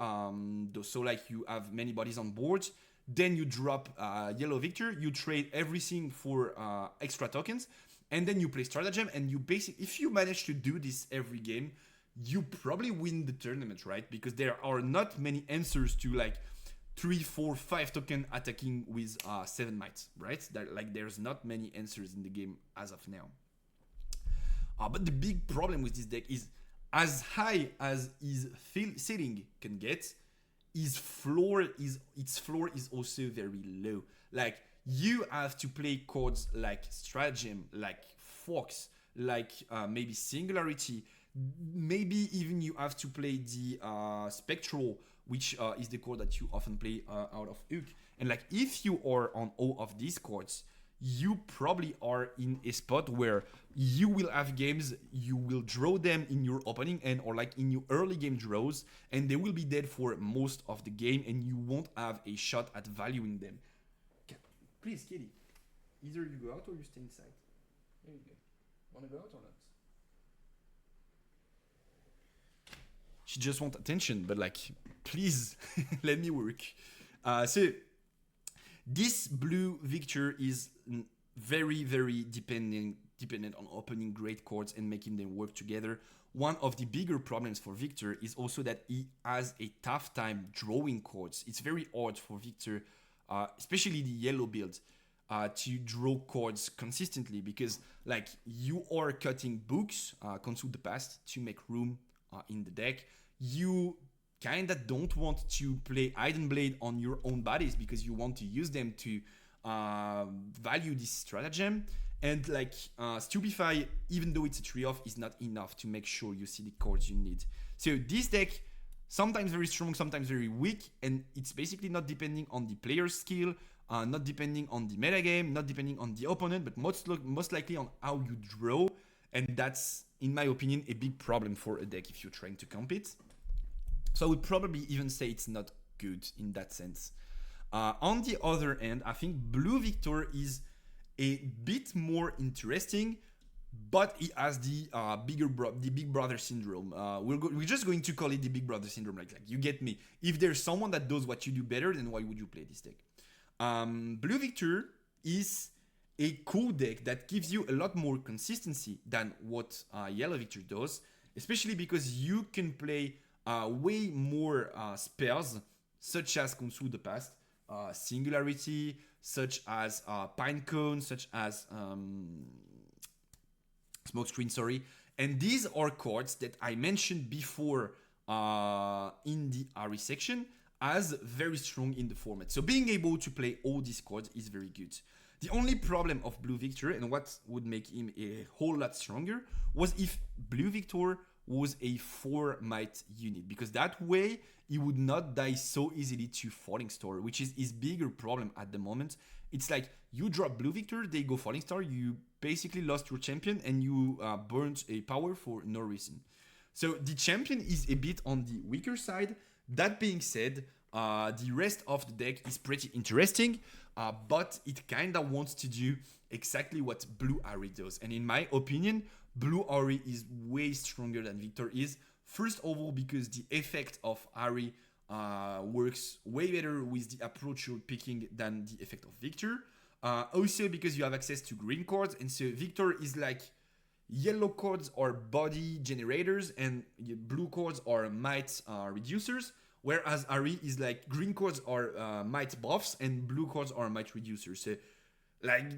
So like you have many bodies on board. Then you drop yellow Victor. You trade everything for extra tokens. And then you play stratagem, and you basically, if you manage to do this every game, you probably win the tournament, right? Because there are not many answers to like 3, 4, 5 token attacking with 7 might, right? There's not many answers in the game as of now. But the big problem with this deck is, as high as his ceiling can get, its floor is also very low. Like, you have to play cards like Stratagem, like Fox, like maybe Singularity. Maybe even you have to play the Spectral, which is the card that you often play out of Hook. And like, if you are on all of these cards, you probably are in a spot where you will have games, you will draw them in your opening end or like in your early game draws, and they will be dead for most of the game, and you won't have a shot at valuing them. Please, Kitty. Either you go out or you stay inside. There you go. Want to go out or not? She just wants attention, but like, please, let me work. So, this blue Victor is very, very dependent on opening great cards and making them work together. One of the bigger problems for Victor is also that he has a tough time drawing cards. It's very hard for Victor, especially the yellow build, to draw cards consistently, because like you are cutting books, Consult the Past, to make room in the deck. You kinda don't want to play Hidden Blade on your own bodies because you want to use them to value this stratagem. And like Stupefy, even though it's a 3-off, is not enough to make sure you see the cards you need. So this deck, sometimes very strong, sometimes very weak, and it's basically not depending on the player's skill, not depending on the metagame, not depending on the opponent, but most likely on how you draw. And that's, in my opinion, a big problem for a deck if you're trying to compete. So I would probably even say it's not good in that sense. On the other end, I think Blue Victor is a bit more interesting, but it has the big brother syndrome. We're just going to call it the big brother syndrome. Like you get me. If there's someone that does what you do better, then why would you play this deck? Blue Victor is a cool deck that gives you a lot more consistency than what Yellow Victor does, especially because you can play way more spells, such as Consult the Past, Singularity, such as Pinecone, such as Smokescreen, sorry. And these are cards that I mentioned before in the RE section as very strong in the format. So being able to play all these cards is very good. The only problem of Blue Victor and what would make him a whole lot stronger was if Blue Victor was a 4 might unit, because that way he would not die so easily to Falling Star, which is his bigger problem at the moment. It's like you drop Blue Victor, they go Falling Star, you basically lost your champion and you burnt a power for no reason. So the champion is a bit on the weaker side. That being said, the rest of the deck is pretty interesting, but it kind of wants to do exactly what Blue Ari does. And in my opinion, Blue Ari is way stronger than Victor is. First of all, because the effect of Ari works way better with the approach you're picking than the effect of Victor. Also because you have access to green cards, and so Victor is like yellow cards are body generators and blue cards are might reducers, whereas Ari is like green cards are might buffs and blue cards are might reducers. So like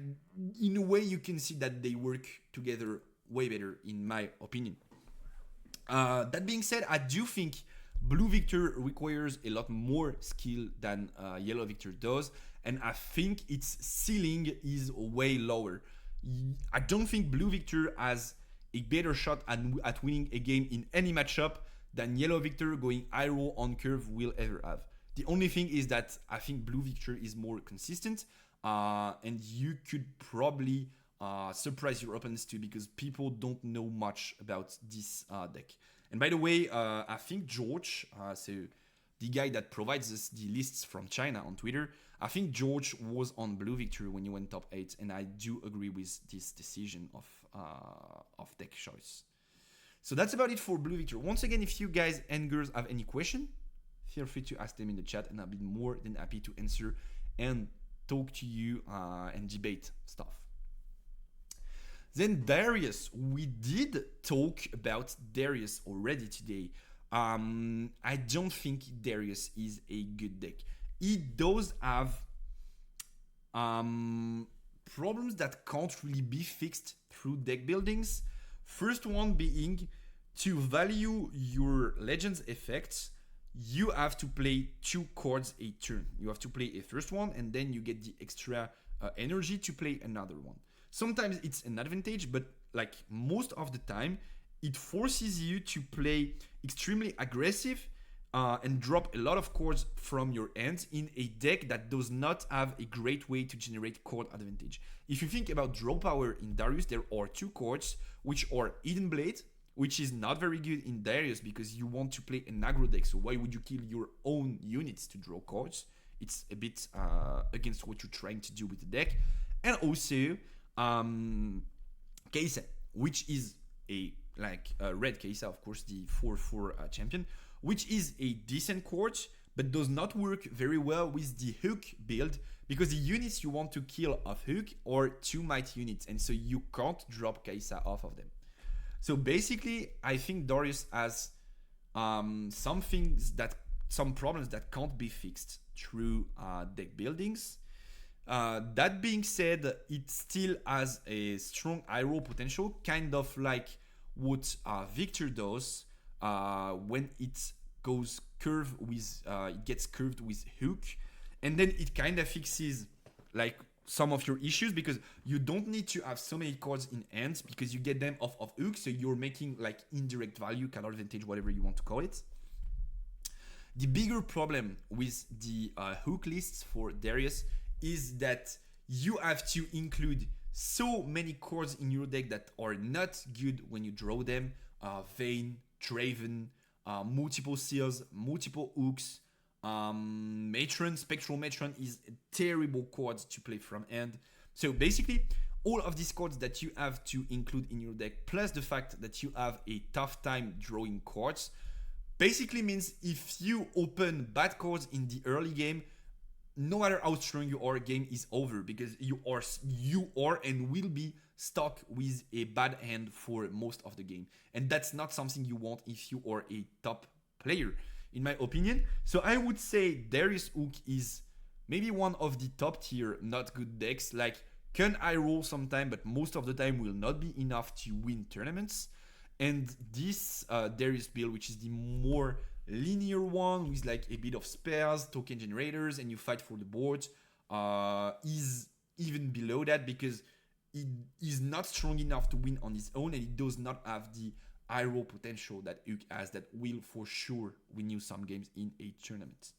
in a way you can see that they work together way better in my opinion. That being said, I do think Blue Victor requires a lot more skill than Yellow Victor does, and I think its ceiling is way lower. I don't think Blue Victor has a better shot at winning a game in any matchup than Yellow Victor going IRO on curve will ever have. The only thing is that I think Blue Victor is more consistent, and you could probably surprise your opponents too, because people don't know much about this deck. And by the way, I think George, so the guy that provides us the lists from China on Twitter, I think George was on Blue Victor when you went top 8, and I do agree with this decision of deck choice. So that's about it for Blue Victor. Once again, if you guys and girls have any question, feel free to ask them in the chat, and I'll be more than happy to answer and talk to you and debate stuff. Then Darius, we did talk about Darius already today. I don't think Darius is a good deck. He does have problems that can't really be fixed through deck buildings. First one being, to value your Legends effects, you have to play 2 cards a turn. You have to play a first one, and then you get the extra energy to play another one. Sometimes it's an advantage, but like most of the time, it forces you to play extremely aggressive and drop a lot of cards from your hand in a deck that does not have a great way to generate card advantage. If you think about draw power in Darius, there are 2 cards, which are Hidden Blade, which is not very good in Darius because you want to play an aggro deck, so why would you kill your own units to draw cards? It's a bit against what you're trying to do with the deck. And also Katchouze, which is a red Katchouze, of course, the 4/4 champion, which is a decent card, but does not work very well with the hook build, because the units you want to kill off hook are 2 might units, and so you can't drop Katchouze off of them. So basically, I think Darius has some problems that can't be fixed through deck buildings. That being said, it still has a strong IRO potential, kind of like what Victor does when it goes curve with it gets curved with hook, and then it kind of fixes like some of your issues, because you don't need to have so many cards in hand because you get them off of hook, so you're making like indirect value, card advantage, whatever you want to call it. The bigger problem with the hook lists for Darius is that you have to include so many cards in your deck that are not good when you draw them. Vayne, Draven, multiple seals, multiple hooks, Matron, Spectral Matron is a terrible card to play from hand. So basically, all of these cards that you have to include in your deck, plus the fact that you have a tough time drawing cards, basically means if you open bad cards in the early game, no matter how strong you are, game is over, because you are and will be stuck with a bad hand for most of the game, and that's not something you want if you are a top player, in my opinion. So I would say Darius Hook is maybe one of the top tier not good decks. Like can eye roll sometime, but most of the time will not be enough to win tournaments. And this Darius build, which is the more linear one with like a bit of spares, token generators, and you fight for the board, is even below that because it is not strong enough to win on its own, and it does not have the eye roll potential that Uke has that will for sure win you some games in a tournament.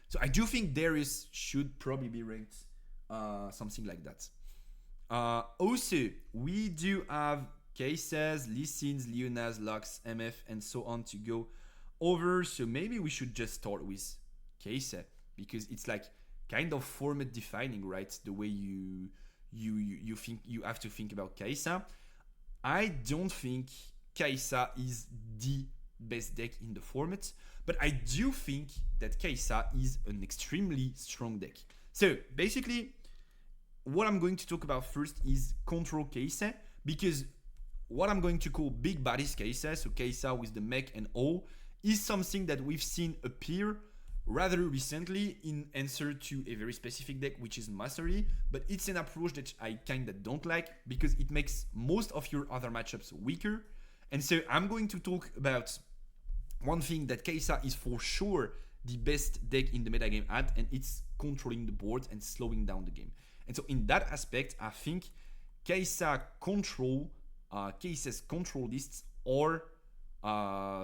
So I do think Darius should probably be ranked something like that. Also, we do have Katchouze, Lysins, Leonas, Lux, MF, and so on to go over. So maybe we should just start with Katchouze because it's like kind of format defining, right? The way you think you have to think about Katchouze. I don't think Katchouze is the best deck in the format, but I do think that Katchouze is an extremely strong deck. So basically, what I'm going to talk about first is control Katchouze, because what I'm going to call big bodies Katchouze, so Katchouze with the mech and all, is something that we've seen appear rather recently in answer to a very specific deck, which is Mastery, but it's an approach that I kinda don't like because it makes most of your other matchups weaker. And so I'm going to talk about one thing that Katchouze is for sure the best deck in the metagame at, and it's controlling the board and slowing down the game. And so in that aspect, I think Katchouze control lists are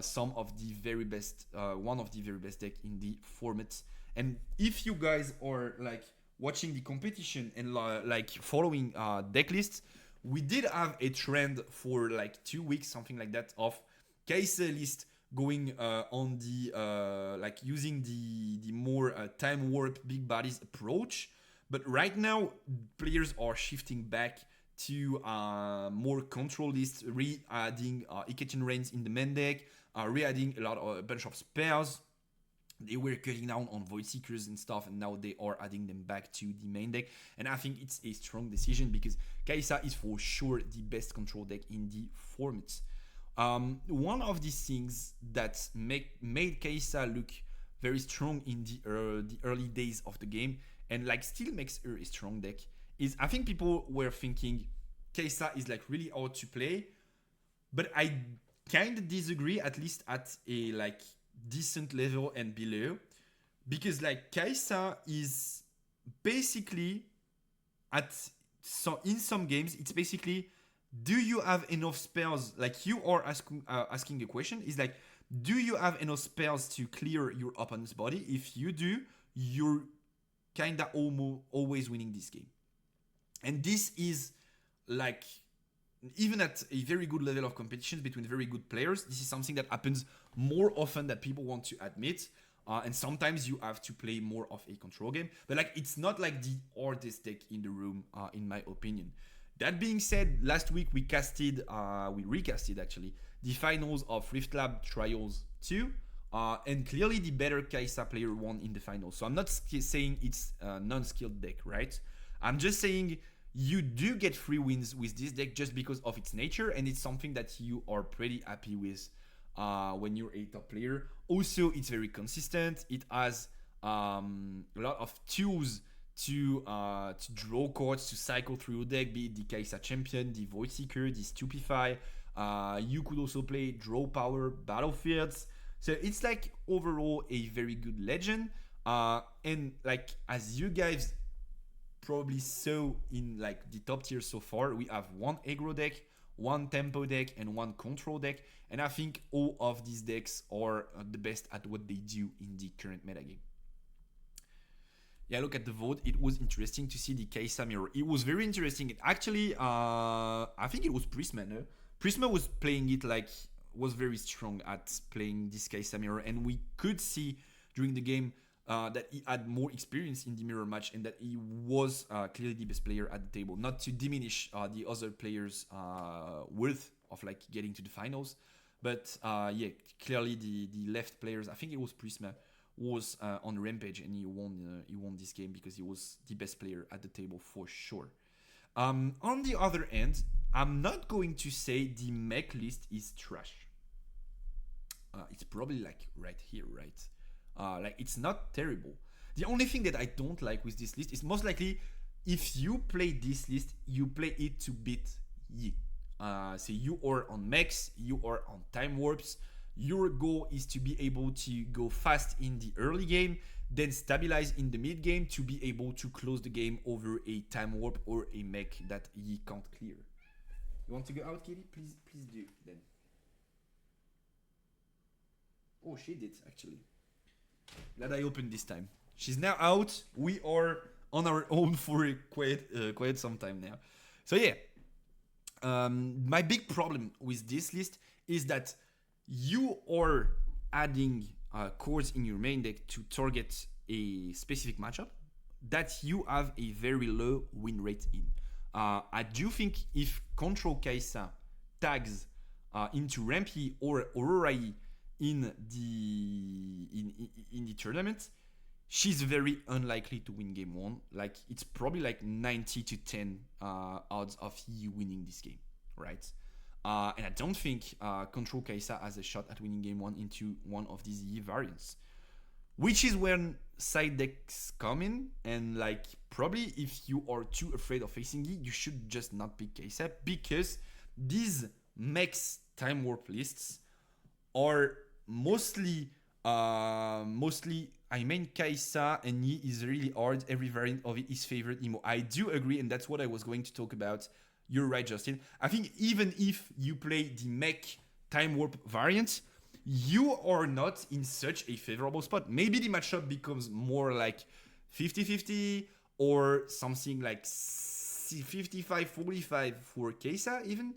some of the very best, one of the very best deck in the format. And if you guys are like watching the competition and like following deck lists, we did have a trend for like 2 weeks, something like that, of Katchouze list going on the like using the more time warp big bodies approach. But right now, players are shifting back to more control lists, re-adding Ikechin Reigns in the main deck, re-adding a bunch of spares. They were cutting down on Void Seekers and stuff, and now they are adding them back to the main deck. And I think it's a strong decision because Katchouze is for sure the best control deck in the format. One of these things that made Katchouze look very strong in the early days of the game, and like still makes her a strong deck, is I think people were thinking Katchouze is like really hard to play, but I kind of disagree, at least at a like decent level and below, because like Katchouze is basically in some games it's basically, do you have enough spells? Like you are asking a question is like, do you have enough spells to clear your opponent's body? If you do, you're kinda always winning this game. And this is like, even at a very good level of competition between very good players, this is something that happens more often than people want to admit. And sometimes you have to play more of a control game. But like, it's not like the hardest deck in the room, in my opinion. That being said, last week we recasted actually the finals of Rift Lab Trials 2. And clearly the better Katchouze player won in the finals. So I'm not saying it's a non-skilled deck, right? I'm just saying you do get free wins with this deck just because of its nature, and it's something that you are pretty happy with when you're a top player. Also, it's very consistent. It has a lot of tools to draw cards, to cycle through your deck, be it the Katchouze Champion, the Void Seeker, the Stupefy. You could also play Draw Power Battlefields. So it's like overall a very good legend. And like, as you guys probably saw in like the top tier so far, we have one aggro deck, one tempo deck, and one control deck. And I think all of these decks are the best at what they do in the current metagame. Yeah, look at the vote. It was interesting to see the Katchouze mirror. It was very interesting. It actually, I think it was Prisma. No? Prisma was playing it like, was very strong at playing this Katchouze mirror, and we could see during the game that he had more experience in the mirror match, and that he was clearly the best player at the table. Not to diminish the other players' worth of like getting to the finals, but yeah, clearly the left players, I think it was Prisma, was on Rampage, and he won this game because he was the best player at the table for sure. On the other end, I'm not going to say the mech list is trash. It's probably like right here, right? Like, it's not terrible. The only thing that I don't like with this list is most likely if you play this list, you play it to beat Yi. So you are on mechs, you are on time warps. Your goal is to be able to go fast in the early game, then stabilize in the mid game to be able to close the game over a time warp or a mech that Yi can't clear. You want to go out, Kitty? Please do then. Oh, she did actually. Glad I opened this time. She's now out. We are on our own for quite some time now. So yeah, my big problem with this list is that you are adding cores in your main deck to target a specific matchup that you have a very low win rate in. I do think if Control Kaisa tags into Rampy or Aurorai in the tournament, she's very unlikely to win game 1. Like, it's probably like 90 to 10 odds of you winning this game, right? And I don't think Control Kaisa has a shot at winning game 1 into one of these Yi variants. Which is when side decks come in, and like probably if you are too afraid of facing Yi, you should just not pick Kaisa, because these mechs time warp lists are mostly I mean Kaisa and Yi is really hard. Every variant of it is favored emo. I do agree, and that's what I was going to talk about. You're right, Justin. I think even if you play the mech time warp variant, you are not in such a favorable spot. Maybe the matchup becomes more like 50-50 or something like 55-45 for Kaisa even.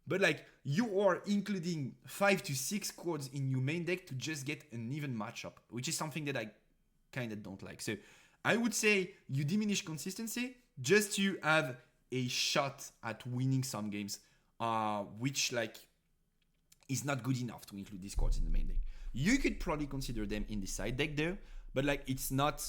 But like, you are including 5 to 6 cards in your main deck to just get an even matchup, which is something that I kind of don't like. So I would say you diminish consistency just to have a shot at winning some games, which like is not good enough to include these cards in the main deck. You could probably consider them in the side deck though, but like it's not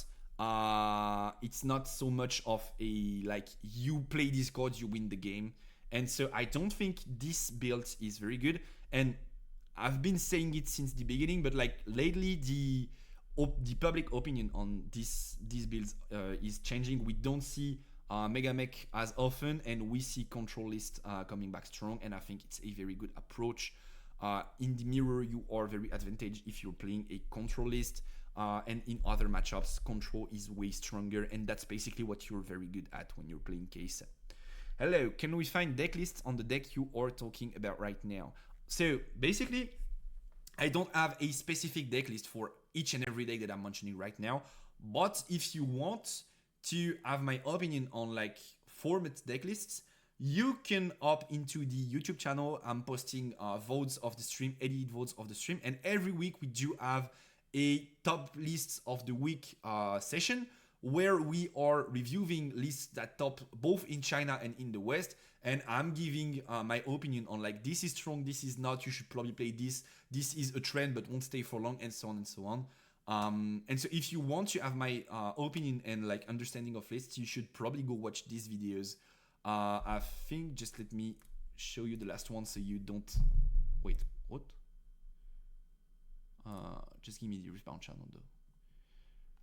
so much of a like you play these cards, you win the game. And so I don't think this build is very good. And I've been saying it since the beginning, but like lately the public opinion on these builds is changing. We don't see Mega Mech as often, and we see control list coming back strong, and I think it's a very good approach. In the mirror, you are very advantaged if you're playing a control list, and in other matchups, control is way stronger, and that's basically what you're very good at when you're playing Kaisa. Hello, can we find deck lists on the deck you are talking about right now? So basically, I don't have a specific deck list for each and every deck that I'm mentioning right now, but if you want to have my opinion on like format deck lists, you can opt into the YouTube channel. I'm posting votes of the stream, edited votes of the stream, and every week we do have a top lists of the week session where we are reviewing lists that top both in China and in the West, and I'm giving my opinion on like this is strong, this is not, you should probably play this, this is a trend but won't stay for long, and so on and so on. And so if you want to have my opinion and like understanding of lists, you should probably go watch these videos. I think just let me show you the last one so you don't wait, what? Just give me the respawn channel though,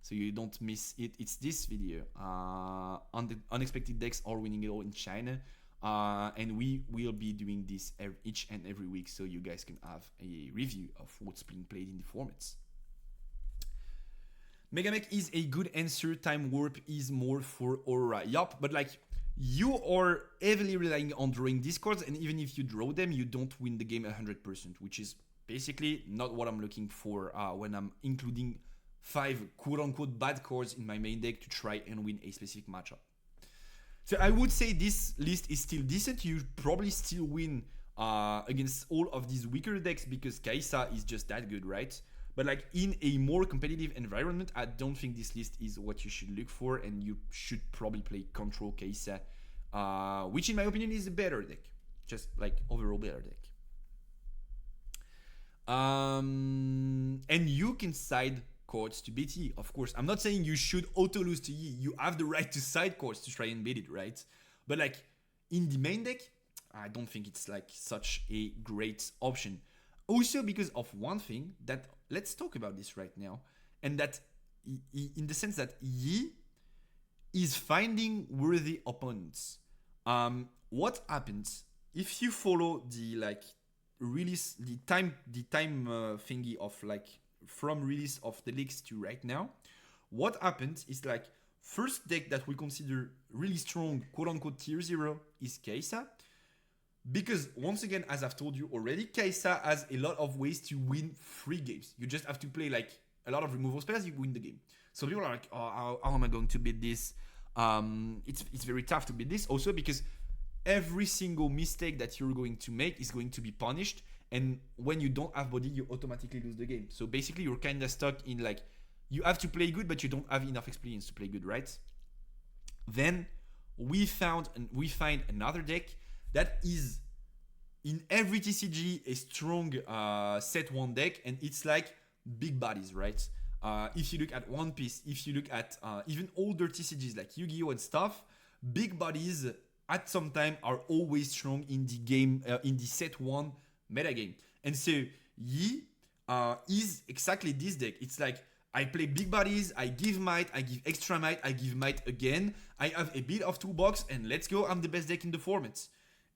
so you don't miss it. It's this video on the unexpected decks are winning it all in China, and we will be doing this each and every week, so you guys can have a review of what's being played in the formats. Mega Mech is a good answer. Time Warp is more for Aura. Yup, but like you are heavily relying on drawing these cards, and even if you draw them, you don't win the game 100%, which is basically not what I'm looking for when I'm including 5 quote-unquote bad cards in my main deck to try and win a specific matchup. So I would say this list is still decent. You probably still win against all of these weaker decks because Kaisa is just that good, right? But like in a more competitive environment, I don't think this list is what you should look for, and you should probably play Control Kaisa, which in my opinion is a better deck. Just like overall better deck. And you can side cards to beat Yi, of course. I'm not saying you should auto lose to Yi. You have the right to side cards to try and beat it, right? But like in the main deck, I don't think it's like such a great option. Also because of one thing that, let's talk about this right now, and that in the sense that Yi is finding worthy opponents. What happens if you follow the like release the time thingy of like from release of the leaks to right now? What happens is like first deck that we consider really strong, quote unquote tier 0 is Kai'Sa. Because once again, as I've told you already, Kai'Sa has a lot of ways to win free games. You just have to play like a lot of removal spells, you win the game. So people are like, oh, how am I going to beat this? It's very tough to beat this. Also because every single mistake that you're going to make is going to be punished. And when you don't have body, you automatically lose the game. So basically you're kind of stuck in like, you have to play good, but you don't have enough experience to play good, right? Then we find another deck that is in every TCG a strong set 1 deck, and it's like big bodies, right? If you look at One Piece, if you look at even older TCGs like Yu-Gi-Oh and stuff, big bodies at some time are always strong in the game, in the set 1 metagame. And so Yi is exactly this deck. It's like, I play big bodies, I give might, I give extra might, I give might again, I have a bit of toolbox, and let's go, I'm the best deck in the format.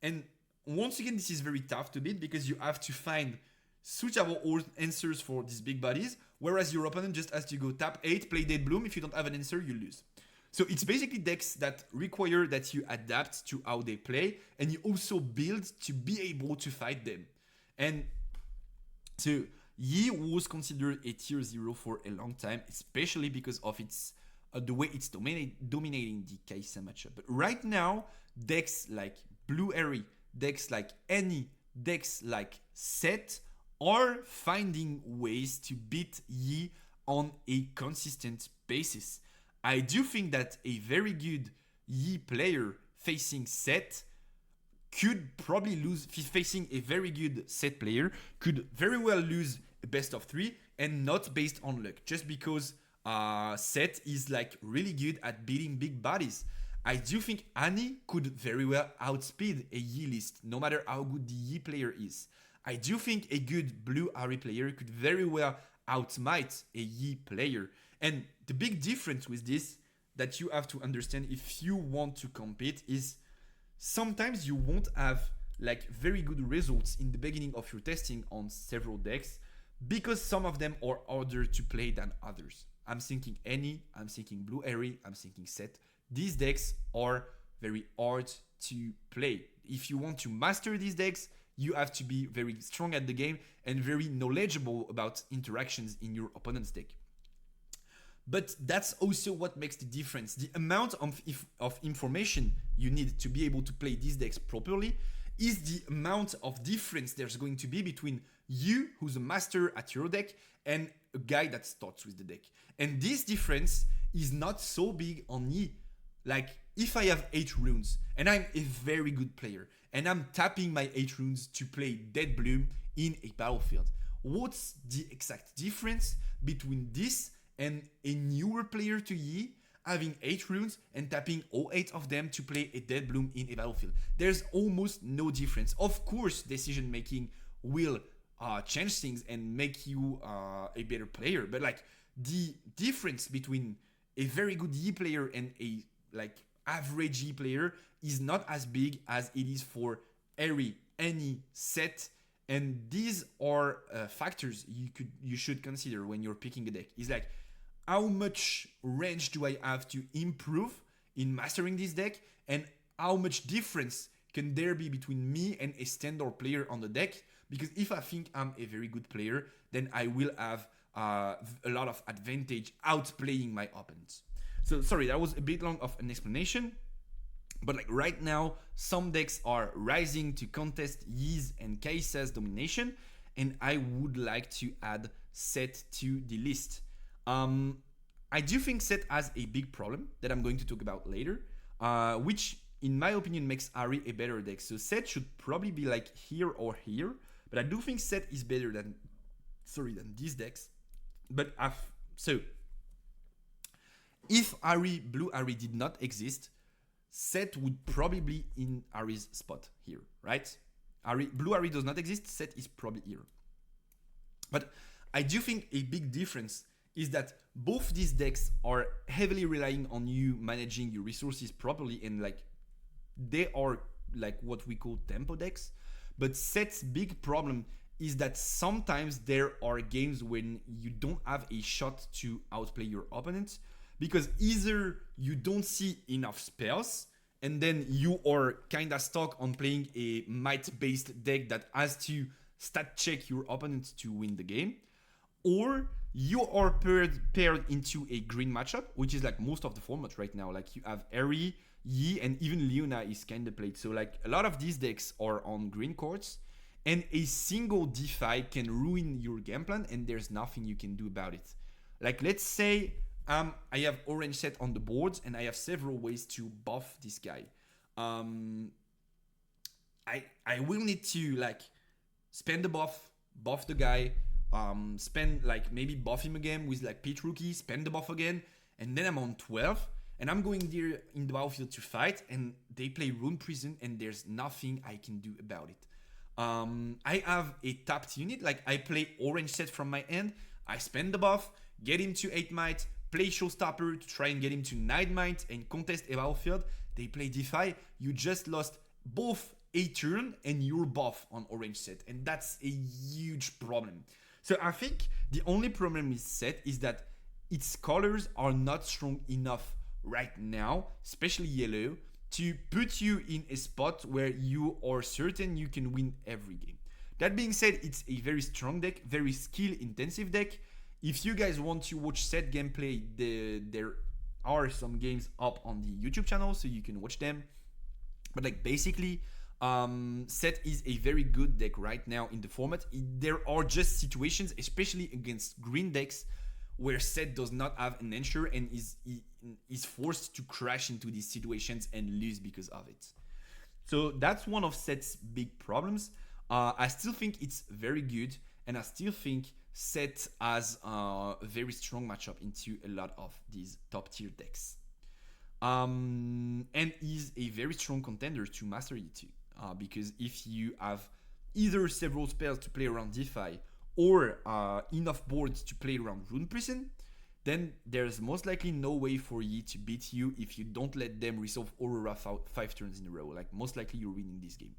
And once again, this is very tough to beat because you have to find suitable answers for these big bodies, whereas your opponent just has to go tap 8, play Dead Bloom, if you don't have an answer, you lose. So it's basically decks that require that you adapt to how they play, and you also build to be able to fight them. And so Yi was considered a tier 0 for a long time, especially because of its the way it's dominating the Kai'Sa matchup. But right now, decks like Blue Airy, decks like Any, decks like Set are finding ways to beat Yi on a consistent basis. I do think that a very good Yi player facing Set could probably lose, facing a very good Set player, could very well lose a best of 3, and not based on luck, just because Set is like really good at beating big bodies. I do think Annie could very well outspeed a Yi list, no matter how good the Yi player is. I do think a good Blue Ari player could very well outmight a Yi player. And the big difference with this that you have to understand if you want to compete is sometimes you won't have like very good results in the beginning of your testing on several decks because some of them are harder to play than others. I'm thinking Any, I'm thinking Blue Airy, I'm thinking Set. These decks are very hard to play. If you want to master these decks, you have to be very strong at the game and very knowledgeable about interactions in your opponent's deck. But that's also what makes the difference. The amount of information you need to be able to play these decks properly is the amount of difference there's going to be between you, who's a master at your deck, and a guy that starts with the deck. And this difference is not so big on Yi. Like, if I have 8 runes, and I'm a very good player, and I'm tapping my 8 runes to play Dead Bloom in a battlefield, what's the exact difference between this and a newer player to Yi having 8 runes and tapping all 8 of them to play a Dead Bloom in a battlefield? There's almost no difference. Of course, decision making will change things and make you a better player, but like the difference between a very good Yi player and a like average Yi player is not as big as it is for any Set. And these are factors you should consider when you're picking a deck. It's like, how much range do I have to improve in mastering this deck, and how much difference can there be between me and a standard player on the deck? Because if I think I'm a very good player, then I will have a lot of advantage outplaying my opponents. So sorry, that was a bit long of an explanation. But like right now, some decks are rising to contest Yi's and Kai'Sa's domination, and I would like to add Set to the list. I do think Set has a big problem that I'm going to talk about later, which in my opinion makes Ari a better deck. So Set should probably be like here or here, but I do think Set is better than these decks. But if Blue Ari did not exist, Set would probably be in Ari's spot here, right? Blue Ari does not exist, Set is probably here. But I do think a big difference is that both these decks are heavily relying on you managing your resources properly, and like they are like what we call tempo decks. But Set's big problem is that sometimes there are games when you don't have a shot to outplay your opponent, because either you don't see enough spells and then you are kind of stuck on playing a might based deck that has to stat check your opponent to win the game, or you are paired into a green matchup, which is like most of the format right now. Like you have Eri, Yi, and even Leona is kind of played. So like a lot of these decks are on green courts, and a single DeFi can ruin your game plan, and there's nothing you can do about it. Like let's say I have orange Set on the board, and I have several ways to buff this guy. I will need to like spend the buff the guy, spend like maybe buff him again with like Pit Rookie, spend the buff again, and then I'm on 12, and I'm going there in the battlefield to fight, and they play Rune Prison, and there's nothing I can do about it. I have a tapped unit, like I play orange Set from my end, I spend the buff, get him to 8 might, play Showstopper to try and get him to 9 might and contest a battlefield. They play DeFi, you just lost both a turn and your buff on orange Set, and that's a huge problem. So I think the only problem with Set is that its colors are not strong enough right now, especially yellow, to put you in a spot where you are certain you can win every game. That being said, it's a very strong deck, very skill intensive deck. If you guys want to watch Set gameplay, there are some games up on the YouTube channel, so you can watch them. But like basically, Set is a very good deck right now in the format. There are just situations, especially against green decks, where Set does not have an answer and is forced to crash into these situations and lose because of it. So that's one of Set's big problems. I still think it's very good, and I still think Set has a very strong matchup into a lot of these top tier decks. And is a very strong contender to Master Yi too. Because if you have either several spells to play around DeFi or enough boards to play around Rune Prison, then there's most likely no way for Yi to beat you if you don't let them resolve Aurora 5 turns in a row. Like most likely you're winning this game.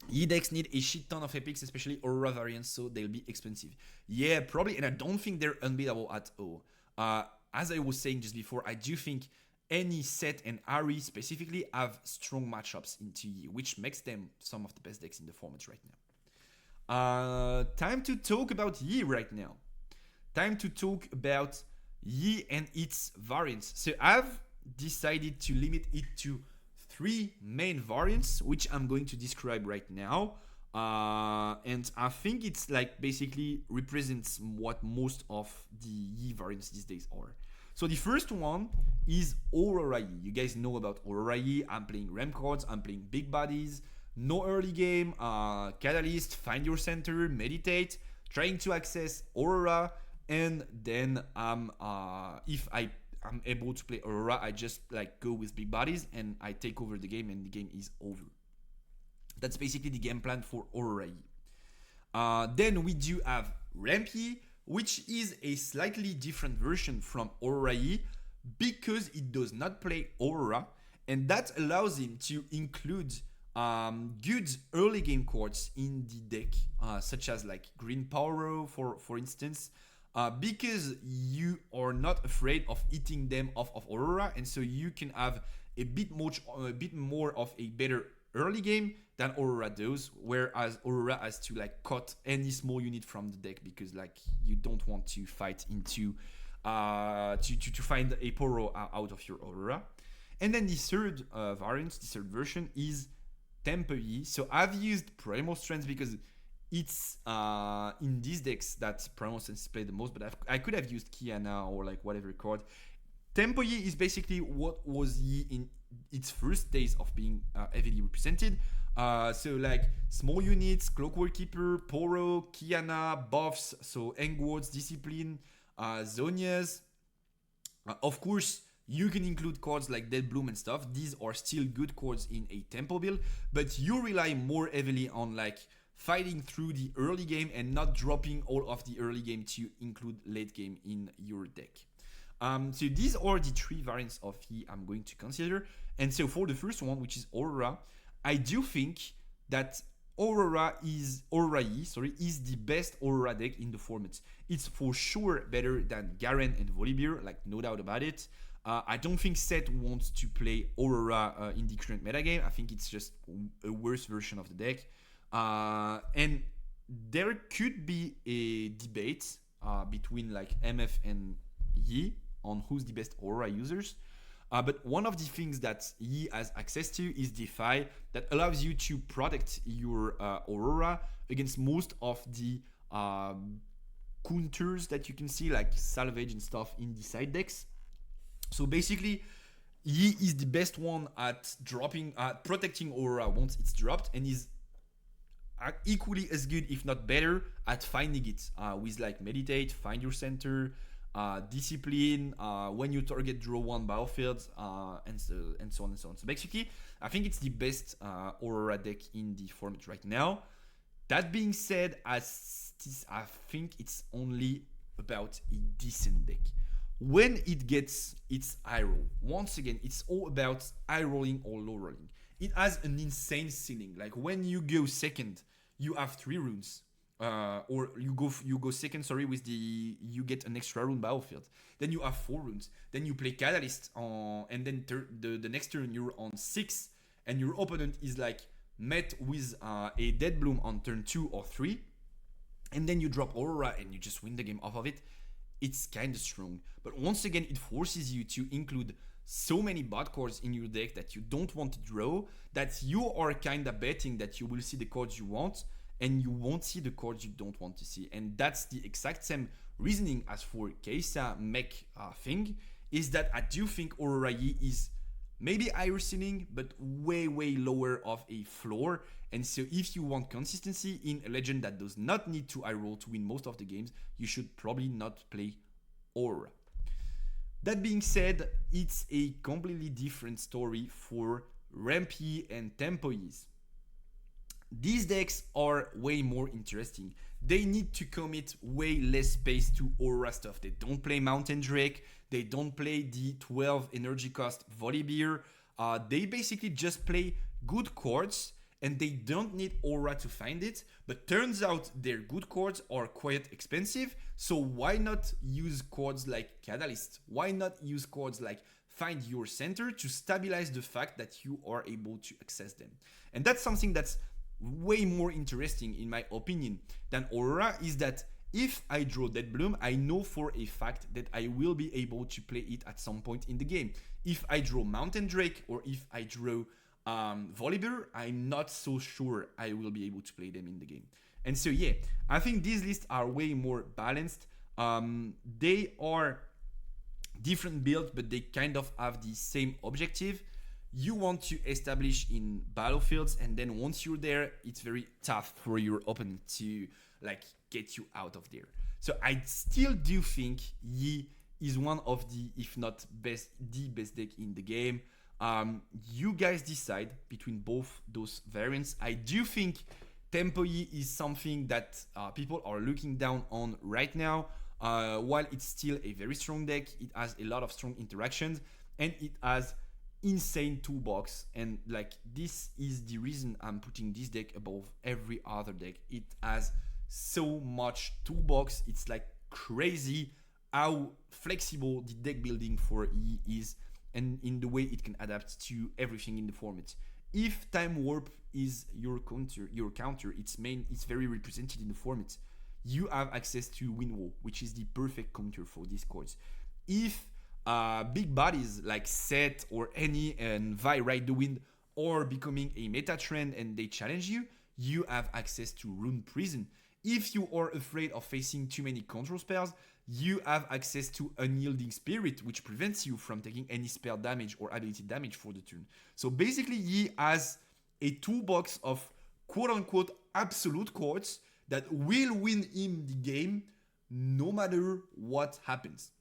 Yi decks need a shit ton of epics, especially Aurora variants, so they'll be expensive. Yeah, probably, and I don't think they're unbeatable at all. As I was saying just before, I do think any Set and Ari specifically have strong matchups into Yi, which makes them some of the best decks in the format right now. Time to talk about Yi right now. Time to talk about Yi and its variants. So I've decided to limit it to 3 main variants, which I'm going to describe right now. And I think it's like basically represents what most of the Yi variants these days are. So the first one is Aurora Yi. You guys know about Aurora Yi. I'm playing Rem cards, I'm playing big bodies, no early game, Catalyst, find your center, meditate, trying to access Aurora, and then if I'm able to play Aurora, I just like go with big bodies and I take over the game, and the game is over. That's basically the game plan for Aurora Yi. Then we do have Ramp Yi, which is a slightly different version from Aurora Yi because it does not play Aurora, and that allows him to include good early game cards in the deck, such as like Green Power for instance, because you are not afraid of eating them off of Aurora, and so you can have a bit more of a better early game than Aurora does, whereas Aurora has to like cut any small unit from the deck because like you don't want to fight into to find a Poro out of your Aurora. And then the third variant, the third version is Tempo Yi. So I've used Primal Strength because it's in these decks that Primal Strength is played the most, but I could have used Kiana or like whatever card. Tempo Yi is basically what was Yi in its first days of being heavily represented. So like small units, Clockwork Keeper, Poro, Kiana, buffs, so Engwards, Discipline, Zonias. Of course, you can include cards like Dead Bloom and stuff. These are still good cards in a tempo build, but you rely more heavily on like fighting through the early game and not dropping all of the early game to include late game in your deck. So these are the three variants of Yi I'm going to consider. And so for the first one, which is Aurora, I do think that Aurora Yi, is the best Aurora deck in the format. It's for sure better than Garen and Volibear, like no doubt about it. I don't think Seth wants to play Aurora in the current metagame. I think it's just a worse version of the deck. And there could be a debate between like MF and Yi on who's the best Aurora users. But one of the things that Yi has access to is DeFi that allows you to protect your Aurora against most of the counters that you can see, like salvage and stuff in the side decks. So basically, Yi is the best one at protecting Aurora once it's dropped, and is equally as good, if not better, at finding it with like Meditate, Find Your Center, Discipline, when you target draw one battlefield, and so on and so on. So basically, I think it's the best Aurora deck in the format right now. That being said, I think it's only about a decent deck. When it gets its eye roll, once again, it's all about eye rolling or low rolling. It has an insane ceiling. Like when you go second, you have 3 runes. Or you go second, with you get an extra rune battlefield. Then you have 4 runes. Then you play Catalyst and then the next turn you're on 6, and your opponent is like met with a Dead Bloom on turn 2 or 3, and then you drop Aurora and you just win the game off of it. It's kind of strong, but once again, it forces you to include so many bot cards in your deck that you don't want to draw, that you are kind of betting that you will see the cards you want, and you won't see the cards you don't want to see. And that's the exact same reasoning as for Kai'Sa mech thing, is that I do think Aurora Yi is maybe higher ceiling, but way lower of a floor. And so if you want consistency in a legend that does not need to eye roll to win most of the games, you should probably not play Aurora. That being said, it's a completely different story for Ramp Yi and Tempo Yis. These decks are way more interesting. They need to commit way less space to Aurora stuff. They don't play Mountain Drake. They don't play the 12 energy cost Volibear. They basically just play good cards, and they don't need Aura to find it. But turns out their good cards are quite expensive. So why not use cards like Catalyst? Why not use cards like Find Your Center to stabilize the fact that you are able to access them? And that's something that's way more interesting in my opinion than Aurora, is that if I draw Dead Bloom, I know for a fact that I will be able to play it at some point in the game. If I draw Mountain Drake or if I draw Volibear, I'm not so sure I will be able to play them in the game. And so yeah, I think these lists are way more balanced. They are different builds, but they kind of have the same objective. You want to establish in battlefields, and then once you're there, it's very tough for your opponent to like get you out of there. So I still do think Yi is one of the, if not the best deck in the game. You guys decide between both those variants. I do think Tempo Yi is something that people are looking down on right now. While it's still a very strong deck, it has a lot of strong interactions, and it has insane toolbox, and like this is the reason I'm putting this deck above every other deck. It has so much toolbox. It's like crazy how flexible the deck building for Yi is, and in the way it can adapt to everything in the format. If Time Warp is your counter, it's very represented in the format. You have access to Windwall, which is the perfect counter for these cards. If big bodies like Set or Annie and Vi Ride the Wind are becoming a meta trend and they challenge you, you have access to Rune Prison. If you are afraid of facing too many control spells, you have access to Unyielding Spirit, which prevents you from taking any spell damage or ability damage for the turn. So basically, Yi has a toolbox of quote-unquote absolute cards that will win him the game no matter what happens,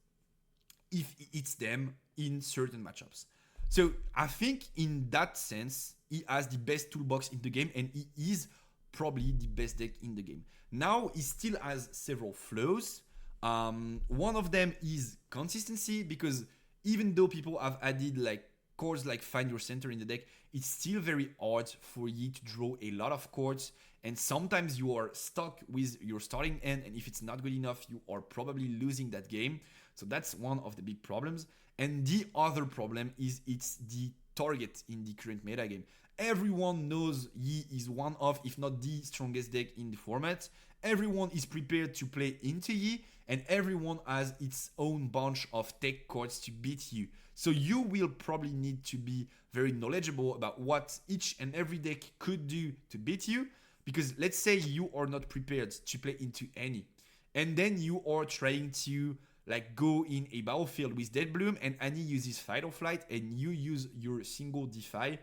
if it's them in certain matchups. So I think in that sense, he has the best toolbox in the game, and he is probably the best deck in the game. Now, he still has several flaws. One of them is consistency, because even though people have added like cards like Find Your Center in the deck, it's still very hard for you to draw a lot of cards, and sometimes you are stuck with your starting end, and if it's not good enough, you are probably losing that game. So that's one of the big problems. And the other problem is it's the target in the current meta game. Everyone knows Yi is one of, if not the strongest deck in the format. Everyone is prepared to play into Yi, and everyone has its own bunch of tech cards to beat you. So you will probably need to be very knowledgeable about what each and every deck could do to beat you, because let's say you are not prepared to play into any, and then you are trying to like go in a battlefield with Dead Bloom, and Annie uses Fight or Flight, and you use your single Defy.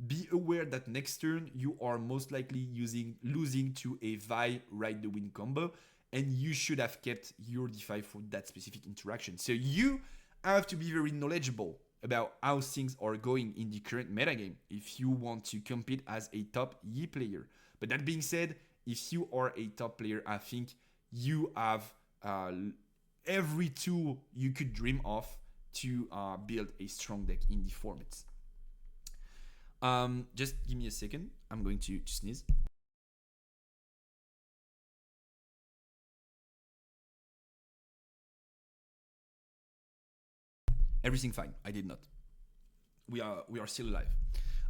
Be aware that next turn you are most likely losing to a Vi Ride the Wind combo, and you should have kept your Defy for that specific interaction. So you have to be very knowledgeable about how things are going in the current metagame if you want to compete as a top Yi player. But that being said, if you are a top player, I think you have every tool you could dream of to build a strong deck in the formats. Just give me a second. I'm going to sneeze. Everything fine. I did not. We are still alive.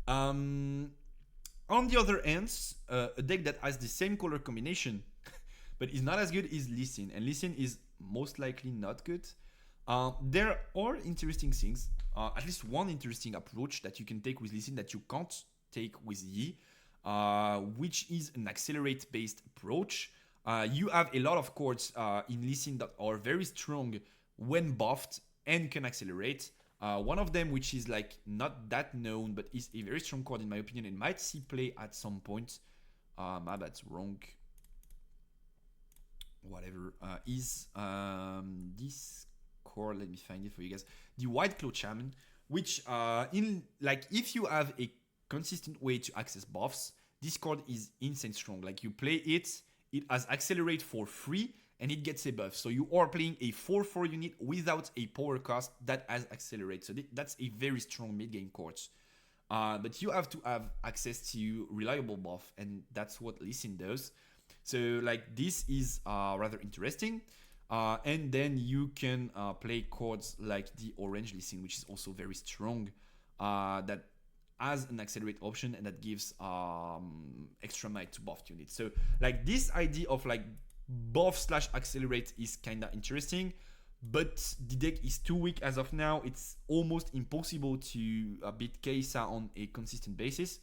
On the other hand, a deck that has the same color combination but is not as good is Lee Sin, and Lee Sin is most likely not good. There are interesting things, at least one interesting approach that you can take with Lee Sin that you can't take with Yi, which is an accelerate based approach. You have a lot of cards in Lee Sin that are very strong when buffed and can accelerate. One of them, which is like not that known but is a very strong card in my opinion and might see play at some point, my bad's wrong, whatever, is this card. Let me find it for you guys. The White Claw Shaman, which in like if you have a consistent way to access buffs, this card is insane strong. Like you play it, it has accelerate for free and it gets a buff. So you are playing a 4/4 unit without a power cost that has accelerate. So that's a very strong mid game card. But you have to have access to reliable buff, and that's what Lee Sin does. So like this is rather interesting. And then you can play cards like the Orange Lee Sin, which is also very strong. That has an accelerate option and that gives extra might to buffed units. So like this idea of like buff / accelerate is kind of interesting, but the deck is too weak as of now. It's almost impossible to beat Kai'Sa on a consistent basis,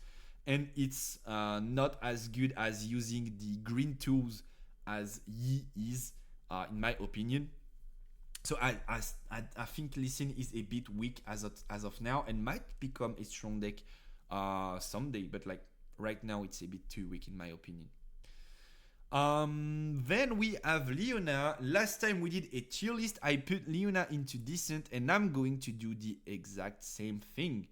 and it's not as good as using the green tools as Yi is, in my opinion. So I think Lee Sin is a bit weak as of now and might become a strong deck someday, but like right now it's a bit too weak in my opinion. Then we have Leona. Last time we did a tier list, I put Leona into decent, and I'm going to do the exact same thing.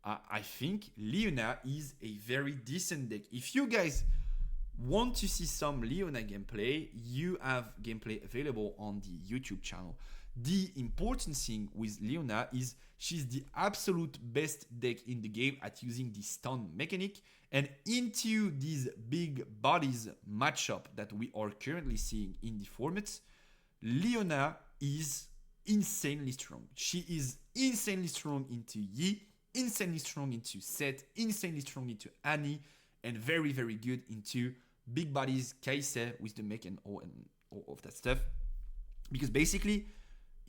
I think Leona is a very decent deck. If you guys want to see some Leona gameplay, you have gameplay available on the YouTube channel. The important thing with Leona is she's the absolute best deck in the game at using the stun mechanic, and into these big bodies matchup that we are currently seeing in the formats, Leona is insanely strong. She is insanely strong into Yi, insanely strong into Set, insanely strong into Annie, and very, very good into big bodies, Kai'Sa with the mech and all of that stuff. Because basically,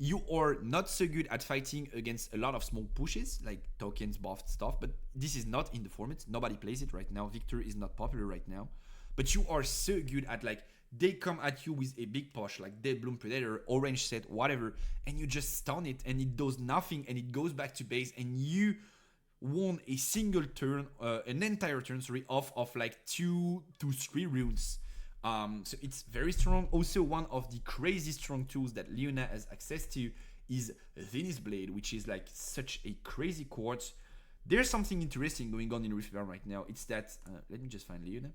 you are not so good at fighting against a lot of small pushes, like tokens, buffed stuff, but this is not in the format. Nobody plays it right now. Victor is not popular right now. But you are so good at like, they come at you with a big push, like Dead Bloom Predator, Orange Set, whatever, and you just stun it, and it does nothing, and it goes back to base, and you won a single turn, an entire turn, sorry, off of like 2 to 3 runes. So it's very strong. Also, one of the crazy strong tools that Leona has access to is Venus Blade, which is like such a crazy quartz. There's something interesting going on in Rift Realm right now. It's that, let me just find Leona.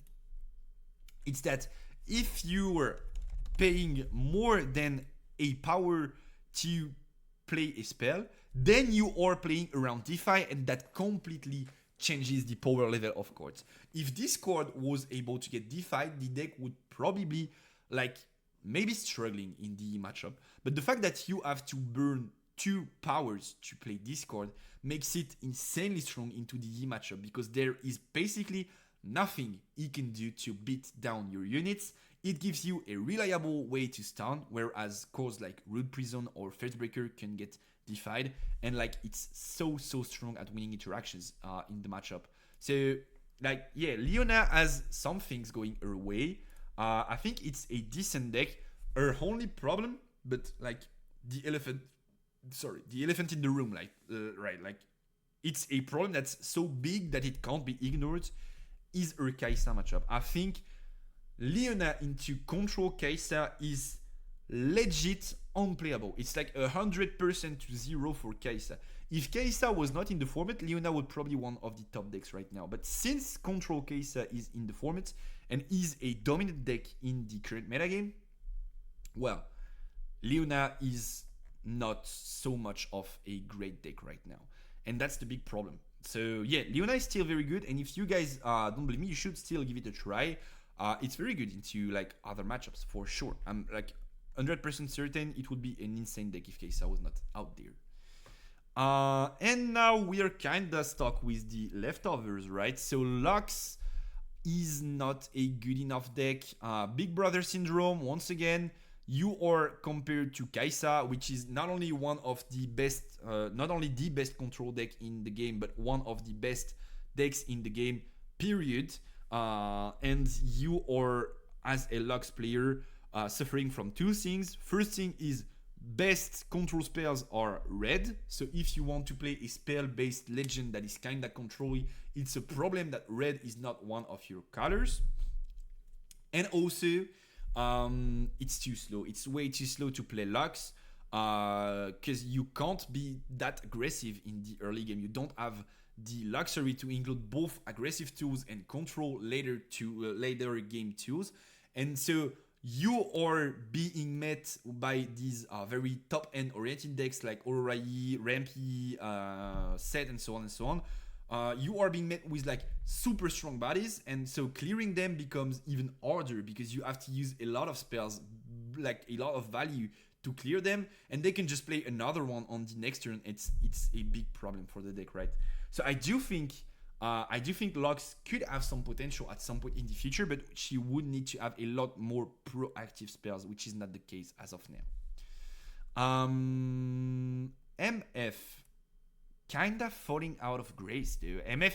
It's that if you were paying more than a power to play a spell, then you are playing around DeFi, and that completely changes the power level of cards. If this card was able to get DeFi, the deck would probably like maybe struggling in the matchup. But the fact that you have to burn 2 powers to play this card makes it insanely strong into the E matchup, because there is basically nothing he can do to beat down your units. It gives you a reliable way to stun, whereas cards like Root Prison or Facebreaker can get defied, and like it's so strong at winning interactions in the matchup. So like yeah, Leona has some things going her way. I think it's a decent deck. Her only problem, but like the elephant in the room, like right, like it's a problem that's so big that it can't be ignored, is her Kai'Sa matchup. I think Leona into control Kai'Sa is legit unplayable. It's like 100% to 0 for Kai'Sa. If Kai'Sa was not in the format, Leona would probably one of the top decks right now. But since control Kai'Sa is in the format and is a dominant deck in the current metagame, well, Leona is not so much of a great deck right now. And that's the big problem. So yeah, Leona is still very good, and if you guys don't believe me, you should still give it a try. It's very good into like other matchups for sure. I'm like 100% certain it would be an insane deck if Kai'Sa was not out there. And now we are kinda stuck with the leftovers, right? So Lux is not a good enough deck. Big Brother Syndrome, once again, you are compared to Kai'Sa, which is not only one of the best, not only the best control deck in the game, but one of the best decks in the game, period. And you are, as a Lux player, suffering from 2 things. First thing is best control spells are red. So if you want to play a spell-based legend that is kinda control-y, it's a problem that red is not one of your colors. And also, it's too slow. It's way too slow to play Lux, because you can't be that aggressive in the early game. You don't have the luxury to include both aggressive tools and control later game tools, and so you are being met by these very top end oriented decks like Aurora E, Rampy, Set, and so on and so on. You are being met with like super strong bodies, and so clearing them becomes even harder because you have to use a lot of spells, like a lot of value to clear them, and they can just play another one on the next turn. It's a big problem for the deck, right? So I do think Lux could have some potential at some point in the future, but she would need to have a lot more proactive spells, which is not the case as of now. MF kinda falling out of grace though. MF,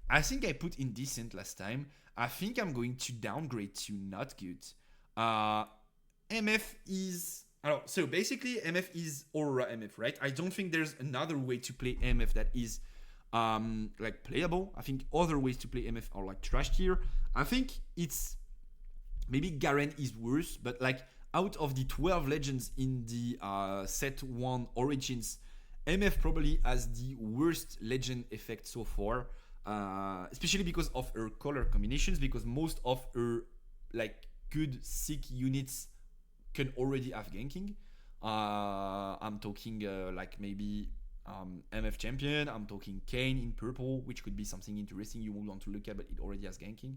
I think I put indecent last time. I think I'm going to downgrade to not good. MF is... so basically MF is Aurora MF, right? I don't think there's another way to play MF that is like playable. I think other ways to play MF are like trash tier. I think it's maybe Garen is worse, but like out of the 12 legends in the set 1 Origins, MF probably has the worst legend effect so far, especially because of her color combinations, because most of her like good sick units can already have ganking. I'm talking like maybe MF champion, I'm talking Kane in purple, which could be something interesting you would want to look at, but it already has ganking.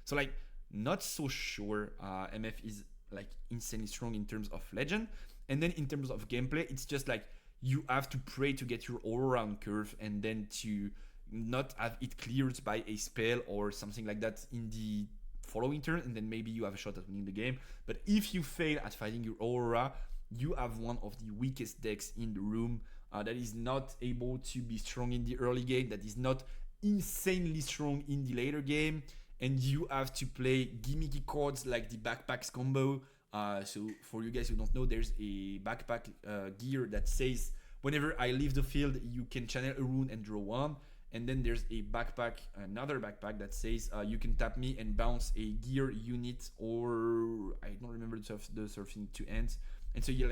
So like not so sure MF is like insanely strong in terms of legend. And then in terms of gameplay, it's just like you have to pray to get your Aurora on curve and then to not have it cleared by a spell or something like that in the following turn, and then maybe you have a shot at winning the game. But if you fail at fighting your Aurora, you have one of the weakest decks in the room that is not able to be strong in the early game, that is not insanely strong in the later game, and you have to play gimmicky cards like the backpacks combo. So for you guys who don't know, there's a backpack gear that says whenever I leave the field, you can channel a rune and draw 1. And then there's a backpack, another backpack that says you can tap me and bounce a gear unit, or I don't remember the surfing to end. And so you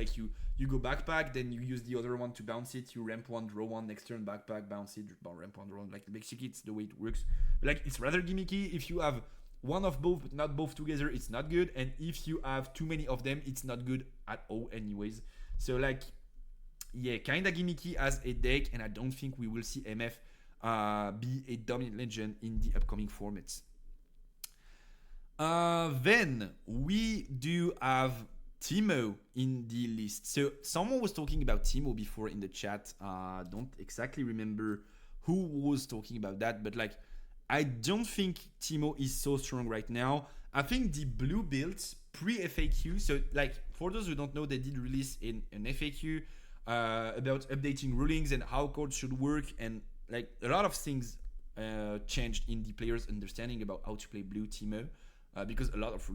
go backpack, then you use the other one to bounce it. You ramp 1, draw 1, next turn backpack, bounce it, ramp 1, draw 1. Like basically it's the way it works. But like it's rather gimmicky. If you have one of both but not both together, it's not good. And if you have too many of them, it's not good at all anyways. So like, yeah, kinda gimmicky as a deck, and I don't think we will see MF be a dominant legend in the upcoming formats. Then we do have Teemo in the list. So someone was talking about Teemo before in the chat. Don't exactly remember who was talking about that, but like, I don't think Teemo is so strong right now. I think the blue builds pre-FAQ, so like for those who don't know, they did release an FAQ about updating rulings and how cards should work, and like a lot of things changed in the players' understanding about how to play blue Teemo, because a lot of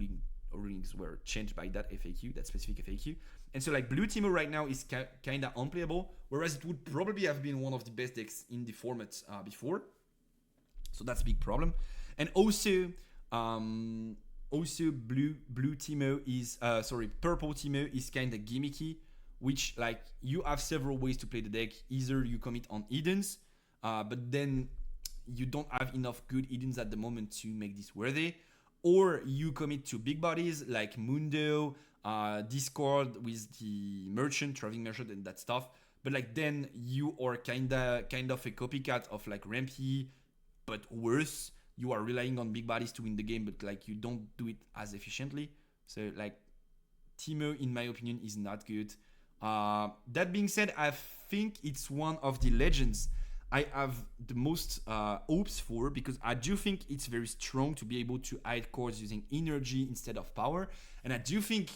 rulings were changed by that FAQ, that specific FAQ. And so like blue Teemo right now is kinda unplayable, whereas it would probably have been one of the best decks in the format before. So that's a big problem. And also blue Teemo is purple Teemo is kinda gimmicky, which like you have several ways to play the deck. Either you commit on Edens, but then you don't have enough good Edens at the moment to make this worthy, or you commit to big bodies like Mundo, Discord with the merchant, traveling merchant, and that stuff. But like then you are kind of a copycat of like Rampy, but worse. You are relying on big bodies to win the game, but like you don't do it as efficiently. So like Teemo, in my opinion, is not good. That being said, I think it's one of the legends I have the most hopes for, because I do think it's very strong to be able to hide cards using energy instead of power. And I do think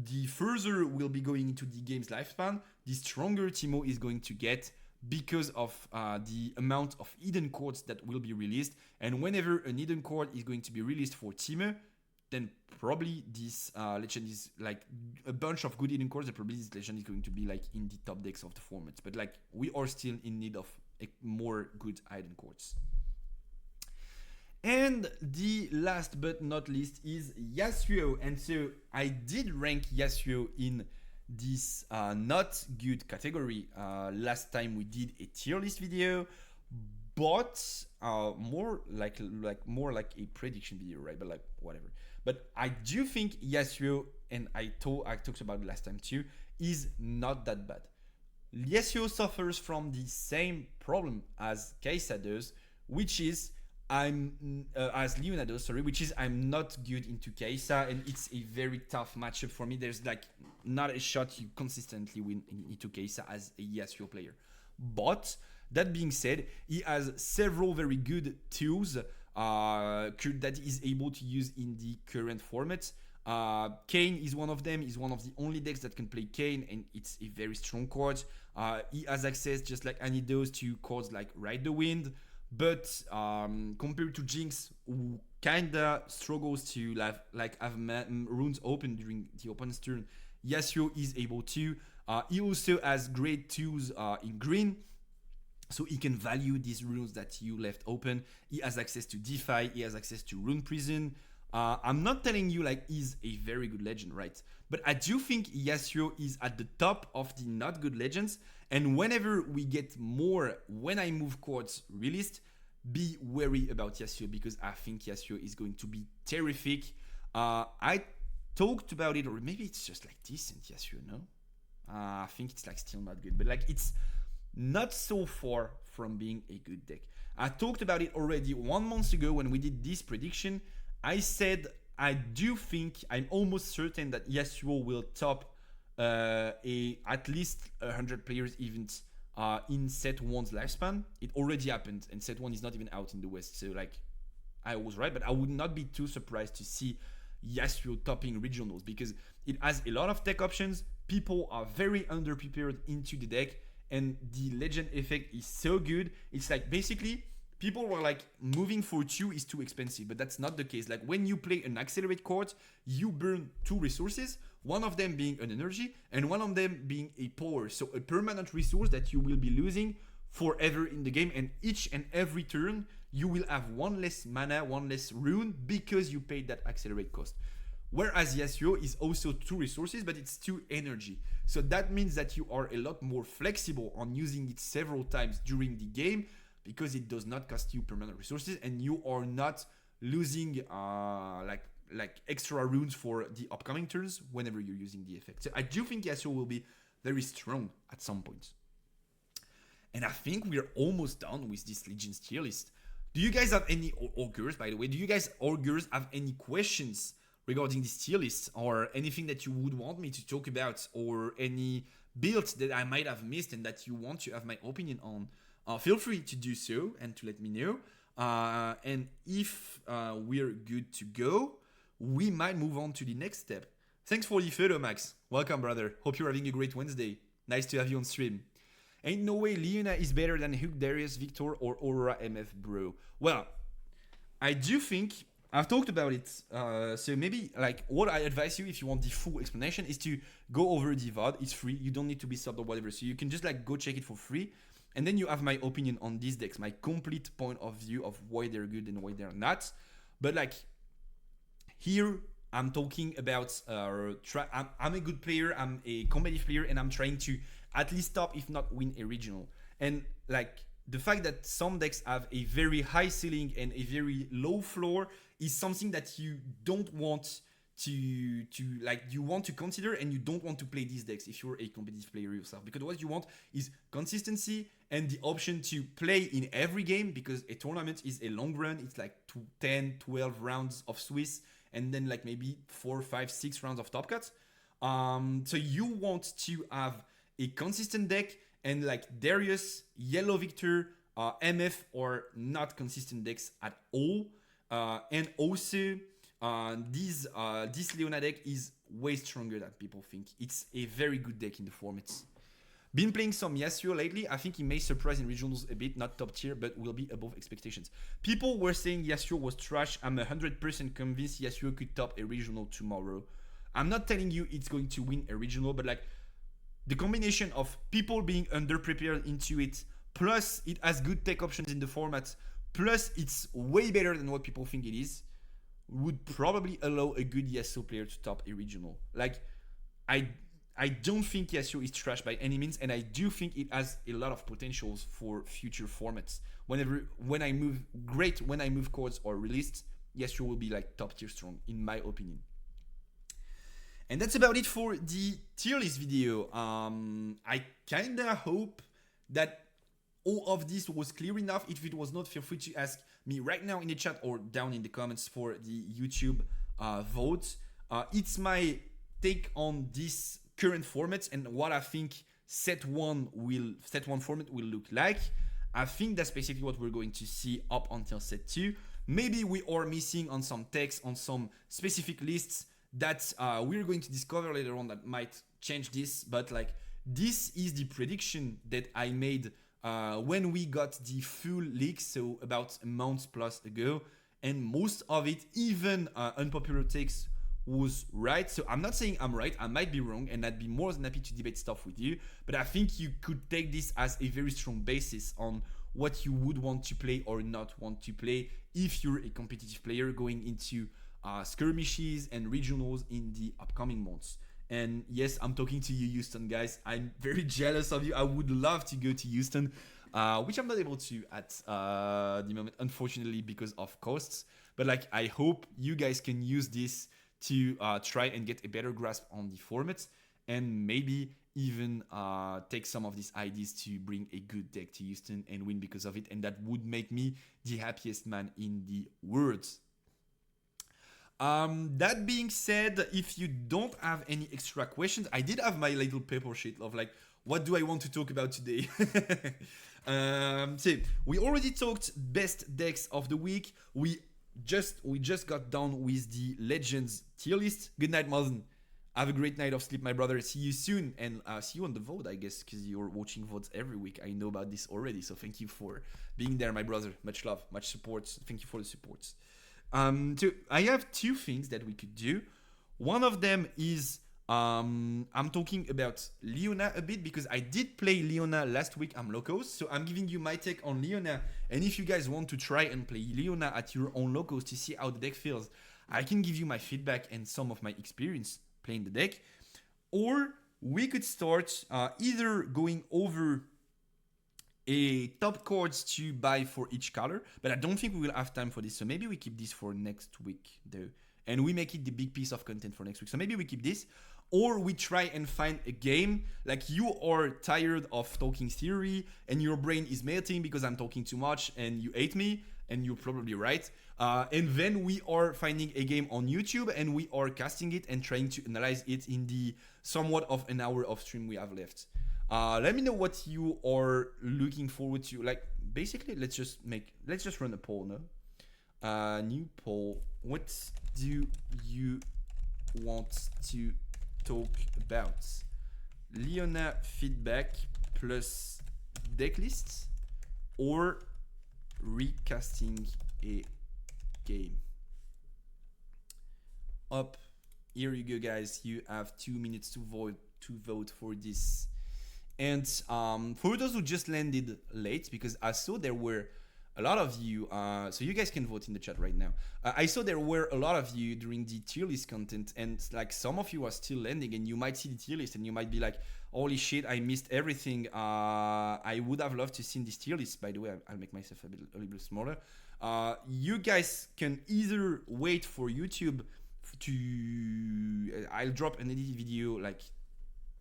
the further we'll be going into the game's lifespan, the stronger Teemo is going to get, because of the amount of Eden cards that will be released. And whenever an Eden card is going to be released for Teemo, then probably this legend is like a bunch of good Eden cards, and probably this legend is going to be like in the top decks of the format. But like, we are still in need of more good Eden cards. And the last but not least is Yasuo. And so I did rank Yasuo in this not good category last time we did a tier list video, but more like a prediction video, right? But like, whatever. But I do think Yasuo, and I talked about it last time too, is not that bad. Yasuo suffers from the same problem as Kai'Sa does, which is as Leona does, sorry, which is I'm not good into Kai'Sa, and it's a very tough matchup for me. There's like not a shot you consistently win into Kai'Sa as a Yasuo player. But that being said, he has several very good tools that he is able to use in the current format. Kayn is one of them. He's one of the only decks that can play Kayn, and it's a very strong card. He has access, just like Annie does, to cards like Ride the Wind. But compared to Jinx, who kinda struggles to have runes open during the opponent's turn, Yasuo is able to. He also has great tools in green, so he can value these runes that you left open. He has access to DeFi, he has access to Rune Prison. I'm not telling you like he's a very good legend, right? But I do think Yasuo is at the top of the not good legends. And whenever we get more when I move cards released, be wary about Yasuo, because I think Yasuo is going to be terrific. I talked about it, or maybe it's just like decent Yasuo, no? I think it's like still not good, but like it's not so far from being a good deck. I talked about it already 1 month ago when we did this prediction. I said I do think, I'm almost certain that Yasuo will top at least 100 players event in set 1's lifespan. It already happened, and set 1 is not even out in the West, so like I was right. But I would not be too surprised to see Yasuo topping regionals, because it has a lot of tech options. People are very underprepared into the deck, and the legend effect is so good. It's like basically people were like, moving for 2 is too expensive, but that's not the case. Like when you play an accelerate card, you burn 2 resources, one of them being an energy and one of them being a power. So a permanent resource that you will be losing forever in the game, and each and every turn you will have 1 less mana, 1 less rune, because you paid that accelerate cost. Whereas Yasuo is also 2 resources, but it's 2 energy. So that means that you are a lot more flexible on using it several times during the game, because it does not cost you permanent resources, and you are not losing like extra runes for the upcoming turns whenever you're using the effect. So I do think Yasuo will be very strong at some point. And I think we're almost done with this Legends tier list. Do you guys have any augurs, by the way? Do you guys augurs have any questions regarding this tier list, or anything that you would want me to talk about, or any builds that I might have missed and that you want to have my opinion on? Feel free to do so and to let me know. And if we're good to go, we might move on to the next step. Thanks for the photo, Max. Welcome, brother. Hope you're having a great Wednesday. Nice to have you on stream. Ain't no way Leona is better than Hook, Darius, Victor, or Aurora MF, bro. Well, I do think I've talked about it. So maybe like what I advise you, if you want the full explanation, is to go over the VOD. It's free. You don't need to be subbed or whatever. So you can just like go check it for free. And then you have my opinion on these decks, my complete point of view of why they're good and why they're not. But like here, I'm talking about I'm a good player, I'm a competitive player, and I'm trying to at least top, if not win a regional. And like the fact that some decks have a very high ceiling and a very low floor is something that you don't want to like, you want to consider, and you don't want to play these decks if you're a competitive player yourself, because what you want is consistency and the option to play in every game, because a tournament is a long run. It's like 10, 12 rounds of Swiss, and then like maybe 4, 5, 6 rounds of top cuts. So you want to have a consistent deck, and like Darius, Yellow Victor, MF are not consistent decks at all. And also this Leona deck is way stronger than people think. It's a very good deck in the formats. Been playing some Yasuo lately. I think he may surprise in regionals a bit, not top tier, but will be above expectations. People were saying Yasuo was trash. I'm 100% convinced Yasuo could top a regional tomorrow. I'm not telling you it's going to win a regional, but like the combination of people being underprepared into it, plus it has good tech options in the format, plus it's way better than what people think it is, would probably allow a good Yasuo player to top a regional. Like, I don't think Yasuo is trash by any means, and I do think it has a lot of potentials for future formats. When I move cards are released, Yasuo will be like top tier strong, in my opinion. And that's about it for the tier list video. I kinda hope that all of this was clear enough. If it was not, feel free to ask me right now in the chat or down in the comments for the YouTube vote. It's my take on this current format and what I think set one format will look like. I think that's basically what we're going to see up until set 2. Maybe we are missing on some text, on some specific lists that we're going to discover later on that might change this, but like this is the prediction that I made when we got the full leak, so about a month plus ago, and most of it, even unpopular takes, was right. So I'm not saying I'm right, I might be wrong, and I'd be more than happy to debate stuff with you, but I think you could take this as a very strong basis on what you would want to play or not want to play if you're a competitive player going into skirmishes and regionals in the upcoming months. And yes, I'm talking to you, Houston, guys. I'm very jealous of you. I would love to go to Houston, which I'm not able to at the moment, unfortunately, because of costs. But like, I hope you guys can use this to try and get a better grasp on the formats, and maybe even take some of these ideas to bring a good deck to Houston and win because of it. And that would make me the happiest man in the world. That being said, if you don't have any extra questions, I did have my little paper sheet of like, what do I want to talk about today? So we already talked best decks of the week. We just got done with the Legends tier list. Good night, Mazen. Have a great night of sleep, my brother. See you soon, and see you on the VOD, I guess, because you're watching VODs every week. I know about this already, so thank you for being there, my brother. Much love, much support. Thank you for the support. So I have two things that we could do. One of them is I'm talking about Leona a bit, because I did play Leona last week. I'm locos, so I'm giving you my take on Leona. And if you guys want to try and play Leona at your own locos to see how the deck feels, I can give you my feedback and some of my experience playing the deck. Or we could start either going over a top cards to buy for each color, but I don't think we will have time for this. So maybe we keep this for next week though, and we make it the big piece of content for next week. So maybe we keep this, or we try and find a game. Like you are tired of talking theory and your brain is melting because I'm talking too much and you hate me, and you're probably right. And then we are finding a game on YouTube and we are casting it and trying to analyze it in the somewhat of an hour of stream we have left. Let me know what you are looking forward to. Like basically, let's just run a poll now. New poll. What do you want to talk about? Leona feedback plus deck lists or recasting a game? Up, here you go, guys. You have 2 minutes to vote for this. And for those who just landed late, because I saw there were a lot of you, so you guys can vote in the chat right now. I saw there were a lot of you during the tier list content, and like some of you are still landing, and you might see the tier list and you might be like, holy shit, I missed everything. I would have loved to see this tier list. By the way, I'll make myself a little bit smaller. You guys can either wait for YouTube to, I'll drop an edited video like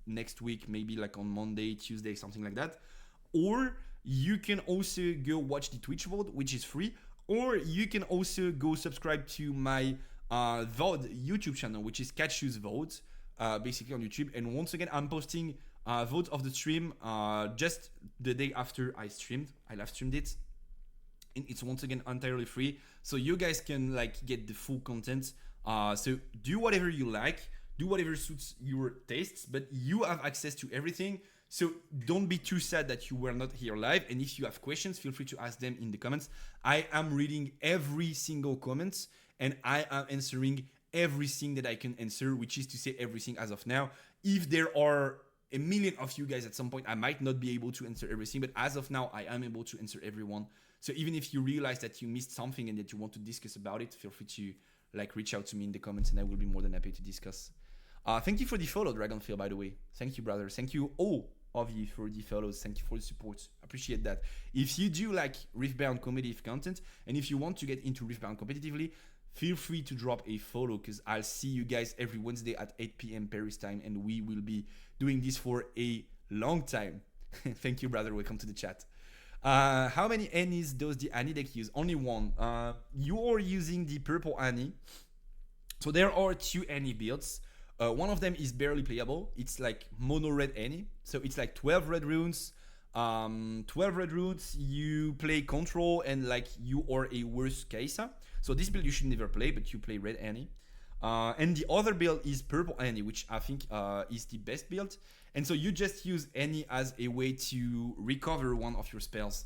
next week, maybe like on Monday, Tuesday, something like that. Or you can also go watch the Twitch vote, which is free. Or you can also go subscribe to my VOD YouTube channel, which is Katchouze Vote, basically on YouTube. And once again, I'm posting vote of the stream just the day after I live streamed it. And it's once again entirely free. So you guys can like get the full content. So do whatever you like. Do whatever suits your tastes, but you have access to everything. So don't be too sad that you were not here live. And if you have questions, feel free to ask them in the comments. I am reading every single comment and I am answering everything that I can answer, which is to say everything as of now. If there are a million of you guys at some point, I might not be able to answer everything, but as of now, I am able to answer everyone. So even if you realize that you missed something and that you want to discuss about it, feel free to like reach out to me in the comments and I will be more than happy to discuss. Thank you for the follow, Dragonfield, by the way. Thank you, brother. Thank you all of you for the follows. Thank you for the support. Appreciate that. If you do like Riftbound competitive content and if you want to get into Riftbound competitively, feel free to drop a follow because I'll see you guys every Wednesday at 8 p.m. Paris time and we will be doing this for a long time. Thank you, brother. Welcome to the chat. How many Annies does the Annie deck use? Only one. You are using the purple Annie. So there are 2 Annie builds. One of them is barely playable. It's like mono red Annie. So it's like 12 red runes. 12 red runes, you play control and like you are a worse Kaisa. So this build you should never play, but you play red Annie. And the other build is purple Annie, which I think is the best build. And so you just use Annie as a way to recover one of your spells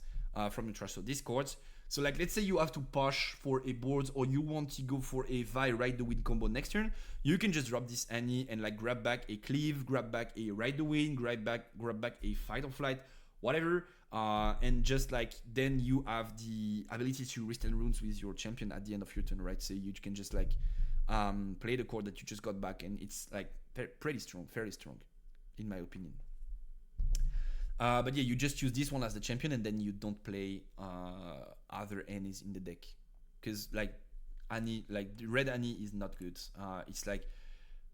from the trash. So discards. So like let's say you have to push for a board or you want to go for a Vi Ride the Wind combo next turn, you can just drop this Annie and like grab back a Cleave, grab back a Ride the Wind, grab back a Fight or Flight, whatever, and just like then you have the ability to restand runes with your champion at the end of your turn, right? So you can just like play the card that you just got back and it's like pretty strong, fairly strong in my opinion. But yeah, you just use this one as the champion and then you don't play other Annies in the deck. Because like Annie, like the red Annie is not good. It's like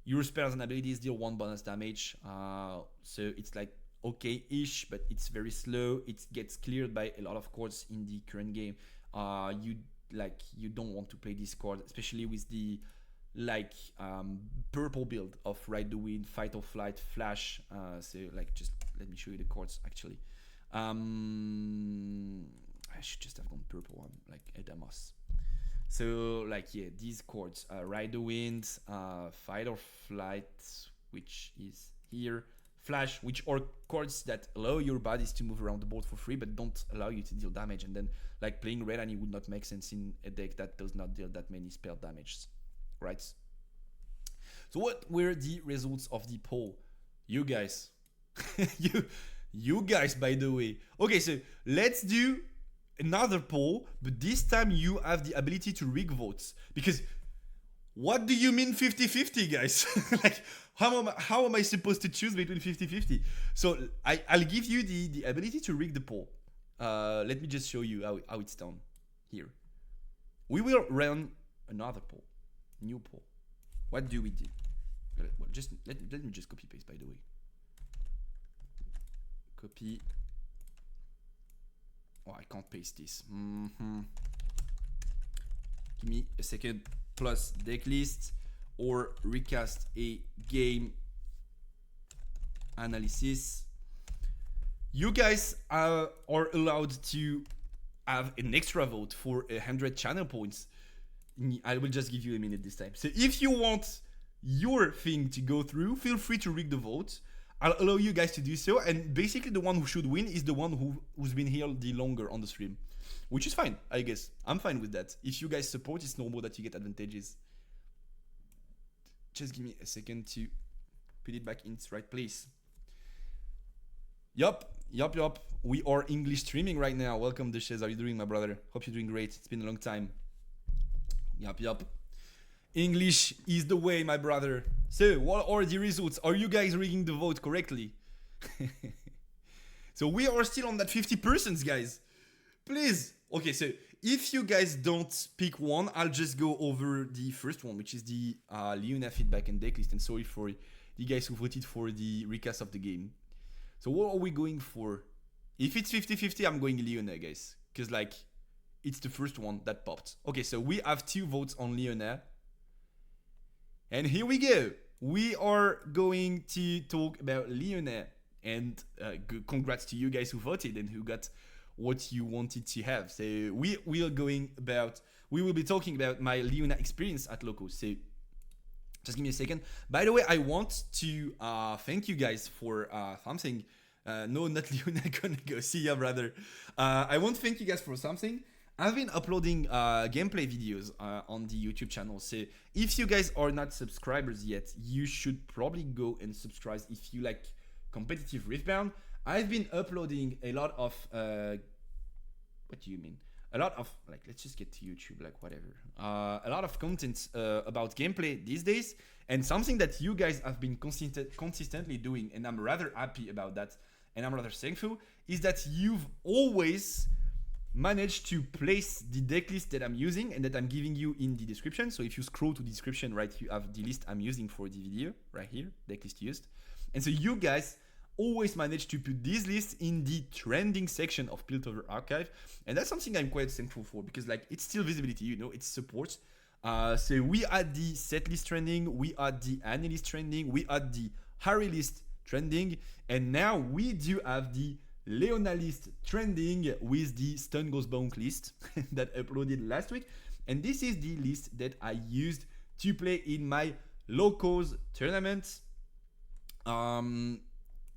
your spells and abilities deal 1 bonus damage. So it's like okay-ish, but it's very slow. It gets cleared by a lot of cards in the current game. You don't want to play this card, especially with the like purple build of Ride the Wind, Fight or Flight, Flash. So like just let me show you the cards actually. I should just have gone purple one like Edamas. So like yeah, these cards, Ride the Wind, Fight or Flight, which is here, Flash, which are cards that allow your bodies to move around the board for free but don't allow you to deal damage. And then like playing red Annie would not make sense in a deck that does not deal that many spell damages, right? So what were the results of the poll? You guys, you guys, by the way. Okay, so let's do another poll, but this time you have the ability to rig votes. Because what do you mean 50-50, guys? Like, how am I supposed to choose between 50-50? So I'll give you the ability to rig the poll. let me just show you how it's done here. We will run another poll, new poll. What do we do? Well, just let me just copy paste, by the way. Copy. Oh, I can't paste this. Give me a second. Plus deck list or recast a game analysis. You guys are allowed to have an extra vote for 100 channel points. I will just give you a minute this time. So if you want your thing to go through, feel free to rig the vote. I'll allow you guys to do so, and basically the one who should win is the one who's been here the longer on the stream, which is fine, I guess. I'm fine with that. If you guys support, it's normal that you get advantages. Just give me a second to put it back in its right place. Yup. We are English streaming right now. Welcome, Duchess. How are you doing, my brother? Hope you're doing great. It's been a long time. Yup. English is the way, my brother. So, what are the results? Are you guys rigging the vote correctly? So, we are still on that 50%, guys. Please. Okay, so if you guys don't pick one, I'll just go over the first one, which is the Leona feedback and decklist. And sorry for the guys who voted for the recast of the game. So, what are we going for? If it's 50-50, I'm going Leona, guys. Because, like, it's the first one that popped. Okay, so we have 2 votes on Leona. And here we go. We are going to talk about Leona. And congrats to you guys who voted and who got what you wanted to have. So we will be talking about my Leona experience at Loco. So just give me a second. By the way, I want to thank you guys for something. No, not Leona gonna go. See ya, brother. I want to thank you guys for something. I've been uploading gameplay videos on the YouTube channel. So if you guys are not subscribers yet, you should probably go and subscribe if you like competitive Riftbound. I've been uploading a lot of what do you mean? A lot of, like, let's just get to YouTube, like, whatever. A lot of content about gameplay these days, and something that you guys have been consistently doing, and I'm rather happy about that, and I'm rather thankful, is that you've always managed to place the deck list that I'm using and that I'm giving you in the description. So if you scroll to the description, right, you have the list I'm using for the video right here, deck list used. And so you guys always manage to put this list in the trending section of Piltover Archive, and that's something I'm quite thankful for, because like it's still visibility, you know, it's support. So we had the set list trending, we had the analyst trending, we had the Harry list trending, and now we do have the Leona list trending with the Stun Goes Bonk list that uploaded last week. And this is the list that I used to play in my Locos tournament.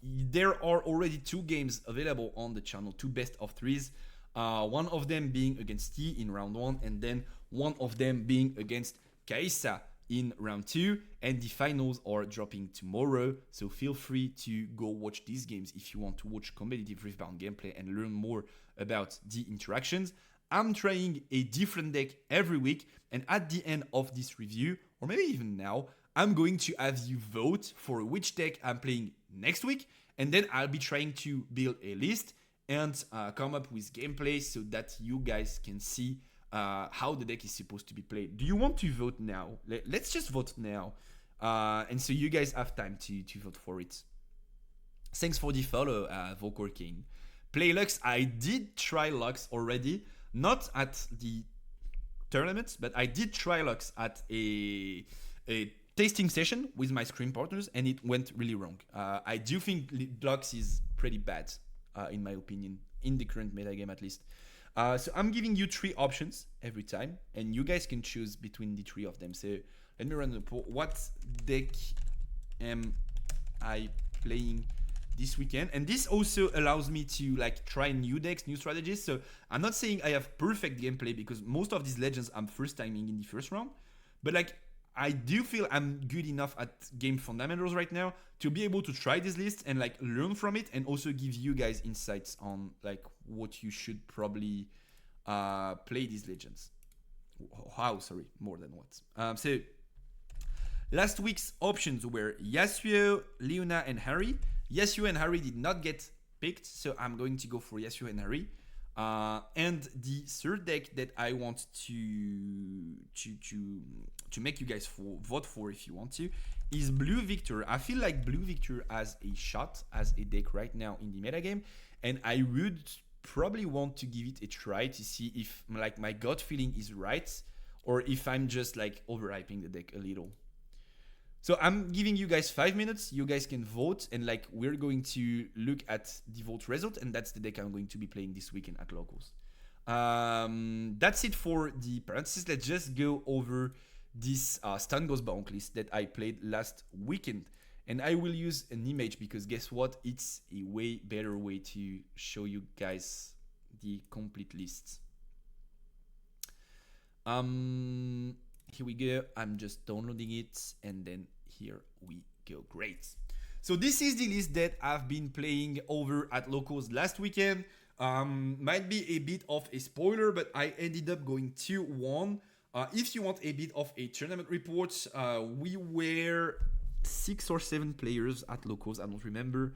There are already 2 games available on the channel, 2 best of 3s. One of them being against T in round 1, and then one of them being against Kaisa in round 2, and the finals are dropping tomorrow, so feel free to go watch these games if you want to watch competitive Riftbound gameplay and learn more about the interactions. I'm trying a different deck every week, and at the end of this review, or maybe even now, I'm going to have you vote for which deck I'm playing next week, and then I'll be trying to build a list and come up with gameplay so that you guys can see how the deck is supposed to be played. Do you want to vote now? Let's just vote now. And so you guys have time to vote for it. Thanks for the follow, Vokor King. Play Lux, I did try Lux already. Not at the tournament, but I did try Lux at a tasting session with my screen partners, and it went really wrong. I do think Lux is pretty bad, in my opinion, in the current metagame at least. So I'm giving you 3 options every time, and you guys can choose between the 3 of them. So let me run the poll. What deck am I playing this weekend? And this also allows me to like try new decks, new strategies. So I'm not saying I have perfect gameplay, because most of these legends I'm first timing in the first round, but like I do feel I'm good enough at game fundamentals right now to be able to try this list and like learn from it, and also give you guys insights on like what you should probably play these legends. More than what. So last week's options were Yasuo, Leona, and Harry. Yasuo and Harry did not get picked, so I'm going to go for Yasuo and Harry. And the third deck that I want to make you guys vote for, if you want to, is Blue Victor. I feel like Blue Victor has a shot as a deck right now in the metagame, and I would probably want to give it a try to see if like my gut feeling is right, or if I'm just like overhyping the deck a little. So I'm giving you guys 5 minutes. You guys can vote, and like we're going to look at the vote result, and that's the deck I'm going to be playing this weekend at locals. That's it for the parentheses. Let's just go over this Stun Goes Bonk list that I played last weekend, and I will use an image because guess what? It's a way better way to show you guys the complete list. Here we go. I'm just downloading it, and then here we go. Great. So this is the list that I've been playing over at locals last weekend. Might be a bit of a spoiler, but I ended up going 2-1. If you want a bit of a tournament report, we were 6 or 7 players at locals. I don't remember.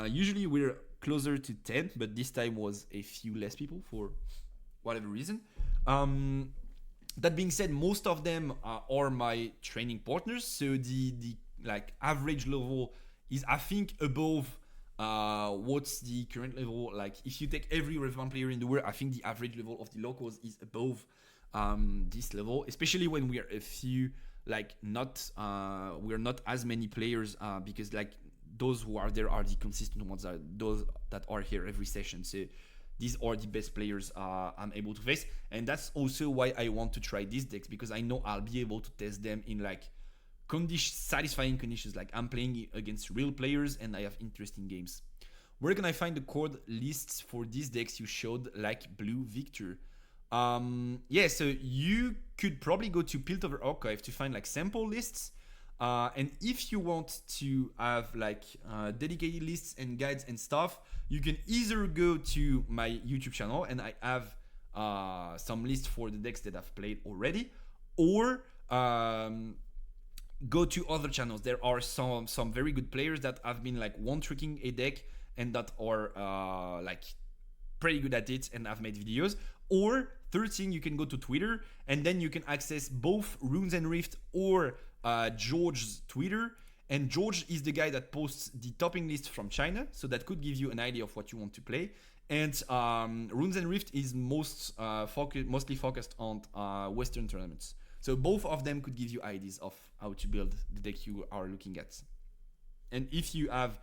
Usually we're closer to 10, but this time was a few less people for whatever reason. That being said, most of them are my training partners, so the like average level is, I think, above what's the current level. Like if you take every relevant player in the world, I think the average level of the locals is above this level, especially when we are a few, like we're not as many players, because like those who are there are the consistent ones, are those that are here every session. So these are the best players I'm able to face, and that's also why I want to try these decks, because I know I'll be able to test them in like satisfying conditions. Like I'm playing against real players and I have interesting games. Where can I find the card lists for these decks you showed, like Blue Victor? Yeah, so you could probably go to Piltover Archive to find like sample lists. And if you want to have like dedicated lists and guides and stuff, you can either go to my YouTube channel, and I have some lists for the decks that I've played already, or go to other channels. There are some very good players that have been like one-tricking a deck and that are like pretty good at it, and I've made videos. Or third thing, you can go to Twitter, and then you can access both Runes and Rift or George's Twitter. And George is the guy that posts the topping list from China, so that could give you an idea of what you want to play. And Runes and Rift is mostly focused on Western tournaments. So both of them could give you ideas of how to build the deck you are looking at. And if you have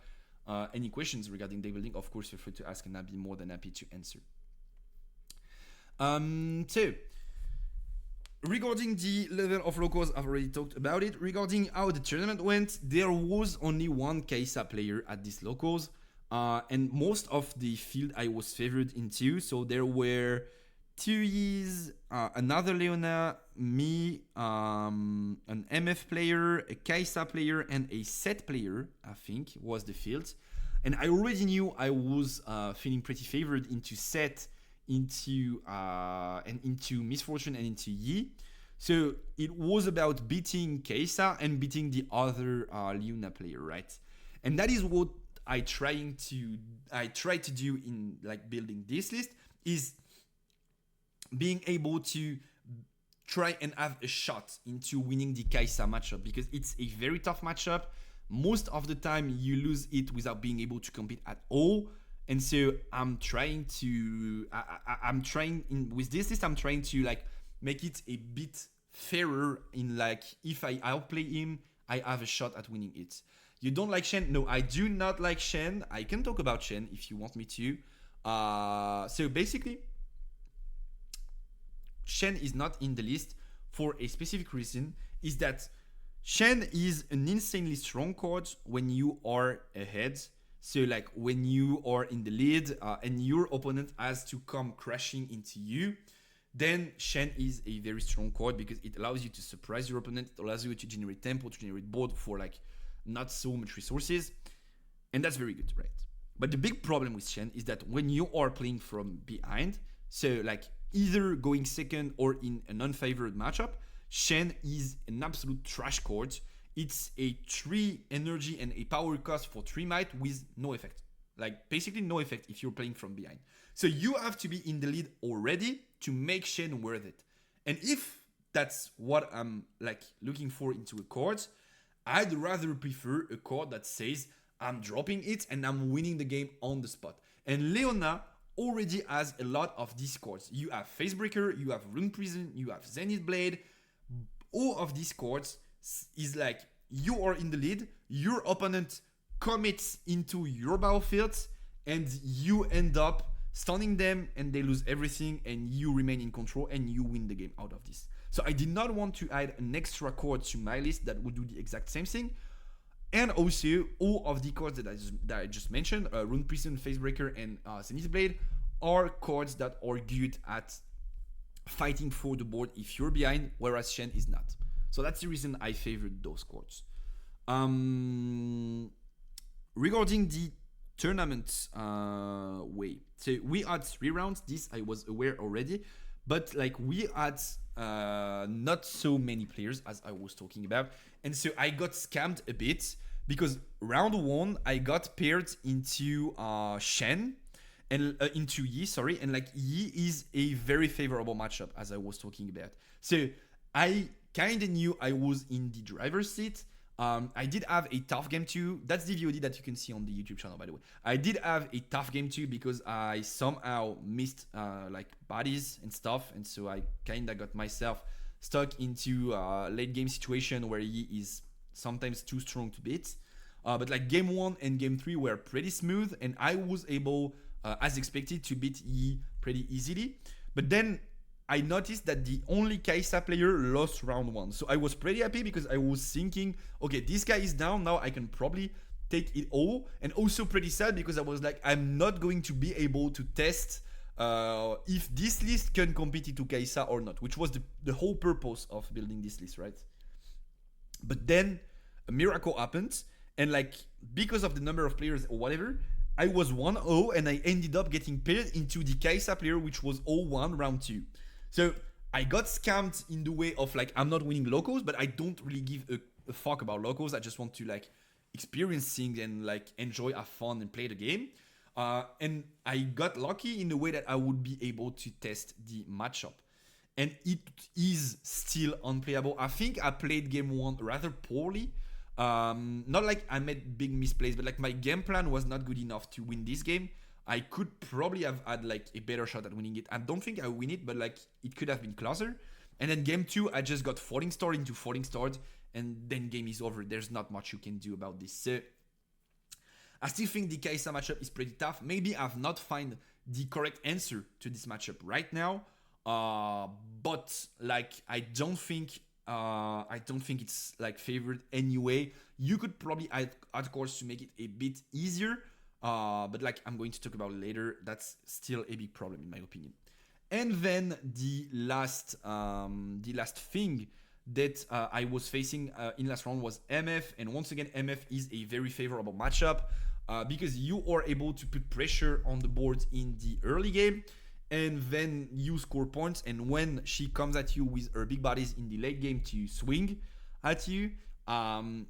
any questions regarding deck building, of course, feel free to ask, and I'll be more than happy to answer. So, regarding the level of locals, I've already talked about it. Regarding how the tournament went, there was only one Kaisa player at these locals, and most of the field I was favored into. So there were 2 Y's, another Leona, me, an MF player, a Kaisa player, and a Set player, I think, was the field. And I already knew I was feeling pretty favored into Set, into Misfortune, and into Yi. So it was about beating Kaisa and beating the other Leona player, right? And that is what I try to do in like building this list, is being able to try and have a shot into winning the Kaisa matchup, because it's a very tough matchup. Most of the time you lose it without being able to compete at all. And so I'm trying to, with this list, I'm trying to like make it a bit fairer in like, if I outplay him, I have a shot at winning it. You don't like Shen? No, I do not like Shen. I can talk about Shen if you want me to. So basically, Shen is not in the list for a specific reason, is that Shen is an insanely strong card when you are ahead. So like when you are in the lead and your opponent has to come crashing into you, then Shen is a very strong card because it allows you to surprise your opponent. It allows you to generate tempo, to generate board for like not so much resources. And that's very good, right? But the big problem with Shen is that when you are playing from behind, so like either going second or in an unfavored matchup, Shen is an absolute trash card. It's a 3 energy and a power cost for 3 might with no effect. Like basically no effect if you're playing from behind. So you have to be in the lead already to make Shen worth it. And if that's what I'm like looking for into a card, I'd rather prefer a card that says I'm dropping it and I'm winning the game on the spot. And Leona already has a lot of these cards. You have Facebreaker, you have Rune Prison, you have Zenith Blade. All of these cards is like you are in the lead, your opponent commits into your battlefield, and you end up stunning them and they lose everything and you remain in control and you win the game out of this. So I did not want to add an extra card to my list that would do the exact same thing. And also, all of the cards that I just mentioned, Rune Prison, Facebreaker, and Zenith Blade, are cards that are good at fighting for the board if you're behind, whereas Shen is not. So that's the reason I favored those cards. Regarding the tournament way, so we had 3 rounds. This I was aware already, but like we had not so many players as I was talking about, and so I got scammed a bit because round 1 I got paired into Shen and into Yi, sorry, and like Yi is a very favorable matchup as I was talking about. So I kind of knew I was in the driver's seat. I did have a tough game too. That's the VOD that you can see on the YouTube channel, by the way. I did have a tough game too because I somehow missed like bodies and stuff, and so I kind of got myself stuck into a late game situation where he is sometimes too strong to beat. But like game 1 and game 3 were pretty smooth, and I was able, as expected, to beat Yi pretty easily. But then I noticed that the only Kai'Sa player lost round 1. So I was pretty happy because I was thinking, okay, this guy is down, now I can probably take it all. And also pretty sad because I was like, I'm not going to be able to test if this list can compete into Kai'Sa or not, which was the whole purpose of building this list, right? But then a miracle happened, and like because of the number of players or whatever, I was 1-0 and I ended up getting paired into the Kai'Sa player, which was 0-1 round 2. So I got scammed in the way of like I'm not winning locals, but I don't really give a fuck about locals. I just want to like experience things and like enjoy, have fun, and play the game. And I got lucky in the way that I would be able to test the matchup. And it is still unplayable. I think I played game 1 rather poorly. Not like I made big misplays, but like my game plan was not good enough to win this game. I could probably have had like a better shot at winning it. I don't think I win it, but like it could have been closer. And then game 2, I just got falling star into falling star, and then game is over. There's not much you can do about this. So I still think the Kai'Sa matchup is pretty tough. Maybe I've not found the correct answer to this matchup right now. But like I don't think it's like favored anyway. You could probably add cards to make it a bit easier. But like I'm going to talk about later, that's still a big problem in my opinion. And then the last thing that I was facing in last round was MF, and once again MF is a very favorable matchup because you are able to put pressure on the board in the early game, and then you score points. And when she comes at you with her big bodies in the late game to swing at you,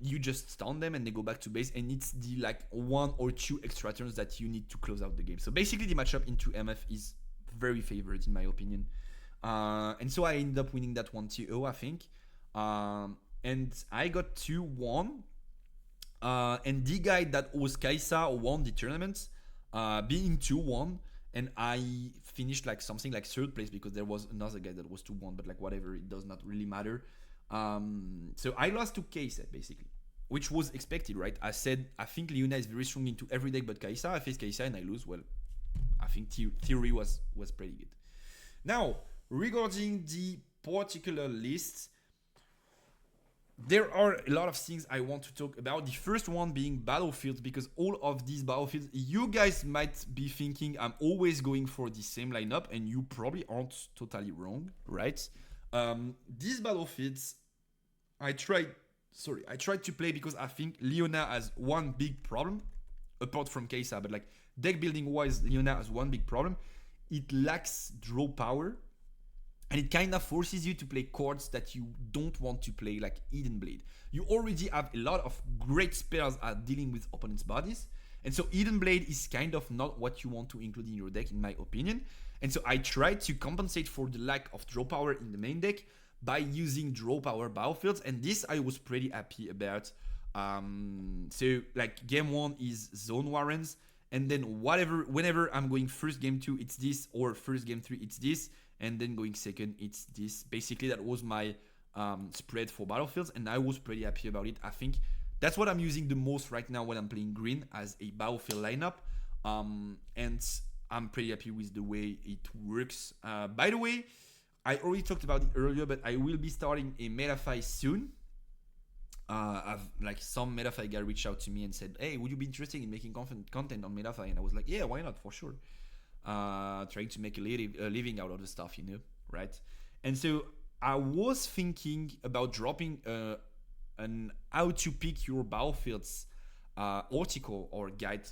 you just stun them and they go back to base, and it's the like 1 or 2 extra turns that you need to close out the game. So basically the matchup into MF is very favored in my opinion, and so I ended up winning that 1-0 I think, and I got 2-1, and the guy that was Kai'Sa won the tournament, being 2-1, and I finished like something like 3rd place because there was another guy that was 2-1, but like whatever, it does not really matter. So I lost to Kai'Sa basically, which was expected, right? I said I think Leona is very strong into every deck but Kai'Sa. I face Kai'Sa and I lose. Well, I think theory was pretty good. Now, regarding the particular list, there are a lot of things I want to talk about. The first one being battlefields, because all of these battlefields, you guys might be thinking I'm always going for the same lineup, and you probably aren't totally wrong, right? These battlefields, I tried to play because I think Leona has one big problem, apart from Kai'Sa, but like deck building wise, Leona has one big problem. It lacks draw power, and it kind of forces you to play cards that you don't want to play, like Eden Blade. You already have a lot of great spells at dealing with opponents' bodies, And so Eden Blade is kind of not what you want to include in your deck, in my opinion. And so I tried to compensate for the lack of draw power in the main deck by using draw power battlefields, and this I was pretty happy about. So like game 1 is Zone Warrens, and then whenever I'm going first game 2 it's this, or first game 3 it's this, and then going second it's this. Basically that was my spread for battlefields, and I was pretty happy about it. I think that's what I'm using the most right now when I'm playing green as a battlefield lineup, and I'm pretty happy with the way it works. By the way, I already talked about it earlier, but I will be starting a MetaFi soon. I've like some MetaFi guy reached out to me and said, "Hey, would you be interested in making content on MetaFi?" And I was like, "Yeah, why not? For sure." Trying to make a living out of the stuff, right? And so I was thinking about dropping an how to pick your battlefields article or guide,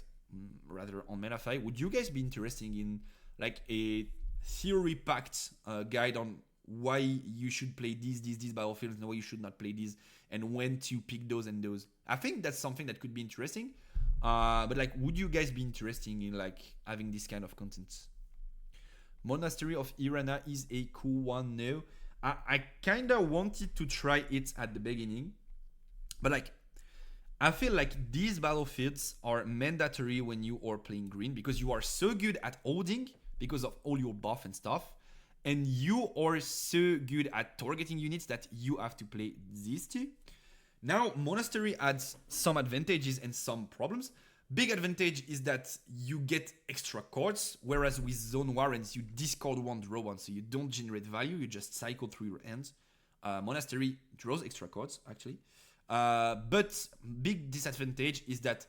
rather, on MetaFi. Would you guys be interested in like a theory-packed guide on why you should play these battlefields and why you should not play these, and when to pick those and those? I think that's something that could be interesting. But like, would you guys be interested in like having this kind of content? Monastery of Irana is a cool one. No, I kind of wanted to try it at the beginning, but like I feel like these battlefields are mandatory when you are playing green, because you are so good at holding because of all your buff and stuff, and you are so good at targeting units that you have to play these two. Now, Monastery adds some advantages and some problems. Big advantage is that you get extra cards, whereas with Zone Warrens, you discard one, draw one, so you don't generate value, you just cycle through your hands. Monastery draws extra cards, actually. But big disadvantage is that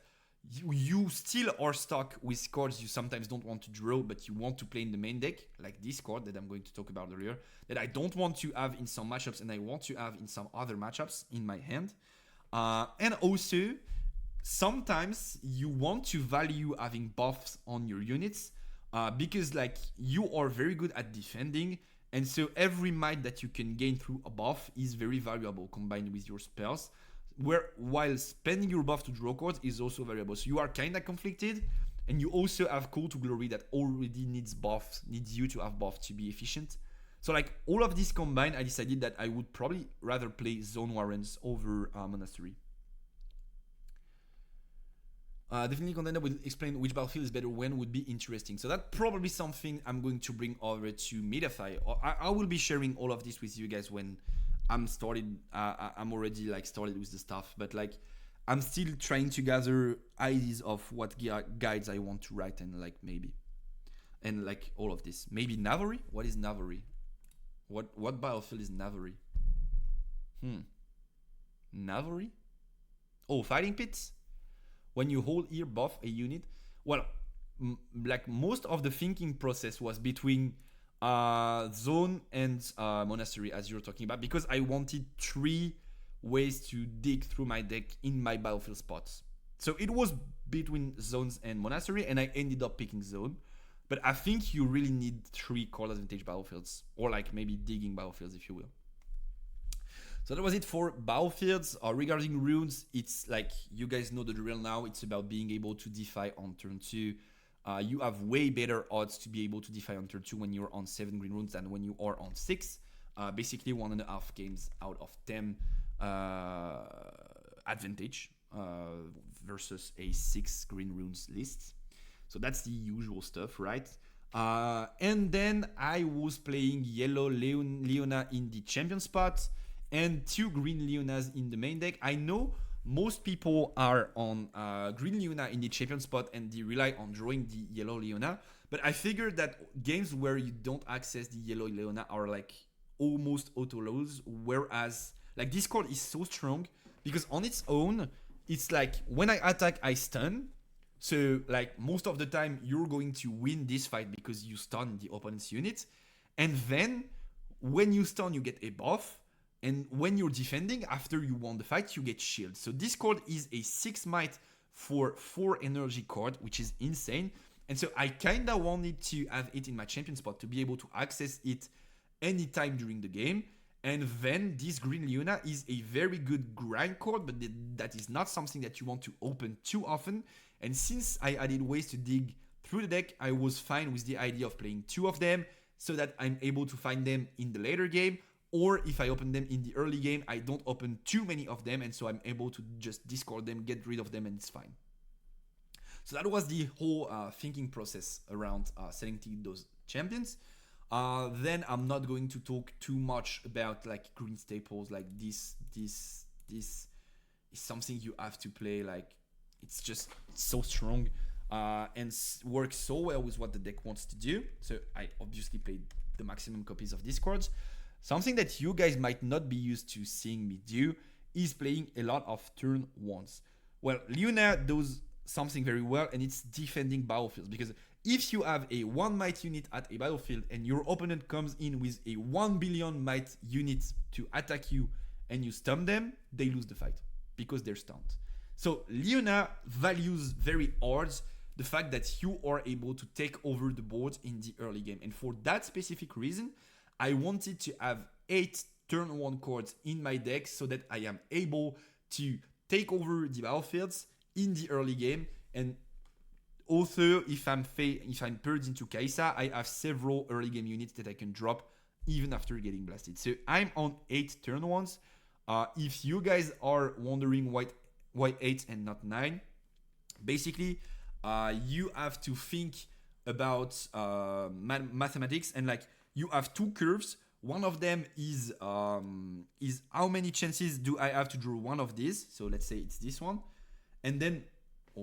you still are stuck with cards you sometimes don't want to draw, but you want to play in the main deck, like this card that I'm going to talk about earlier, that I don't want to have in some matchups and I want to have in some other matchups in my hand. And also, sometimes you want to value having buffs on your units, because like you are very good at defending, and so every might that you can gain through a buff is very valuable combined with your spells, while spending your buff to draw cards is also valuable. So you are kind of conflicted, and you also have Call to Glory that already needs you to have buff to be efficient. So like all of this combined, I decided that I would probably rather play Zone Warrens over Monastery. Definitely contender will explain which battlefield is better when would be interesting. So that's probably something I'm going to bring over to MetaFi. I will be sharing all of this with you guys when I'm started. I'm already like started with the stuff, but like I'm still trying to gather ideas of what guides I want to write, and like maybe, and like all of this. Maybe Navari? What is Navari? What battlefield is Navari? Navari? Oh, Fighting Pits? When you hold here buff a unit. Well, like most of the thinking process was between Zone and Monastery, as you're talking about, because I wanted 3 ways to dig through my deck in my battlefield spots. So it was between Zones and Monastery, and I ended up picking Zone. But I think you really need 3 card advantage battlefields, or like maybe digging battlefields, if you will. So that was it for battlefields. Regarding runes, it's like you guys know the drill now. It's about being able to defy on turn 2. You have way better odds to be able to defy on turn 2 when you're on 7 green runes than when you are on 6. Basically 1.5 games out of 10 advantage versus a 6 green runes list. So that's the usual stuff, right? And then I was playing yellow Leona in the champion spot and 2 green Leonas in the main deck. I know most people are on green Leona in the champion spot and they rely on drawing the yellow Leona, but I figured that games where you don't access the yellow Leona are like almost auto lows, whereas like this card is so strong because on its own, it's like when I attack, I stun. So like most of the time you're going to win this fight because you stun the opponent's unit, and then when you stun you get a buff. And when you're defending, after you won the fight, you get shield. So this card is a 6 might for 4 energy card, which is insane. And so I kind of wanted to have it in my champion spot to be able to access it anytime during the game. And then this green Leona is a very good grind card, but that is not something that you want to open too often. And since I added ways to dig through the deck, I was fine with the idea of playing 2 of them so that I'm able to find them in the later game. Or if I open them in the early game, I don't open too many of them, and so I'm able to just discard them, get rid of them, and it's fine. So that was the whole thinking process around selecting those champions. Then I'm not going to talk too much about like green staples. Like this is something you have to play. Like it's just so strong and works so well with what the deck wants to do. So I obviously played the maximum copies of these cards. Something that you guys might not be used to seeing me do is playing a lot of turn 1s. Well, Leona does something very well, and it's defending battlefields, because if you have a 1 might unit at a battlefield and your opponent comes in with a 1 billion might unit to attack you and you stun them, they lose the fight because they're stunned. So Leona values very hard the fact that you are able to take over the board in the early game. And for that specific reason, I wanted to have 8 turn 1 cards in my deck so that I am able to take over the battlefields in the early game. And also, if I'm paired into Kaisa, I have several early game units that I can drop even after getting blasted. So I'm on 8 turn 1s. If you guys are wondering why 8 and not 9, basically you have to think about mathematics, and like you have 2 curves. One of them is how many chances do I have to draw one of these. So let's say it's this one, and then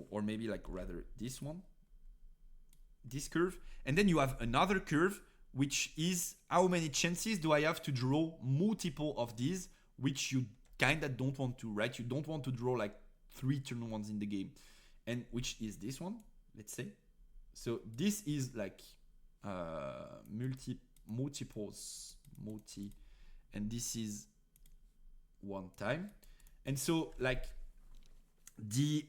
or maybe like rather this one, this curve, and then you have another curve which is how many chances do I have to draw multiple of these, which you kind of don't want to, right? You don't want to draw like 3 turn 1s in the game, and which is this one, let's say. So this is like multiples, and this is 1 time. And so like the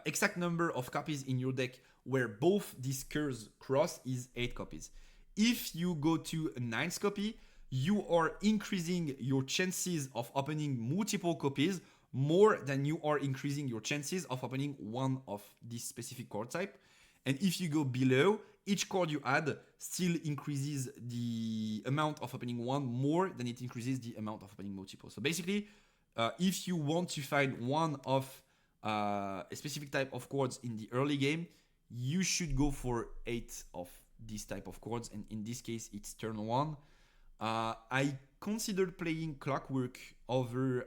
exact number of copies in your deck where both these curves cross is 8 copies. If you go to a 9th copy, you are increasing your chances of opening multiple copies more than you are increasing your chances of opening one of this specific card type. And if you go below, each card you add still increases the amount of opening one more than it increases the amount of opening multiple. So basically, if you want to find one of a specific type of cards in the early game, you should go for 8 of these type of cards, and in this case it's turn 1. I considered playing Clockwork over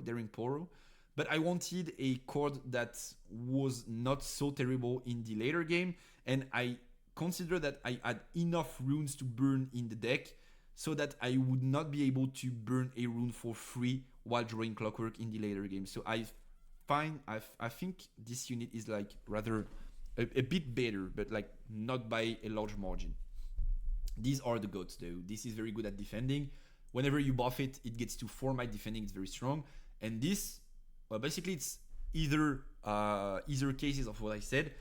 Daring Poro, but I wanted a card that was not so terrible in the later game, and I considered that I had enough runes to burn in the deck so that I would not be able to burn a rune for free while drawing Clockwork in the later game. So I think this unit is like rather a bit better, but like not by a large margin. These are the goats though. This is very good at defending. Whenever you buff it, it gets to 4 might defending. It's very strong. And this, well, basically it's either cases of what I said.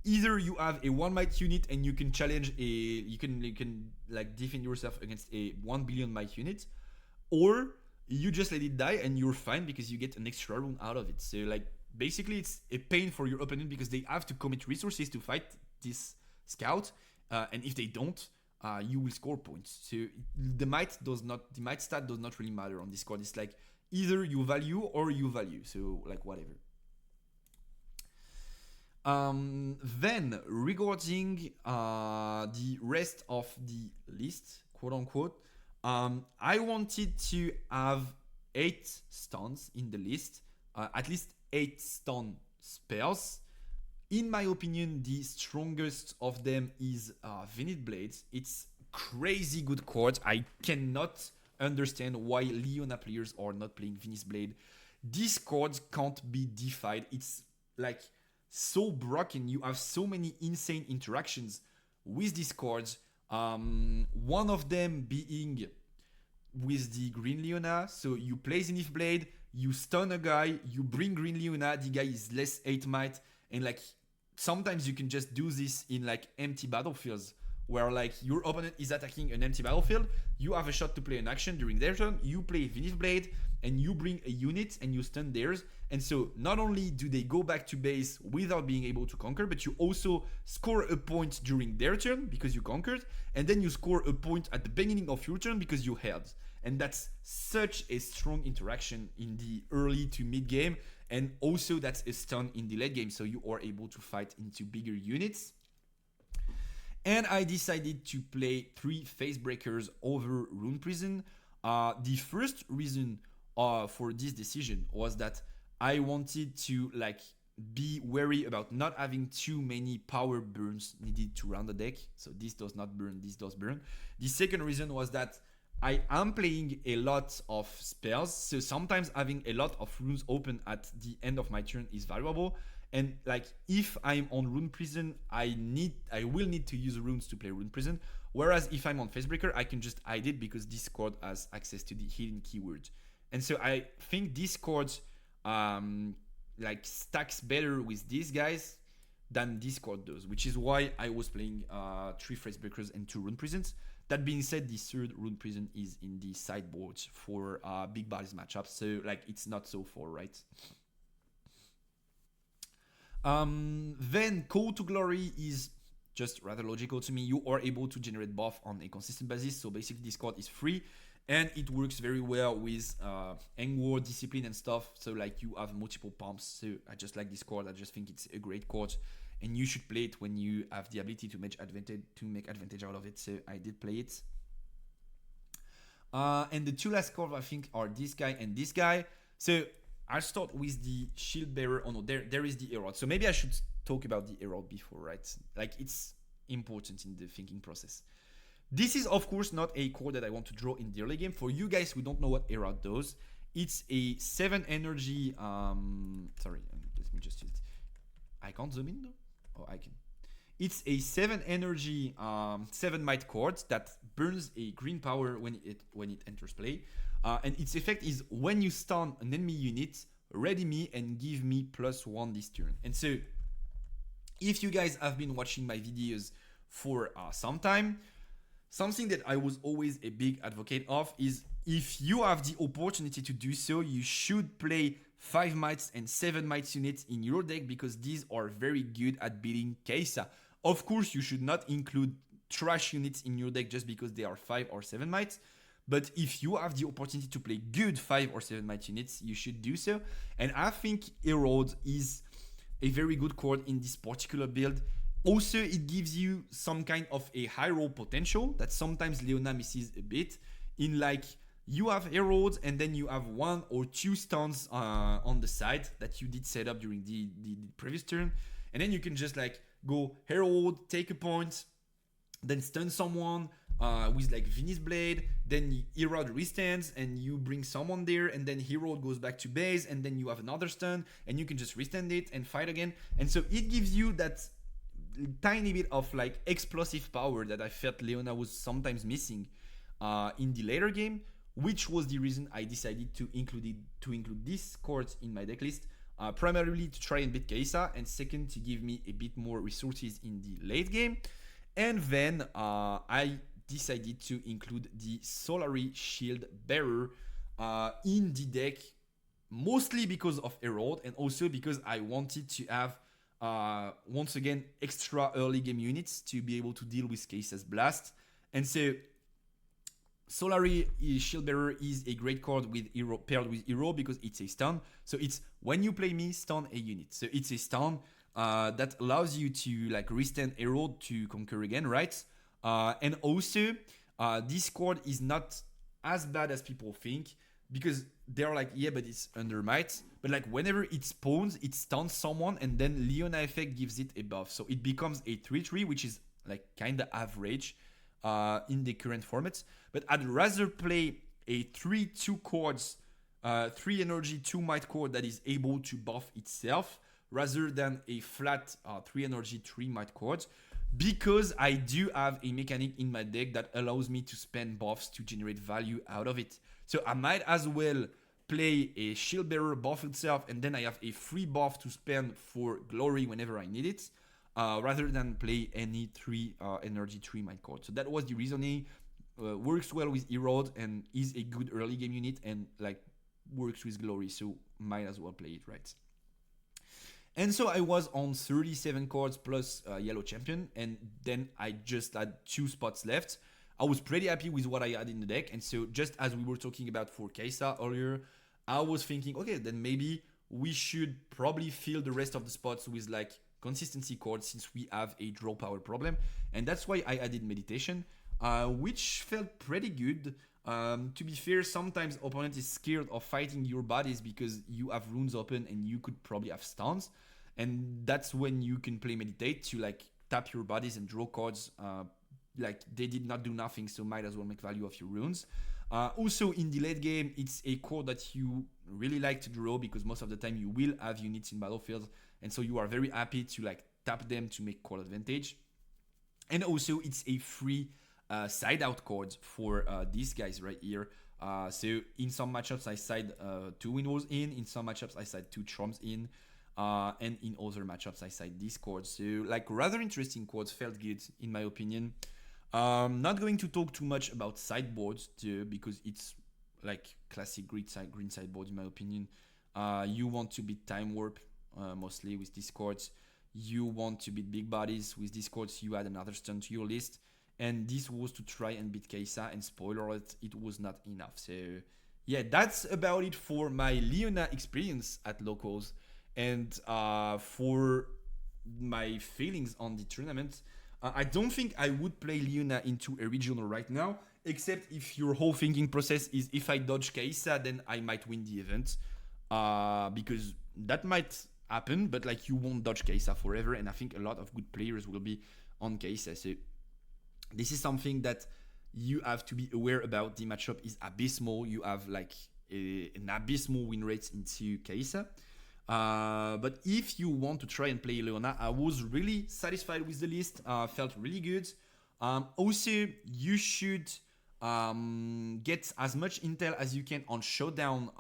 Either you have a 1 might unit and you can challenge you can like defend yourself against a 1 billion might unit, or you just let it die and you're fine because you get an extra rune out of it. So like basically it's a pain for your opponent because they have to commit resources to fight this scout, and if they don't, you will score points. So the might stat does not really matter on this card. It's like either you value or you value. So like whatever. Then regarding the rest of the list, quote unquote, I wanted to have 8 stuns in the list, at least 8 stun spells. In my opinion, the strongest of them is Vinid Blades. It's crazy good card. I cannot understand why Leona players are not playing Vinid Blade. This card can't be defied. It's like so broken. You have so many insane interactions with these cards. One of them being with the Green Leona. So you play Zenith Blade, you stun a guy, you bring Green Leona, the guy is less 8 might, and like sometimes you can just do this in like empty battlefields where like your opponent is attacking an empty battlefield, you have a shot to play an action during their turn, you play Venus Blade, and you bring a unit and you stun theirs. And so not only do they go back to base without being able to conquer, but you also score a point during their turn because you conquered, and then you score a point at the beginning of your turn because you held. And that's such a strong interaction in the early to mid game, and also that's a stun in the late game, so you are able to fight into bigger units. And I decided to play 3 Face Breakers over Rune Prison. The first reason for this decision was that I wanted to like be wary about not having too many power burns needed to run the deck. So this does not burn, this does burn. The second reason was that I am playing a lot of spells, so sometimes having a lot of runes open at the end of my turn is valuable. And like if I'm on Rune Prison, I will need to use runes to play Rune Prison. Whereas if I'm on Facebreaker, I can just hide it because this card has access to the hidden keyword. And so I think this card like stacks better with these guys than this card does, which is why I was playing 3 Facebreakers and 2 Rune Prisons. That being said, the third Rune Prison is in the sideboard for big bodies matchups, so like it's not so far, right? Then Call to Glory is just rather logical to me. You are able to generate buff on a consistent basis, so basically this card is free and it works very well with Engwar, Discipline and stuff, so like you have multiple pumps. So I just like this card. I just think it's a great card and you should play it when you have the ability to make advantage out of it. So I did play it. And the 2 last cards I think are this guy and this guy. So I'll start with the Shield Bearer. Oh no, there is the Herald. So maybe I should talk about the Herald before, right? Like it's important in the thinking process. This is of course not a card that I want to draw in the early game. For you guys who don't know what Herald does, it's a 7 energy. Sorry, let me just use it. I can't zoom in though. Oh, I can. It's a 7 energy, 7 might card that burns a green power when it enters play. And its effect is when you stun an enemy unit, ready me and give me +1 this turn. And so, if you guys have been watching my videos for some time, something that I was always a big advocate of is if you have the opportunity to do so, you should play 5 mites and 7 mites units in your deck because these are very good at beating Kaisa. Of course, you should not include trash units in your deck just because they are 5 or 7 mites. But if you have the opportunity to play good 5 or 7 might units, you should do so. And I think Herald is a very good card in this particular build. Also, it gives you some kind of a high roll potential that sometimes Leona misses a bit. In like, you have Herald and then you have 1 or 2 stuns on the side that you did set up during the previous turn. And then you can just like go Herald, take a point, then stun someone, with like Venus Blade, then Herald restands and you bring someone there, and then Herald goes back to base, and then you have another stun and you can just restand it and fight again. And so it gives you that tiny bit of like explosive power that I felt Leona was sometimes missing in the later game, which was the reason I decided to include this card in my deck list. Primarily to try and beat Kaisa, and second to give me a bit more resources in the late game. And then I decided to include the Solary Shield Bearer in the deck, mostly because of Herald and also because I wanted to have once again extra early game units to be able to deal with Kaisa's Blast. And so Solary Shield Bearer is a great card with Hero, paired with Hero, because it's a stun. So it's when you play me, stun a unit. So it's a stun that allows you to like restand Herald to conquer again, right? And also, this card is not as bad as people think, because they're like, yeah, but it's under might. But like whenever it spawns, it stuns someone, and then Leona effect gives it a buff. So it becomes a 3/3, which is like kind of average in the current formats. But I'd rather play a 3/2 cards, 3 energy, 2 might card that is able to buff itself, rather than a flat 3 energy, 3 might cards, because I do have a mechanic in my deck that allows me to spend buffs to generate value out of it. So I might as well play a Shield Bearer, buff itself, and then I have a free buff to spend for glory whenever I need it. rather than play any 3 energy 3 mind cards. So that was the reasoning. Works well with Erode and is a good early game unit, and like works with Glory, so might as well play it, right? And so I was on 37 cards plus Yellow Champion, and then I just had 2 spots left. I was pretty happy with what I had in the deck, and so just as we were talking about for Kai'Sa earlier, I was thinking, okay, then maybe we should probably fill the rest of the spots with like consistency cards since we have a draw power problem, and that's why I added Meditation, which felt pretty good. To be fair, sometimes opponent is scared of fighting your bodies because you have runes open and you could probably have stuns, and that's when you can play Meditate to like tap your bodies and draw cards. Like they did not do nothing, so might as well make value of your runes. Also in the late game, it's a card that you really like to draw because most of the time you will have units in battlefield, and so you are very happy to like tap them to make card advantage. And also it's a free side out card for these guys right here. So in some matchups I side 2 Windwalls in some matchups I side 2 Trumps in, and in other matchups I side these cards. So like rather interesting cards, felt good in my opinion. Not going to talk too much about sideboards too, because it's like classic green sideboard in my opinion. You want to beat Time Warp mostly with these cards. You want to beat big bodies with these cards. You add another stun to your list, and this was to try and beat Kai'Sa, and spoiler alert, it was not enough. So yeah, that's about it for my Leona experience at locals, and for my feelings on the tournament. I don't think I would play Leona into a regional right now, except if your whole thinking process is if I dodge Kai'Sa, then I might win the event. Because that might happen, but like you won't dodge Kai'Sa forever, and I think a lot of good players will be on Kai'Sa. So this is something that you have to be aware about. The matchup is abysmal. You have like an abysmal win rate into Kai'Sa. But if you want to try and play Leona, I was really satisfied with the list. Felt really good. Also, you should get as much intel as you can on showdown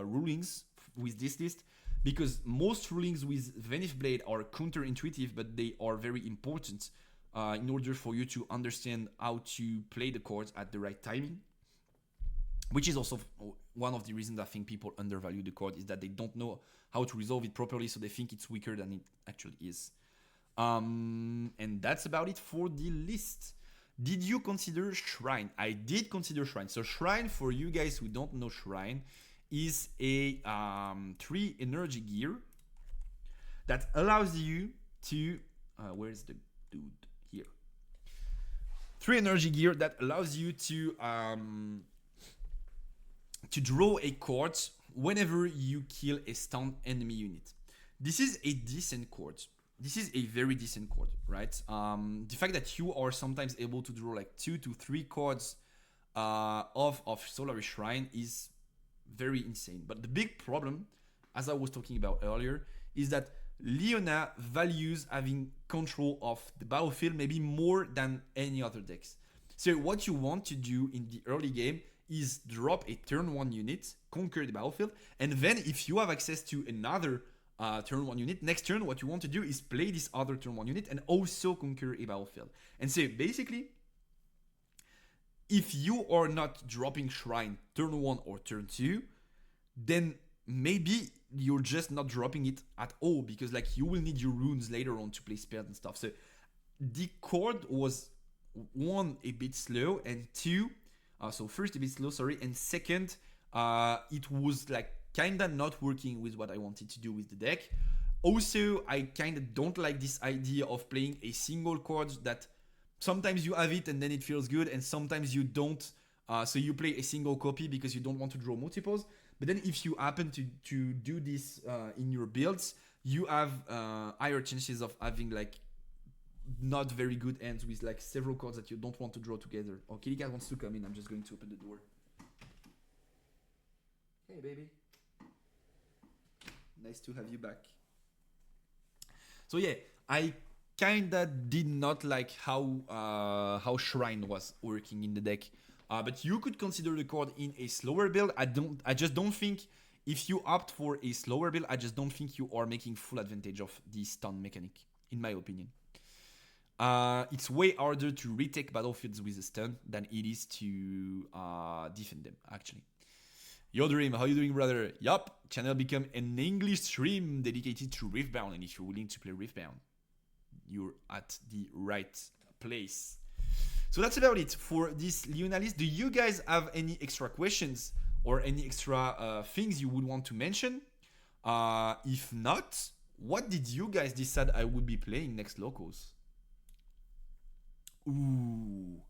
rulings with this list, because most rulings with Zenith Blade are counterintuitive, but they are very important in order for you to understand how to play the cards at the right timing. Which is also one of the reasons I think people undervalue the card, is that they don't know how to resolve it properly, so they think it's weaker than it actually is. And that's about it for the list. Did you consider Shrine? I did consider Shrine. So Shrine, for you guys who don't know Shrine, is a 3 energy gear that allows you to... where's the dude? Here. 3 energy gear that allows you to draw a card whenever you kill a stunned enemy unit. This is a decent card. This is a very decent card, right? The fact that you are sometimes able to draw like 2 to 3 cards of Solaris Shrine is very insane. But the big problem, as I was talking about earlier, is that Leona values having control of the battlefield maybe more than any other decks. So what you want to do in the early game is drop a turn 1 unit, conquer the battlefield, and then if you have access to another turn 1 unit, next turn what you want to do is play this other turn 1 unit and also conquer a battlefield. And so basically, if you are not dropping Shrine turn 1 or turn 2, then maybe you're just not dropping it at all, because like you will need your runes later on to play spells and stuff. So the card was 1, a bit slow, and 2, so first a bit slow, sorry, and second, it was like kinda not working with what I wanted to do with the deck. Also, I kinda don't like this idea of playing a single card that sometimes you have it and then it feels good, and sometimes you don't. So you play a single copy because you don't want to draw multiples. But then if you happen to do this in your builds, you have higher chances of having like not very good ends with like several cards that you don't want to draw together. Oh, Kitty Cat wants to come in. I'm just going to open the door. Hey, baby. Nice to have you back. So yeah, I kinda did not like how Shrine was working in the deck. But you could consider the card in a slower build. I just don't think, if you opt for a slower build, I just don't think you are making full advantage of the stun mechanic. in my opinion. It's way harder to retake battlefields with a stun than it is to defend them, actually. Yo Dream, how you doing, brother? Yup, channel become an English stream dedicated to Riftbound, and if you're willing to play Riftbound, you're at the right place. So that's about it for this Leona list. Do you guys have any extra questions or any extra things you would want to mention? If not, what did you guys decide I would be playing next locals? Ooh,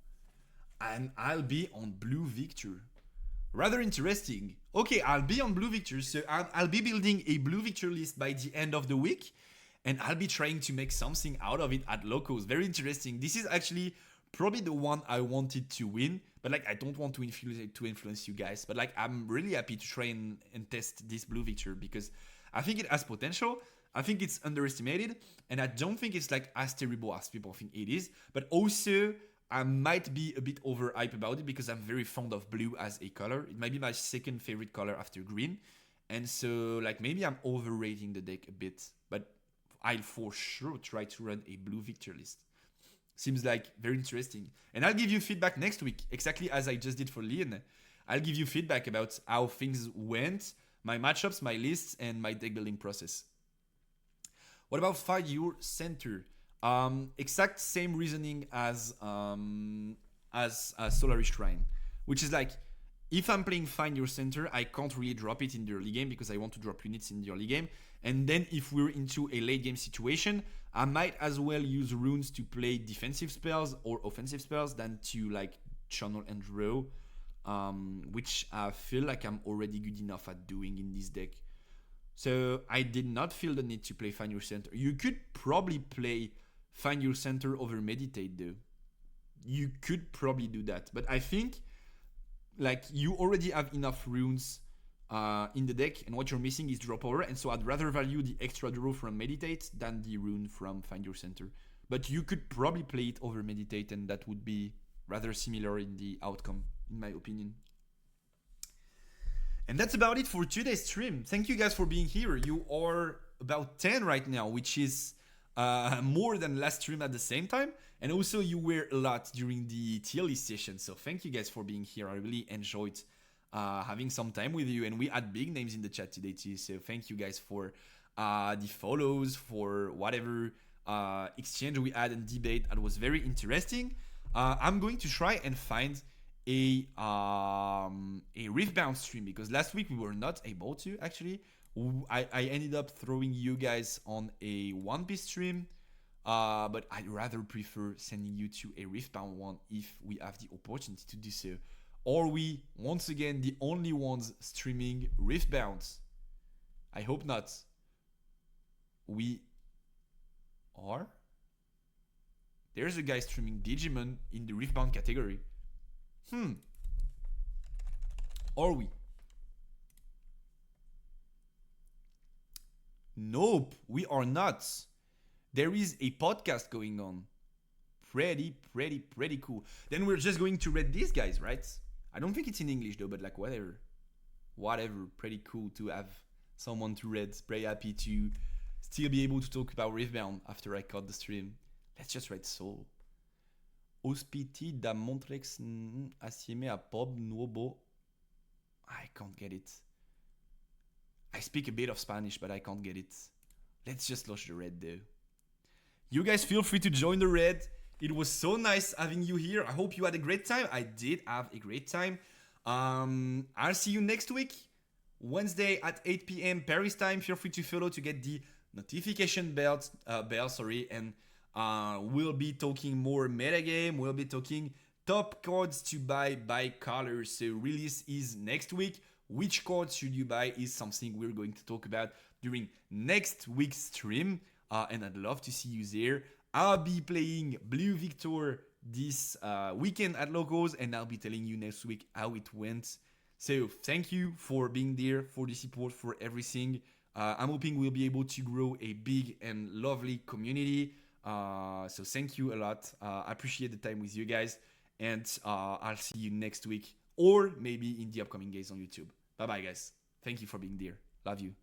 and I'll be on Blue Victor. Rather interesting. Okay, I'll be on Blue Victor, so I'll be building a Blue Victor list by the end of the week, and I'll be trying to make something out of it at locals. Very interesting. This is actually probably the one I wanted to win, but like I don't want to influence you guys, but like I'm really happy to try and test this Blue Victor because I think it has potential. I think it's underestimated, and I don't think it's like as terrible as people think it is, but also I might be a bit overhyped about it because I'm very fond of blue as a color. It might be my second favorite color after green, and so like maybe I'm overrating the deck a bit, but I'll for sure try to run a Blue Victor list. Seems like very interesting. And I'll give you feedback next week, exactly as I just did for Leon. I'll give you feedback about how things went, my matchups, my lists, and my deck building process. What about Find Your Center? Exact same reasoning as Solaris Shrine, which is like, if I'm playing Find Your Center, I can't really drop it in the early game because I want to drop units in the early game. And then if we're into a late game situation, I might as well use runes to play defensive spells or offensive spells than to like channel and draw, which I feel like I'm already good enough at doing in this deck. So I did not feel the need to play Find Your Center. You could probably play Find Your Center over Meditate though. You could probably do that. But I think like you already have enough runes in the deck, and what you're missing is draw power, and so I'd rather value the extra draw from Meditate than the rune from Find Your Center. But you could probably play it over Meditate, and that would be rather similar in the outcome, in my opinion. And that's about it for today's stream. Thank you guys for being here. You are about 10 right now, which is more than last stream at the same time. And also you were a lot during the tier list session. So thank you guys for being here. I really enjoyed having some time with you. And we had big names in the chat today too. So thank you guys for the follows, for whatever exchange we had and debate. That was very interesting. I'm going to try and find a Riftbound stream because last week we were not able to actually. I ended up throwing you guys on a One Piece stream, but I'd rather prefer sending you to a Riftbound one if we have the opportunity to do so. Or we, once again, the only ones streaming Riftbounds. I hope not. We are? There's a guy streaming Digimon in the Riftbound category. Are we? Nope, we are not. There is a podcast going on. Pretty cool. Then we're just going to read these guys, right? I don't think it's in English though, but like whatever. Pretty cool to have someone to read. Very happy to still be able to talk about Riftbound after I cut the stream. Let's just read Soul. Ospiti da Montrex assieme a Pob Nuovo. I can't get it. I speak a bit of Spanish, but I can't get it. Let's just launch the red though. You guys feel free to join the red. It was so nice having you here. I hope you had a great time. I did have a great time. I'll see you next week. Wednesday at 8 p.m. Paris time. Feel free to follow to get the notification bell, and we'll be talking more metagame. We'll be talking top cards to buy by colors. So release is next week. Which cards should you buy is something we're going to talk about during next week's stream. And I'd love to see you there. I'll be playing Blue Victor this weekend at Locals, and I'll be telling you next week how it went. So thank you for being there, for the support, for everything. I'm hoping we'll be able to grow a big and lovely community. So thank you a lot. I appreciate the time with you guys, and I'll see you next week or maybe in the upcoming days on YouTube. Bye bye guys. Thank you for being there. Love you.